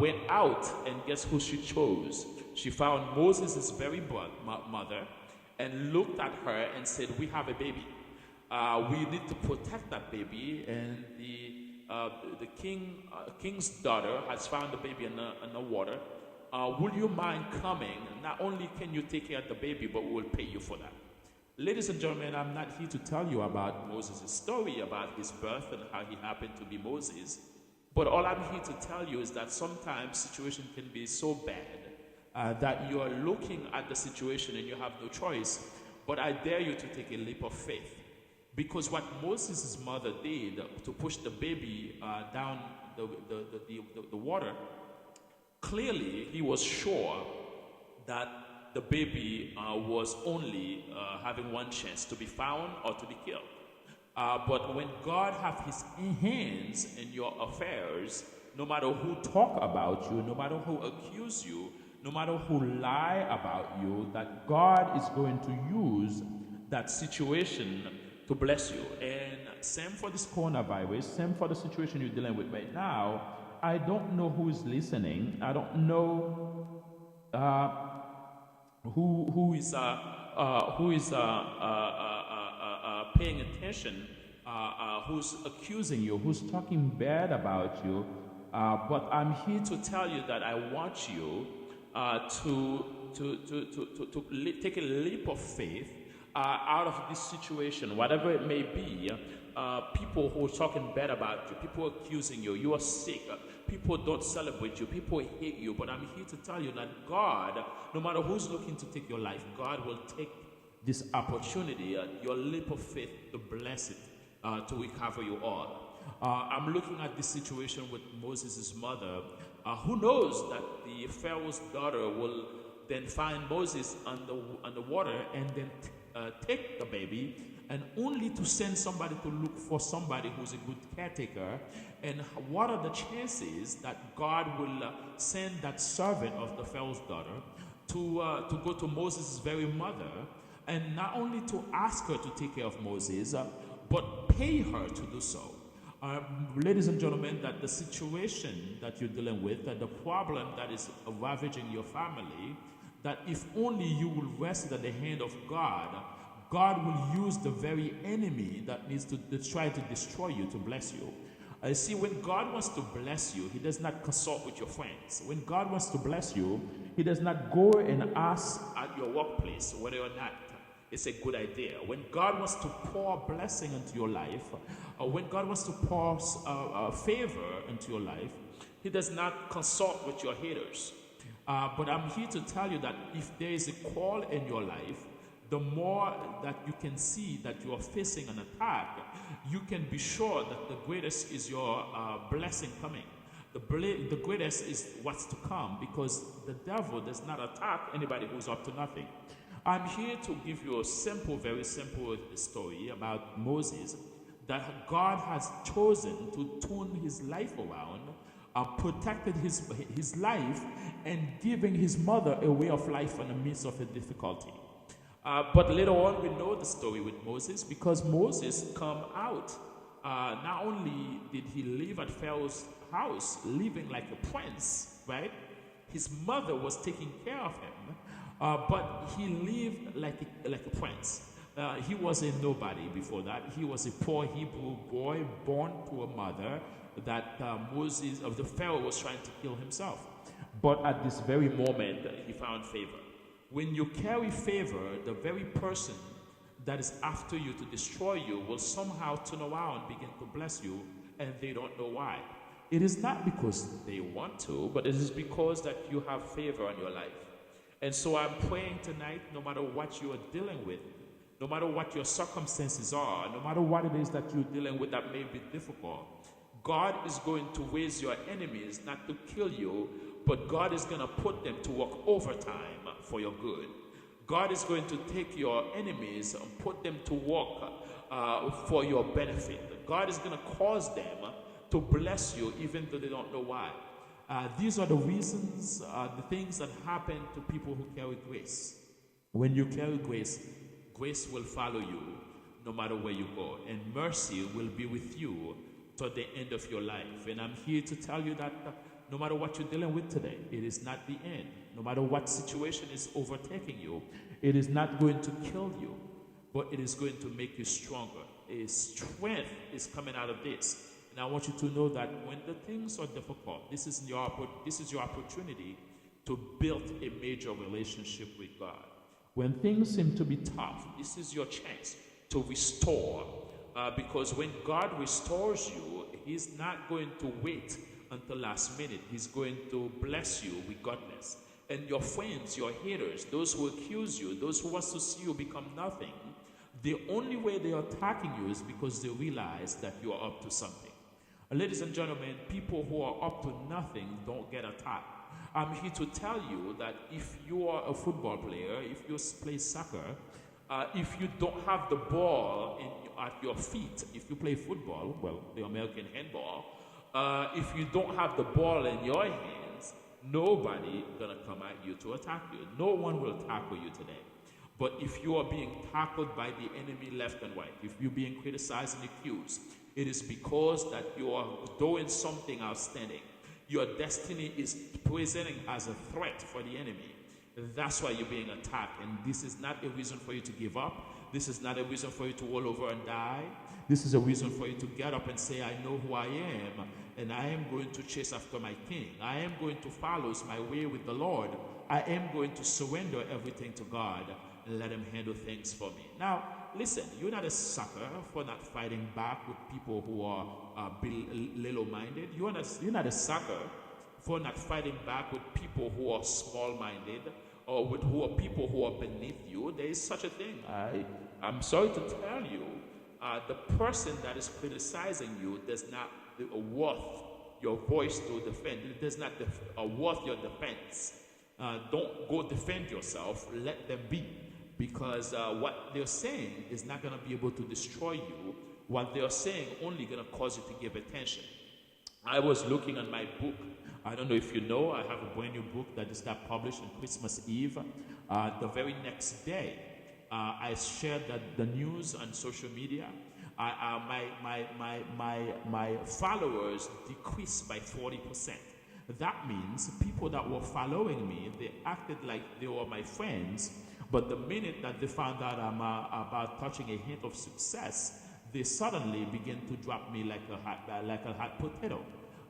went out, and guess who she chose? She found Moses' very mother and looked at her and said, "We have a baby. We need to protect that baby." And the king's daughter has found the baby in the water. Would you mind coming? Not only can you take care of the baby, but we will pay you for that. Ladies and gentlemen, I'm not here to tell you about Moses' story, about his birth and how he happened to be Moses. But all I'm here to tell you is that sometimes situation can be so bad that you are looking at the situation and you have no choice. But I dare you to take a leap of faith. Because what Moses' mother did to push the baby down the water, clearly he was sure that the baby was only having one chance, to be found or to be killed. But when God has His hands in your affairs, no matter who talk about you, no matter who accuse you, no matter who lie about you, that God is going to use that situation to bless you. And same for this coronavirus, same for the situation you're dealing with right now. I don't know who is listening. I don't know who is paying attention, who's accusing you, who's talking bad about you. But I'm here to tell you that I want you to take a leap of faith out of this situation, whatever it may be, people who are talking bad about you, people accusing you, you are sick, people don't celebrate you, people hate you. But I'm here to tell you that God, no matter who's looking to take your life, God will take this opportunity, your leap of faith, to bless it, to recover you all. I'm looking at this situation with Moses' mother. Who knows that the Pharaoh's daughter will then find Moses on the water and then take the baby, and only to send somebody to look for somebody who's a good caretaker. And what are the chances that God will send that servant of the Pharaoh's daughter to go to Moses' very mother, and not only to ask her to take care of Moses, but pay her to do so? Ladies and gentlemen, that the situation that you're dealing with, that the problem that is ravaging your family, that if only you will rest at the hand of God, God will use the very enemy that needs to try to destroy you to bless you. See, when God wants to bless you, He does not consult with your friends. When God wants to bless you, He does not go and ask at your workplace whether or not it's a good idea. When God wants to pour blessing into your life, or when God wants to pour favor into your life, He does not consult with your haters. But I'm here to tell you that if there is a call in your life, the more that you can see that you are facing an attack, you can be sure that the greatest is your blessing coming. The greatest is what's to come, because the devil does not attack anybody who's up to nothing. I'm here to give you a simple, very simple story about Moses, that God has chosen to turn his life around, protected his life, and giving his mother a way of life in the midst of a difficulty. But later on, we know the story with Moses, because Moses come out. Not only did he live at Pharaoh's house, living like a prince, right? His mother was taking care of him, but he lived like a prince. He was a nobody before that. He was a poor Hebrew boy born to a mother that the Pharaoh was trying to kill himself. But at this very moment, he found favor. When you carry favor, the very person that is after you to destroy you will somehow turn around, begin to bless you, and they don't know why. It is not because they want to, but it is because that you have favor on your life. And so I'm praying tonight, no matter what you are dealing with, no matter what your circumstances are, no matter what it is that you're dealing with that may be difficult, God is going to raise your enemies not to kill you, but God is going to put them to work overtime for your good. God is going to take your enemies and put them to work for your benefit. God is going to cause them to bless you even though they don't know why. These are the reasons, the things that happen to people who carry grace. When you carry grace, grace will follow you no matter where you go, and mercy will be with you to the end of your life. And I'm here to tell you that no matter what you're dealing with today, it is not the end. No matter what situation is overtaking you, it is not going to kill you, but it is going to make you stronger. A strength is coming out of this. And I want you to know that when the things are difficult, this is your opportunity to build a major relationship with God. When things seem to be tough, this is your chance to restore. Because when God restores you, He's not going to wait until last minute. He's going to bless you regardless. And your friends, your haters, those who accuse you, those who want to see you become nothing, the only way they are attacking you is because they realize that you are up to something. Ladies and gentlemen, people who are up to nothing don't get attacked. I'm here to tell you that if you are a football player, if you play soccer, if you don't have the ball at your feet, if you play football, well, the American handball, if you don't have the ball in your hands, nobody gonna come at you to attack you. No one will tackle you today. But if you are being tackled by the enemy left and right, if you're being criticized and accused, it is because that you are doing something outstanding. Your destiny is presenting as a threat for the enemy. That's why you're being attacked. And this is not a reason for you to give up. This is not a reason for you to roll over and die. This is a reason for you to get up and say, I know who I am, and I am going to chase after my king. I am going to follow my way with the Lord I am going to surrender everything to God and let Him handle things for me. Now, listen, you're not a sucker for not fighting back with people who are little-minded. You're not a sucker for not fighting back with people who are small-minded or with who are people who are beneath you. There is such a thing. I'm sorry to tell you, the person that is criticizing you does not worth your voice to defend. It does not worth your defense. Don't go defend yourself. Let them be. Because what they're saying is not going to be able to destroy you. What they're saying only going to cause you to give attention. I was looking at my book. I don't know if you know, I have a brand new book that just got published on Christmas Eve. The very next day, I shared the news on social media. My followers decreased by 40%. That means people that were following me, they acted like they were my friends, but the minute that they found out I'm about touching a hint of success, they suddenly begin to drop me like a hot potato.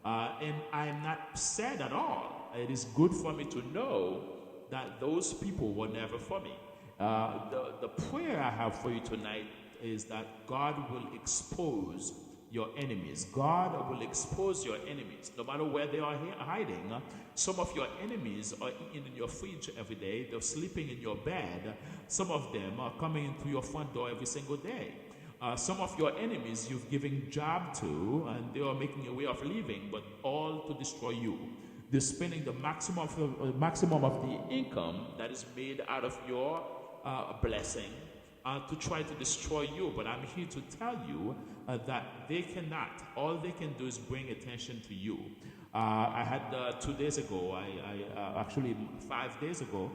And I'm not sad at all. It is good for me to know that those people were never for me. The prayer I have for you tonight is that God will expose your enemies. God will expose your enemies, no matter where they are hiding. Some of your enemies are eating in your fridge every day. They're sleeping in your bed. Some of them are coming into your front door every single day. Some of your enemies you've given job to, and they are making a way of living, but all to destroy you. They're spending the maximum of the income that is made out of your blessing to try to destroy you. But I'm here to tell you that they cannot. All they can do is bring attention to you. I had 2 days ago, actually 5 days ago,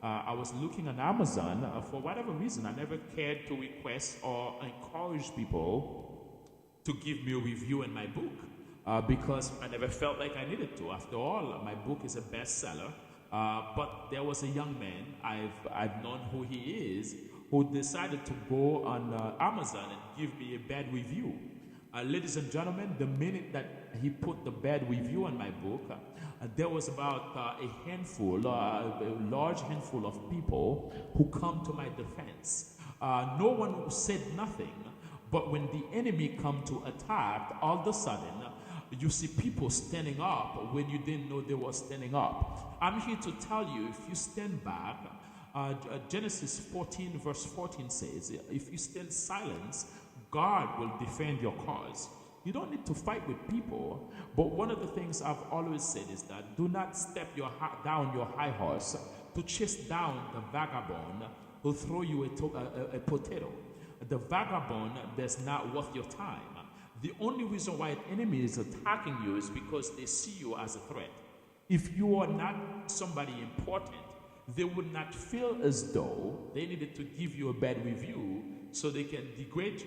I was looking on Amazon. For whatever reason, I never cared to request or encourage people to give me a review in my book because I never felt like I needed to. After all, my book is a bestseller. But there was a young man, I've known who he is, who decided to go on Amazon and give me a bad review. Ladies and gentlemen, the minute that he put the bad review on my book, there was about a large handful of people who come to my defense. No one said nothing, but when the enemy come to attack, all of a sudden, you see people standing up when you didn't know they were standing up. I'm here to tell you, if you stand back, Genesis 14 verse 14 says, if you stand silent, God will defend your cause. You don't need to fight with people, but one of the things I've always said is that do not step down your high horse to chase down the vagabond who throw you a potato. The vagabond is not worth your time. The only reason why an enemy is attacking you is because they see you as a threat. If you are not somebody important, they would not feel as though they needed to give you a bad review so they can degrade you.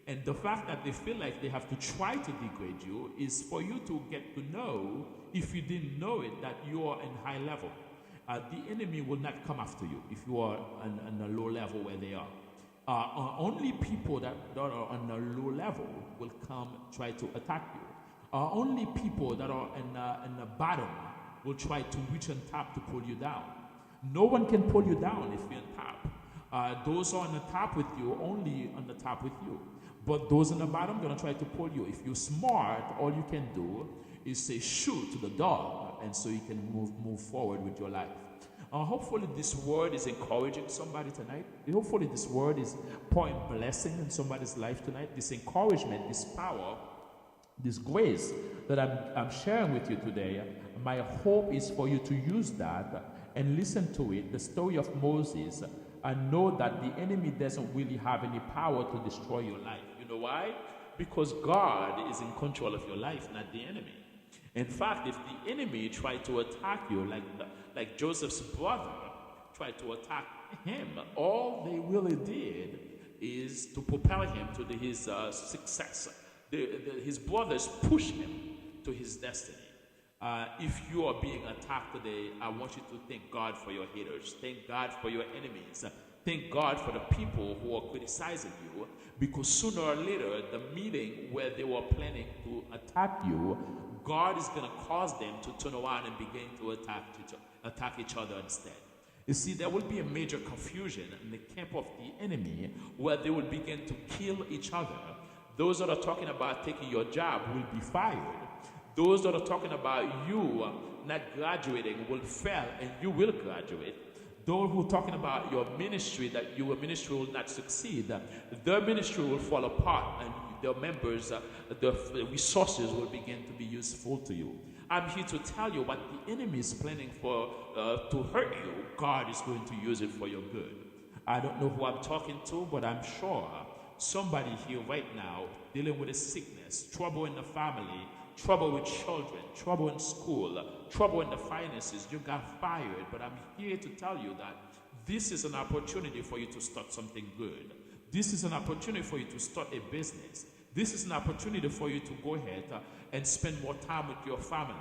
And the fact that they feel like they have to try to degrade you is for you to get to know, if you didn't know it, that you are in high level. The enemy will not come after you if you are on a low level where they are. Only people that are on a low level will come try to attack you. Only people that are in the bottom will try to reach on top to pull you down. No one can pull you down if you're on top. Those on the top with you, only on the top with you. But those on the bottom, they're going to try to pull you. If you're smart, all you can do is say shoot to the dog, and so you can move forward with your life. Hopefully this word is encouraging somebody tonight. Hopefully this word is pouring blessing in somebody's life tonight. This encouragement, this power, this grace that I'm sharing with you today, my hope is for you to use that and listen to it, the story of Moses, and know that the enemy doesn't really have any power to destroy your life. You know why? Because God is in control of your life, not the enemy. In fact, if the enemy tried to attack you, like Joseph's brother tried to attack him, all they really did is to propel him to his success. His brothers pushed him to his destiny. If you are being attacked today, I want you to thank God for your haters. Thank God for your enemies. Thank God for the people who are criticizing you, because sooner or later, the meeting where they were planning to attack you, God is going to cause them to turn around and begin to attack each other instead. You see, there will be a major confusion in the camp of the enemy where they will begin to kill each other. Those that are talking about taking your job will be fired. Those that are talking about you not graduating will fail and you will graduate. Those who are talking about your ministry, that your ministry will not succeed, their ministry will fall apart and their members, the resources will begin to be useful to you. I'm here to tell you what the enemy is planning for to hurt you. God is going to use it for your good. I don't know who I'm talking to, but I'm sure somebody here right now dealing with a sickness, trouble in the family, trouble with children, trouble in school, trouble in the finances. You got fired, but I'm here to tell you that this is an opportunity for you to start something good. This is an opportunity for you to start a business. This is an opportunity for you to go ahead and spend more time with your family.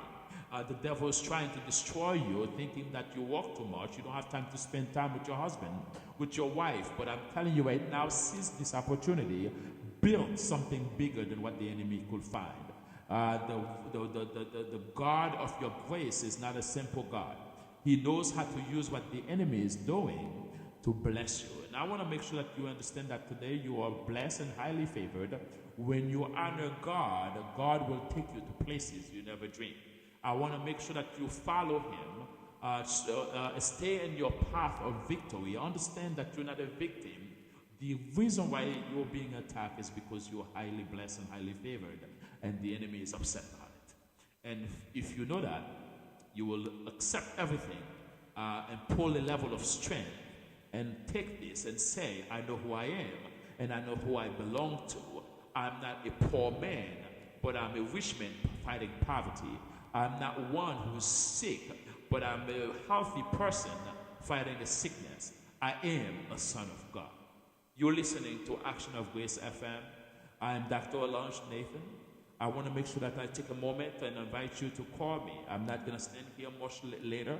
The devil is trying to destroy you, thinking that you work too much. You don't have time to spend time with your husband, with your wife. But I'm telling you right now, seize this opportunity. Build something bigger than what the enemy could find. The God of your grace is not a simple God. He knows how to use what the enemy is doing to bless you. And I want to make sure that you understand that today you are blessed and highly favored. When you honor God, God will take you to places you never dreamed. I want to make sure that you follow him. Stay in your path of victory. Understand that you're not a victim. The reason why you're being attacked is because you're highly blessed and highly favored, and the enemy is upset about it. And if you know that, you will accept everything and pull a level of strength and take this and say, I know who I am and I know who I belong to. I'm not a poor man, but I'm a rich man fighting poverty. I'm not one who's sick, but I'm a healthy person fighting a sickness. I am a son of God. You're listening to Action of Grace FM. I'm Dr. Olange Nathan. I want to make sure that I take a moment and invite you to call me. I'm not going to stand here much later.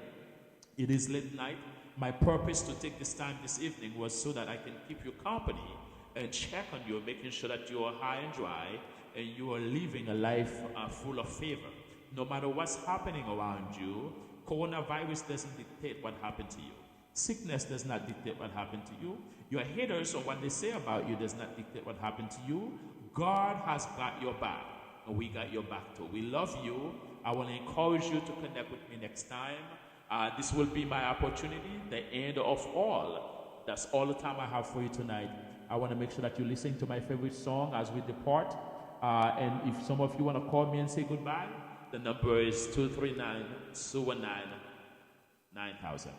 It is late night. My purpose to take this time this evening was so that I can keep you company and check on you, making sure that you are high and dry and you are living a life full of favor. No matter what's happening around you, coronavirus doesn't dictate what happened to you. Sickness does not dictate what happened to you. Your haters or what they say about you does not dictate what happened to you. God has got your back, and we got your back too. We love you. I want to encourage you to connect with me next time. This will be my opportunity, the end of all. That's all the time I have for you tonight. I want to make sure that you listen to my favorite song as we depart. And if some of you want to call me and say goodbye, the number is 239-219-9000.